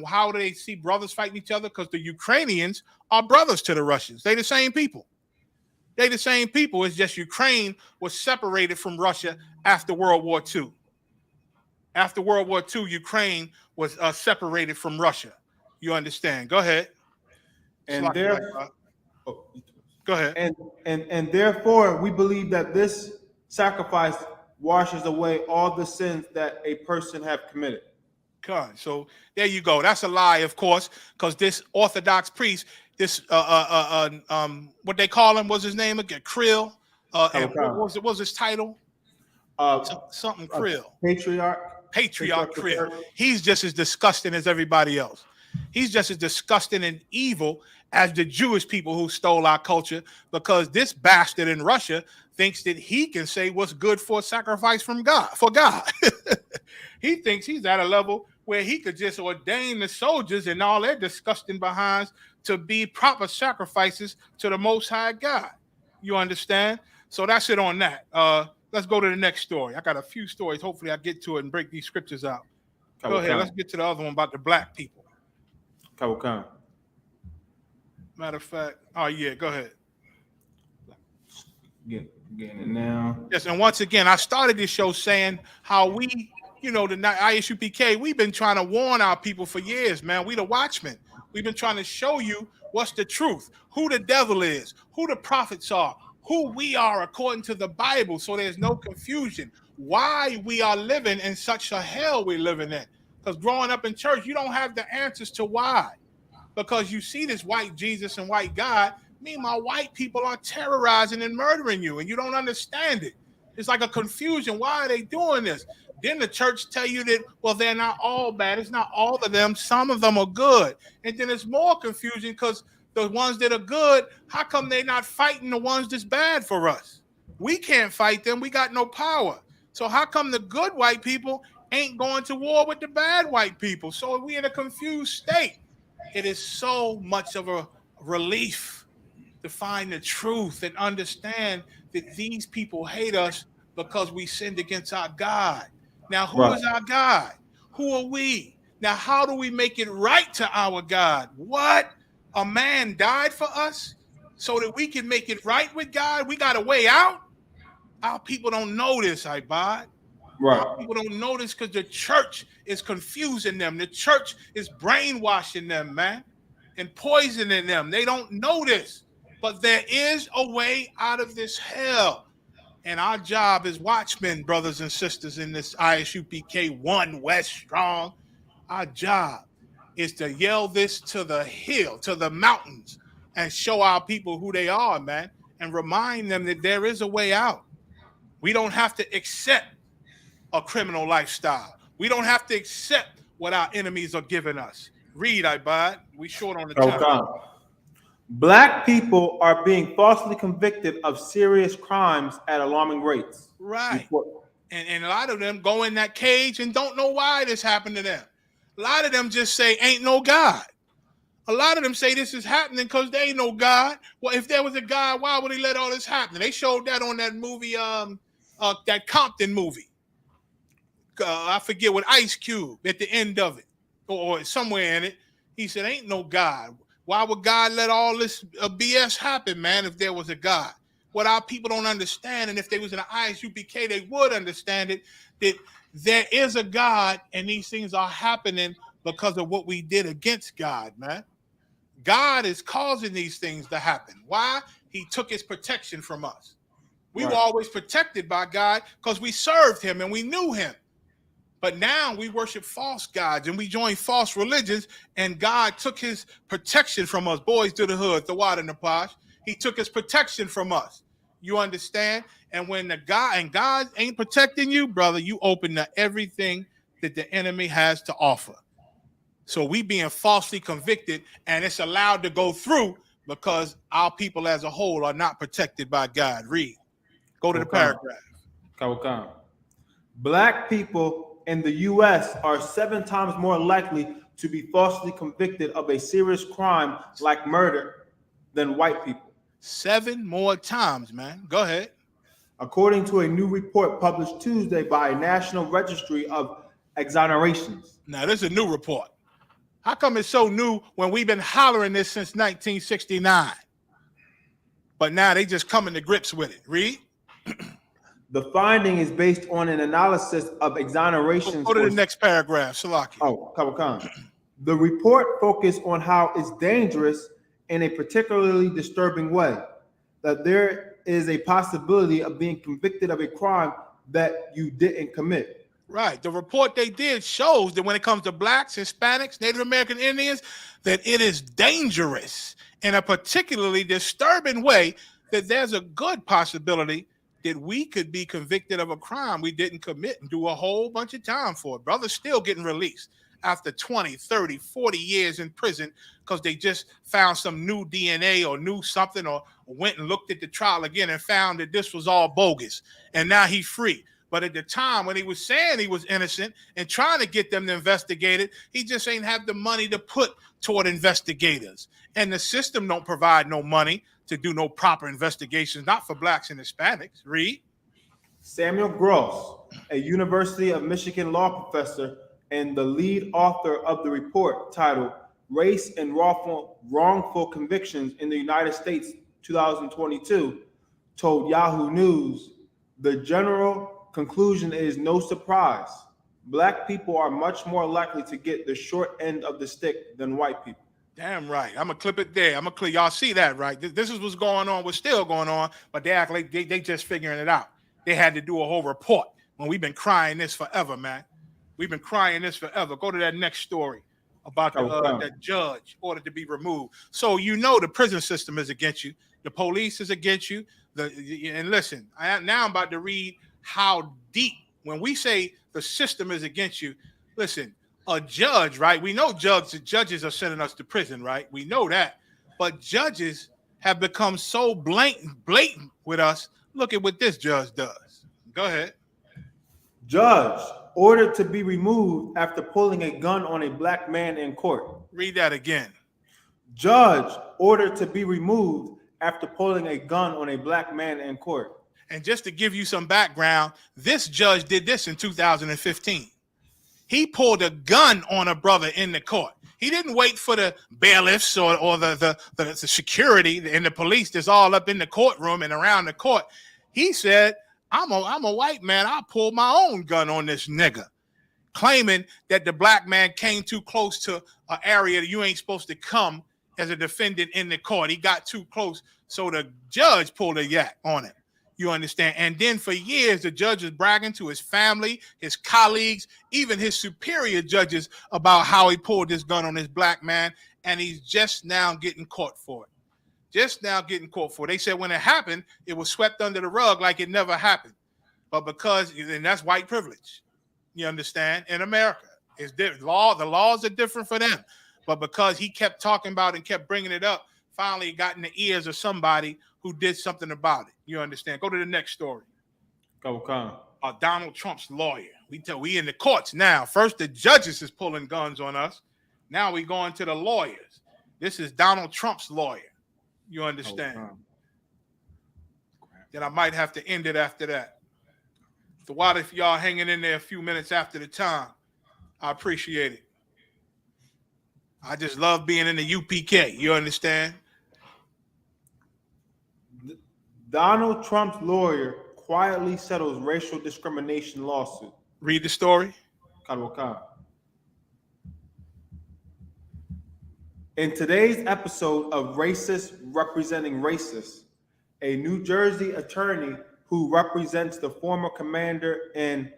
How do they see brothers fighting each other? Because the Ukrainians are brothers to the Russians. They the same people. It's just Ukraine was separated from Russia after World War II. After World War II, Ukraine was separated from Russia. You understand? Go ahead.
And
go ahead.
And therefore, we believe that this sacrifice washes away all the sins that a person have committed.
God. So there you go. That's a lie, of course, because this Orthodox priest, this what they call him, was his name again? Krill. And what was his title? Something Krill.
Patriarch
Krill. He's just as disgusting as everybody else. He's just as disgusting and evil as the Jewish people who stole our culture, because this bastard in Russia thinks that he can say what's good for a sacrifice for God. He thinks he's at a level where he could just ordain the soldiers and all their disgusting behinds to be proper sacrifices to the Most High God. You understand? So that's it on that. Let's go to the next story. I got a few stories. Hopefully I get to it and break these scriptures out. Go ahead. Let's get to the other one about the black people. Matter of fact, oh yeah, go ahead.
Getting it now.
Yes, and once again, I started this show saying how we, the ISUPK, we've been trying to warn our people for years, man. We the watchmen. We've been trying to show you what's the truth, who the devil is, who the prophets are, who we are according to the Bible, so there's no confusion. Why we are living in such a hell we're living in. Because growing up in church, you don't have the answers to why. Because you see this white Jesus and white God. Meanwhile, white people are terrorizing and murdering you, and you don't understand it. It's like a confusion. Why are they doing this? Then the church tell you that, well, they're not all bad. It's not all of them. Some of them are good. And then it's more confusion because the ones that are good, how come they're not fighting the ones that's bad for us? We can't fight them. We got no power. So how come the good white people ain't going to war with the bad white people? So we in a confused state. It is so much of a relief to find the truth and understand that these people hate us because we sinned against our God. Now, who is our God? Who are we? Now, how do we make it right to our God? What? A man died for us so that we can make it right with God? We got a way out? Our people don't know this, Ibad. Our people don't know this because the church is confusing them. The church is brainwashing them, man, and poisoning them. They don't know this. But there is a way out of this hell. And our job as watchmen, brothers and sisters in this ISUPK 1 West Strong, our job is to yell this to the hill, to the mountains, and show our people who they are, man, and remind them that there is a way out. We don't have to accept a criminal lifestyle. We don't have to accept what our enemies are giving us. Read, Ibad. We short on the time.
Black people are being falsely convicted of serious crimes at alarming rates.
Right. And a lot of them go in that cage and don't know why this happened to them. A lot of them just say, ain't no God. A lot of them say this is happening because there ain't no God. Well, if there was a God, why would he let all this happen? They showed that on that movie, that Compton movie. I forget what, Ice Cube at the end of it, or somewhere in it. He said, ain't no God. Why would God let all this BS happen, man, if there was a God? what our people don't understand, and if they was in the ISUPK, they would understand it, that there is a God, and these things are happening because of what we did against God, man. God is causing these things to happen. Why? He took his protection from us. We were always protected by God because we served him and we knew him. But now we worship false gods and we join false religions, and God took his protection from us. Boys to the hood, the water in the posh. He took his protection from us. You understand? And when God ain't protecting you, brother, you open to everything that the enemy has to offer. So we being falsely convicted, and it's allowed to go through because our people as a whole are not protected by God. Read. Go to the paragraph.
Kawakan. Black people in the U.S. are 7 times more likely to be falsely convicted of a serious crime like murder than white people.
7 more times, man. Go ahead.
According to a new report published Tuesday by a National Registry of Exonerations.
Now, this is a new report. How come it's so new when we've been hollering this since 1969? But now they just coming to grips with it. Read.
The finding is based on an analysis of exonerations.
Go to the next paragraph, Salaki.
Oh, Kawakan. The report focused on how it's dangerous in a particularly disturbing way, that there is a possibility of being convicted of a crime that you didn't commit.
Right. The report they did shows that when it comes to blacks, Hispanics, Native American Indians, that it is dangerous in a particularly disturbing way, that there's a good possibility that we could be convicted of a crime we didn't commit and do a whole bunch of time for it. Brothers still getting released after 20, 30, 40 years in prison because they just found some new DNA or knew something, or went and looked at the trial again and found that this was all bogus. And now he's free. But at the time when he was saying he was innocent and trying to get them to investigate it, he just ain't have the money to put toward investigators. And the system don't provide no money to do no proper investigations, not for blacks and Hispanics. Read.
Samuel Gross, a University of Michigan law professor and the lead author of the report titled Race and Wrongful Convictions in the United States 2022, told Yahoo News, the general conclusion is no surprise. Black people are much more likely to get the short end of the stick than white people.
Damn right. I'm gonna clip it there. I'm gonna clip. Y'all see that, right? This is what's going on. What's still going on, but they act like they just figuring it out. They had to do a whole report when we've been crying this forever, man. We've been crying this forever. Go to that next story about that judge ordered to be removed. So you know the prison system is against you. The police is against you. And listen, now I'm about to read how deep, when we say the system is against you, listen, a judge, right? We know judges are sending us to prison, right? We know that. But judges have become so blatant with us. Look at what this judge does. Go ahead.
Judge ordered to be removed after pulling a gun on a black man in court.
Read that again.
Judge ordered to be removed after pulling a gun on a black man in court.
And just to give you some background, this judge did this in 2015. He pulled a gun on a brother in the court. He didn't wait for the bailiffs or the security and the police that's all up in the courtroom and around the court. He said, I'm a white man. I pulled my own gun on this nigga, claiming that the black man came too close to an area that you ain't supposed to come as a defendant in the court. He got too close, so the judge pulled a yak on him. You understand? And then for years, the judge was bragging to his family, his colleagues, even his superior judges about how he pulled this gun on this black man, and he's just now getting caught for it. Just now getting caught for it. They said when it happened, it was swept under the rug like it never happened. But because, and that's white privilege, you understand? In America, it's different. The laws are different for them. But because he kept talking about it and kept bringing it up, finally it got in the ears of somebody who did something about it. You understand? Go to the next story.
Go.
Donald Trump's lawyer. We in the courts now. First, the judges is pulling guns on us. Now we going to the lawyers. This is Donald Trump's lawyer. You understand? Then I might have to end it after that. So what if y'all hanging in there a few minutes after the time? I appreciate it. I just love being in the UPK. You understand?
Donald Trump's lawyer quietly settles racial discrimination lawsuit.
Read the story.
In today's episode of Racist Representing Racists, a New Jersey attorney who represents the former commander in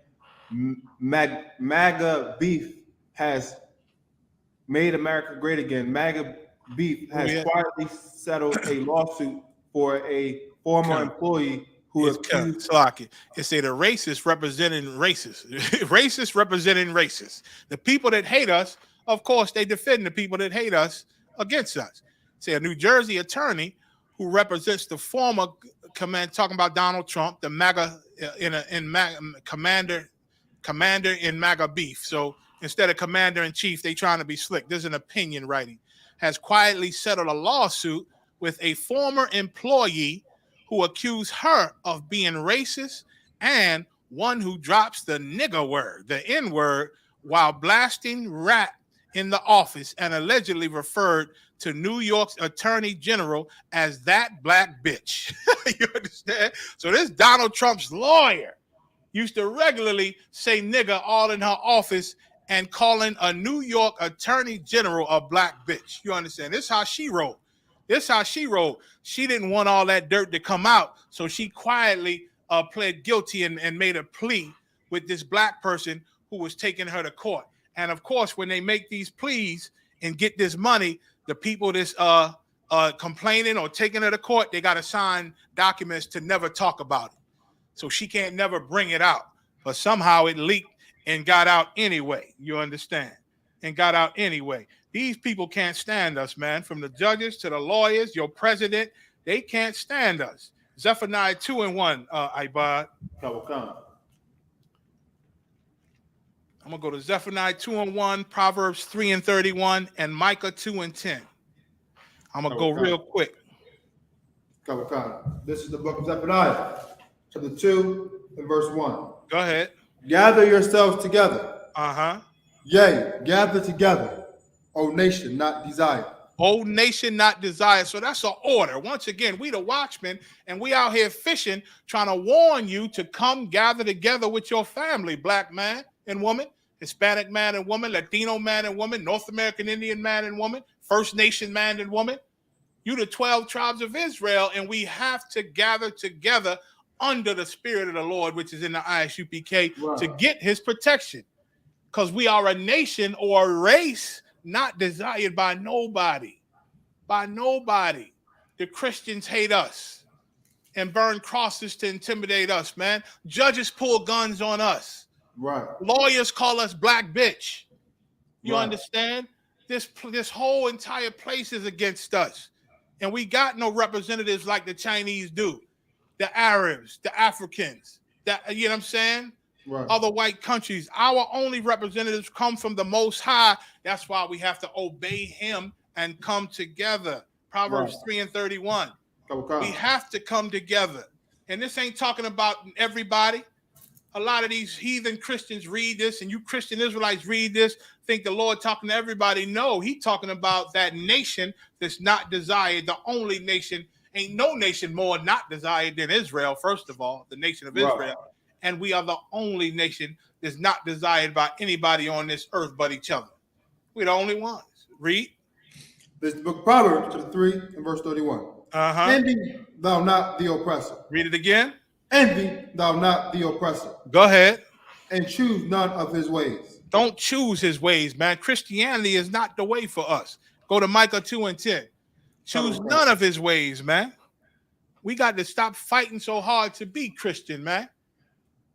MAGA beef has made America great again. MAGA beef has quietly settled a lawsuit for a former employee who accused.
It say the racist representing racists. Racist representing racists. The people that hate us, of course, they defend the people that hate us against us. Say a New Jersey attorney who represents the former talking about Donald Trump, the MAGA commander in MAGA beef. So instead of commander in chief, they trying to be slick. There's an opinion writing. Has quietly settled a lawsuit with a former employee who accused her of being racist and one who drops the nigger word, the N word, while blasting rap in the office and allegedly referred to New York's attorney general as that black bitch. You understand? So this Donald Trump's lawyer used to regularly say nigger all in her office and calling a New York attorney general a black bitch. You understand? This is how she wrote. She didn't want all that dirt to come out, so she quietly pled guilty and made a plea with this black person who was taking her to court. And of course, when they make these pleas and get this money, the people that's complaining or taking her to court, they got to sign documents to never talk about it. So she can't never bring it out. But somehow it leaked and got out anyway. You understand? And got out anyway. These people can't stand us, man. From the judges to the lawyers, your president, they can't stand us. Zephaniah 2:1, Ibad. I'm going to go to Zephaniah 2:1, Proverbs 3:31, and Micah 2:10. I'm going to go real quick.
This is the book of Zephaniah, chapter 2 and verse 1.
Go ahead.
Gather yourselves together.
Uh-huh.
Yea, gather together, O nation not desired.
O nation not desired. So that's an order. Once again, we the watchmen, and we out here fishing, trying to warn you to come gather together with your family, black man and woman, Hispanic man and woman, Latino man and woman, North American Indian man and woman, First Nation man and woman. You the 12 tribes of Israel, and we have to gather together under the spirit of the Lord, which is in the ISUPK,
wow,
to get his protection. Because we are a nation or a race not desired by nobody. By nobody. The Christians hate us and burn crosses to intimidate us, man. Judges pull guns on us.
Right.
Lawyers call us black bitch. You
Right.
understand? This whole entire place is against us. And we got no representatives like the Chinese do. The Arabs, the Africans, you know what I'm saying?
Right.
Other white countries. Our only representatives come from the Most High. That's why we have to obey him and come together. Proverbs 3:31. We have to come together. And this ain't talking about everybody. A lot of these heathen Christians read this, and you Christian Israelites read this, think the Lord talking to everybody. No, he talking about that nation that's not desired, the only nation. Ain't no nation more not desired than Israel, first of all, the nation of Israel.
Right.
And we are the only nation that's not desired by anybody on this earth but each other. We're the only ones. Read.
This is the book of Proverbs, chapter 3 and verse 31.
Uh-huh.
Envy thou not the oppressor.
Read it again.
Envy thou not the oppressor,
Go ahead.
and choose none of his ways.
Don't choose his ways, man. Christianity is not the way for us. Go to Micah 2:10. Choose none of his ways, man. We got to stop fighting so hard to be Christian, man.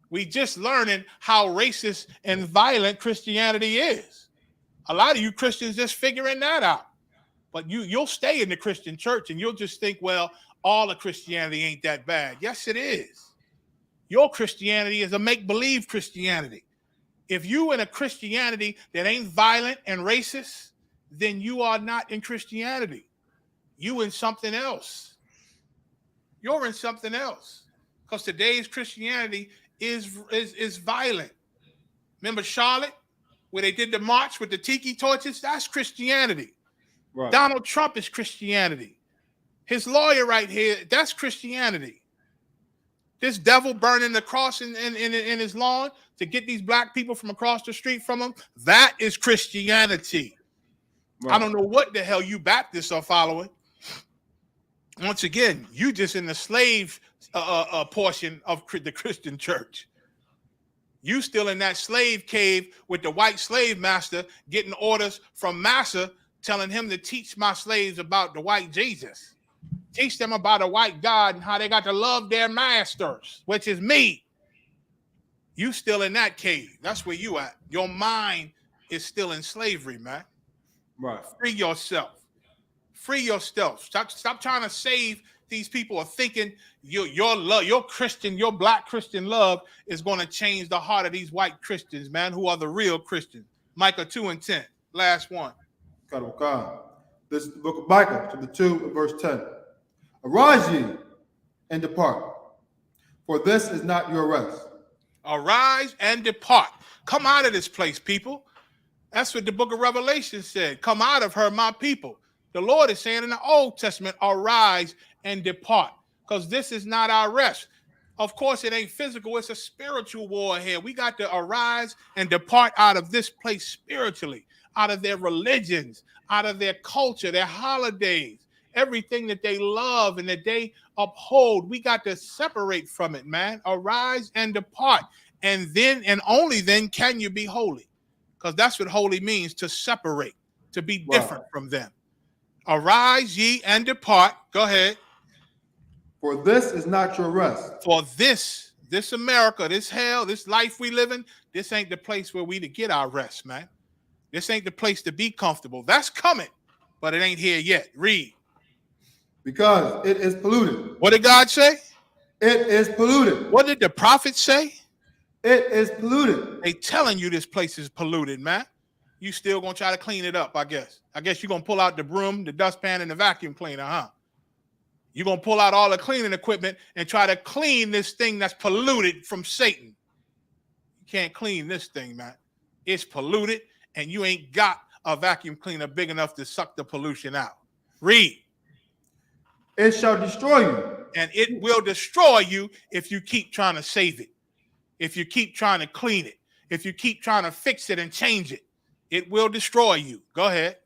We just learning how racist and violent Christianity is. A lot of you Christians just figuring that out. But you'll stay in the Christian church and you'll just think, well, all of Christianity ain't that bad. Yes, it is. Your Christianity is a make-believe Christianity. If you in a Christianity that ain't violent and racist, then you are not in Christianity. You in something else. You're in something else. Because today's Christianity is violent. Remember Charlotte, where they did the march with the tiki torches? That's Christianity.
Right.
Donald Trump is Christianity. His lawyer right here, that's Christianity. This devil burning the cross in his lawn to get these black people from across the street from him, that is Christianity. Right. I don't know what the hell you Baptists are following. Once again, you just in the slave portion of the Christian church. You still in that slave cave with the white slave master getting orders from Massa telling him to teach my slaves about the white Jesus. Teach them about a white God and how they got to love their masters, which is me. You still in that cave. That's where you at. Your mind is still in slavery, man.
Right.
Free yourself. Free yourself. Stop trying to save these people, are thinking your love, your Christian, your black Christian love is going to change the heart of these white Christians, man, who are the real Christians. Micah 2:10. Last one.
This is the book of Micah, chapter 2, and verse 10. Arise ye and depart, for this is not your rest.
Arise and depart. Come out of this place, people. That's what the book of Revelation said. Come out of her, my people. The Lord is saying in the Old Testament, arise and depart, because this is not our rest. Of course, it ain't physical. It's a spiritual war here. We got to arise and depart out of this place spiritually, out of their religions, out of their culture, their holidays, everything that they love and that they uphold. We got to separate from it, man. Arise and depart. And then and only then can you be holy, because that's what holy means, to separate, to be different from them. Arise ye and depart. Go ahead.
For this is not your rest.
For this America, this hell, this life we live in, this ain't the place where we to get our rest, man. This ain't the place to be comfortable. That's coming, but it ain't here yet. Read.
Because it is polluted.
What did God say?
It is polluted.
What did the prophets say?
It is polluted.
They telling you this place is polluted, man. You still gonna try to clean it up, I guess. I guess you're gonna pull out the broom, the dustpan, and the vacuum cleaner, huh? You're gonna pull out all the cleaning equipment and try to clean this thing that's polluted from Satan. You can't clean this thing, man. It's polluted, and you ain't got a vacuum cleaner big enough to suck the pollution out. Read.
It shall destroy you.
And it will destroy you if you keep trying to save it. If you keep trying to clean it. If you keep trying to fix it and change it. It will destroy you. Go ahead.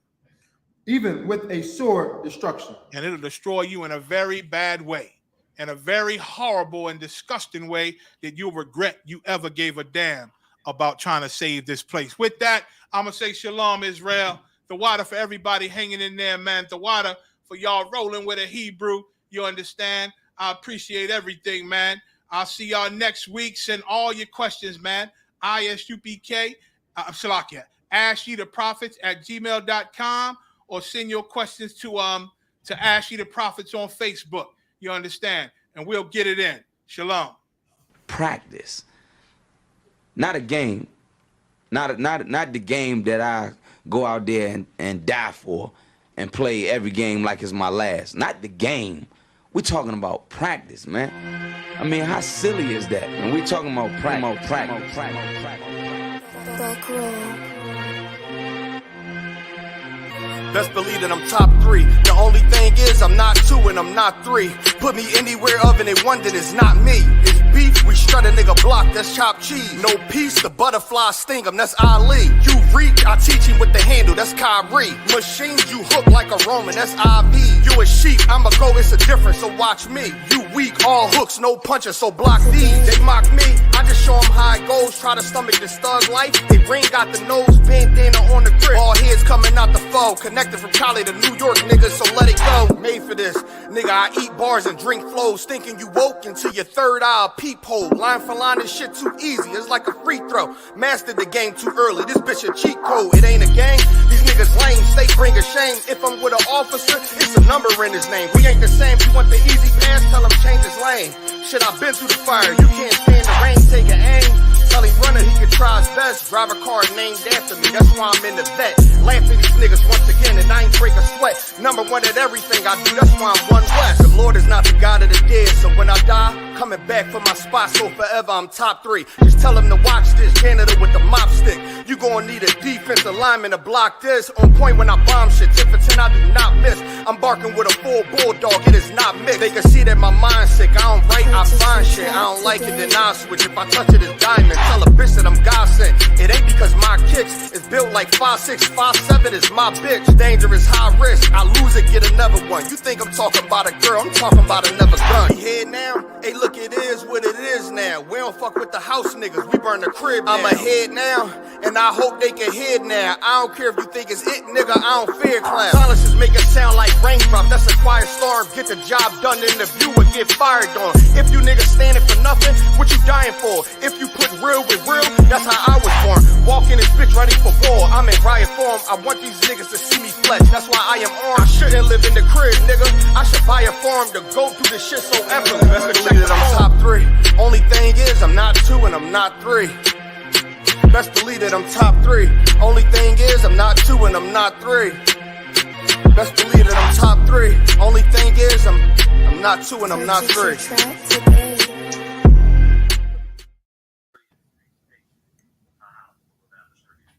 Even with a sore destruction.
And it'll destroy you in a very bad way. In a very horrible and disgusting way that you'll regret you ever gave a damn about trying to save this place. With that, I'm going to say shalom, Israel. The water for everybody hanging in there, man. The water for y'all rolling with a Hebrew. You understand? I appreciate everything, man. I'll see y'all next week. Send all your questions, man. ISUPK, Shalakia. AskYeTheProphets@gmail.com, or send your questions to Ask Ye the Prophets on Facebook. You understand? And we'll get it in. Shalom.
Practice. Not a game. Not the game that I go out there and die for and play every game like it's my last. Not the game. We're talking about practice, man. I mean, how silly is that? And we're talking about practice.
Best believe that I'm top 3. The only thing is I'm not 2 and I'm not 3. Put me anywhere other than one that is not me. It's beef, we strut a nigga block, that's chopped cheese. No peace, the butterfly sting him, that's Ali. You reach, I teach him with the handle, that's Kyrie. Machines, you hook like a Roman, that's IB. You a sheep, I'ma go, it's a difference, so watch me. You weak, all hooks, no punches, so block these. They mock me, I just show them how it goes. Try to stomach this thug life. They ring got the nose, bandana on the grip. All heads coming out the foe. Connected from Cali to New York, nigga, so let it go. Made for this, nigga, I eat bars and drink flows. Thinking you woke into your third eye peephole. Line for line, this shit too easy, it's like a free throw. Mastered the game too early, this bitch a cheat code. It ain't a game, these niggas lame, state bring a shame. If I'm with an officer, it's a number in his name. We ain't the same, you want the easy pass, tell him change his lane. Shit, I've been through the fire, you can't stand the rain, take an aim. Tell him runner, he can try his best. Drive a car named after me, that's why I'm in the vet. Laugh at these niggas once again and I ain't break a sweat. Number one at everything I do, that's why I'm one West. The Lord is not the God of the dead, so when I die,
Coming back for my spot, so forever I'm top 3. Just tell him to watch this janitor with the mop stick. You gon' need a defensive lineman to block this. On point when I bomb shit, 10 for 10 I do not miss. I'm barking with a full bulldog, it is not mixed. They can see that my mind's sick, I don't write, I find shit. I don't like it, then I'll switch. If I touch it, it's diamond. Tell a bitch that I'm God sent. It ain't because my kicks is built like 5'6", 5'7" is my bitch. Dangerous, high risk, I lose it, get another one. You think I'm talking about a girl, I'm talking about another gun. We here now, hey look, it is what it is now. We don't fuck with the house niggas, we burn the crib now. I'm ahead now, and I hope they can hear now. I don't care if you think it's it, nigga, I don't fear clown. Silences make it sound like raindrop, that's a quiet storm. Get the job done in the view and get fired on. If you niggas standing for nothing, what you dying for? If you put real with real, that's how I was born. Walking this bitch ready for war, I'm in riot form. I want these niggas to see me flex, that's why I am armed. I shouldn't live in the crib, nigga, I should buy a farm to go through this shit so effortless. Best believe that I'm top 3. Only thing is I'm not 2 and I'm not 3. Best believe that I'm top 3. Only thing is I'm not 2 and I'm not 3. Best believe that I'm top 3. Only thing is I'm not 2 and I'm not 3.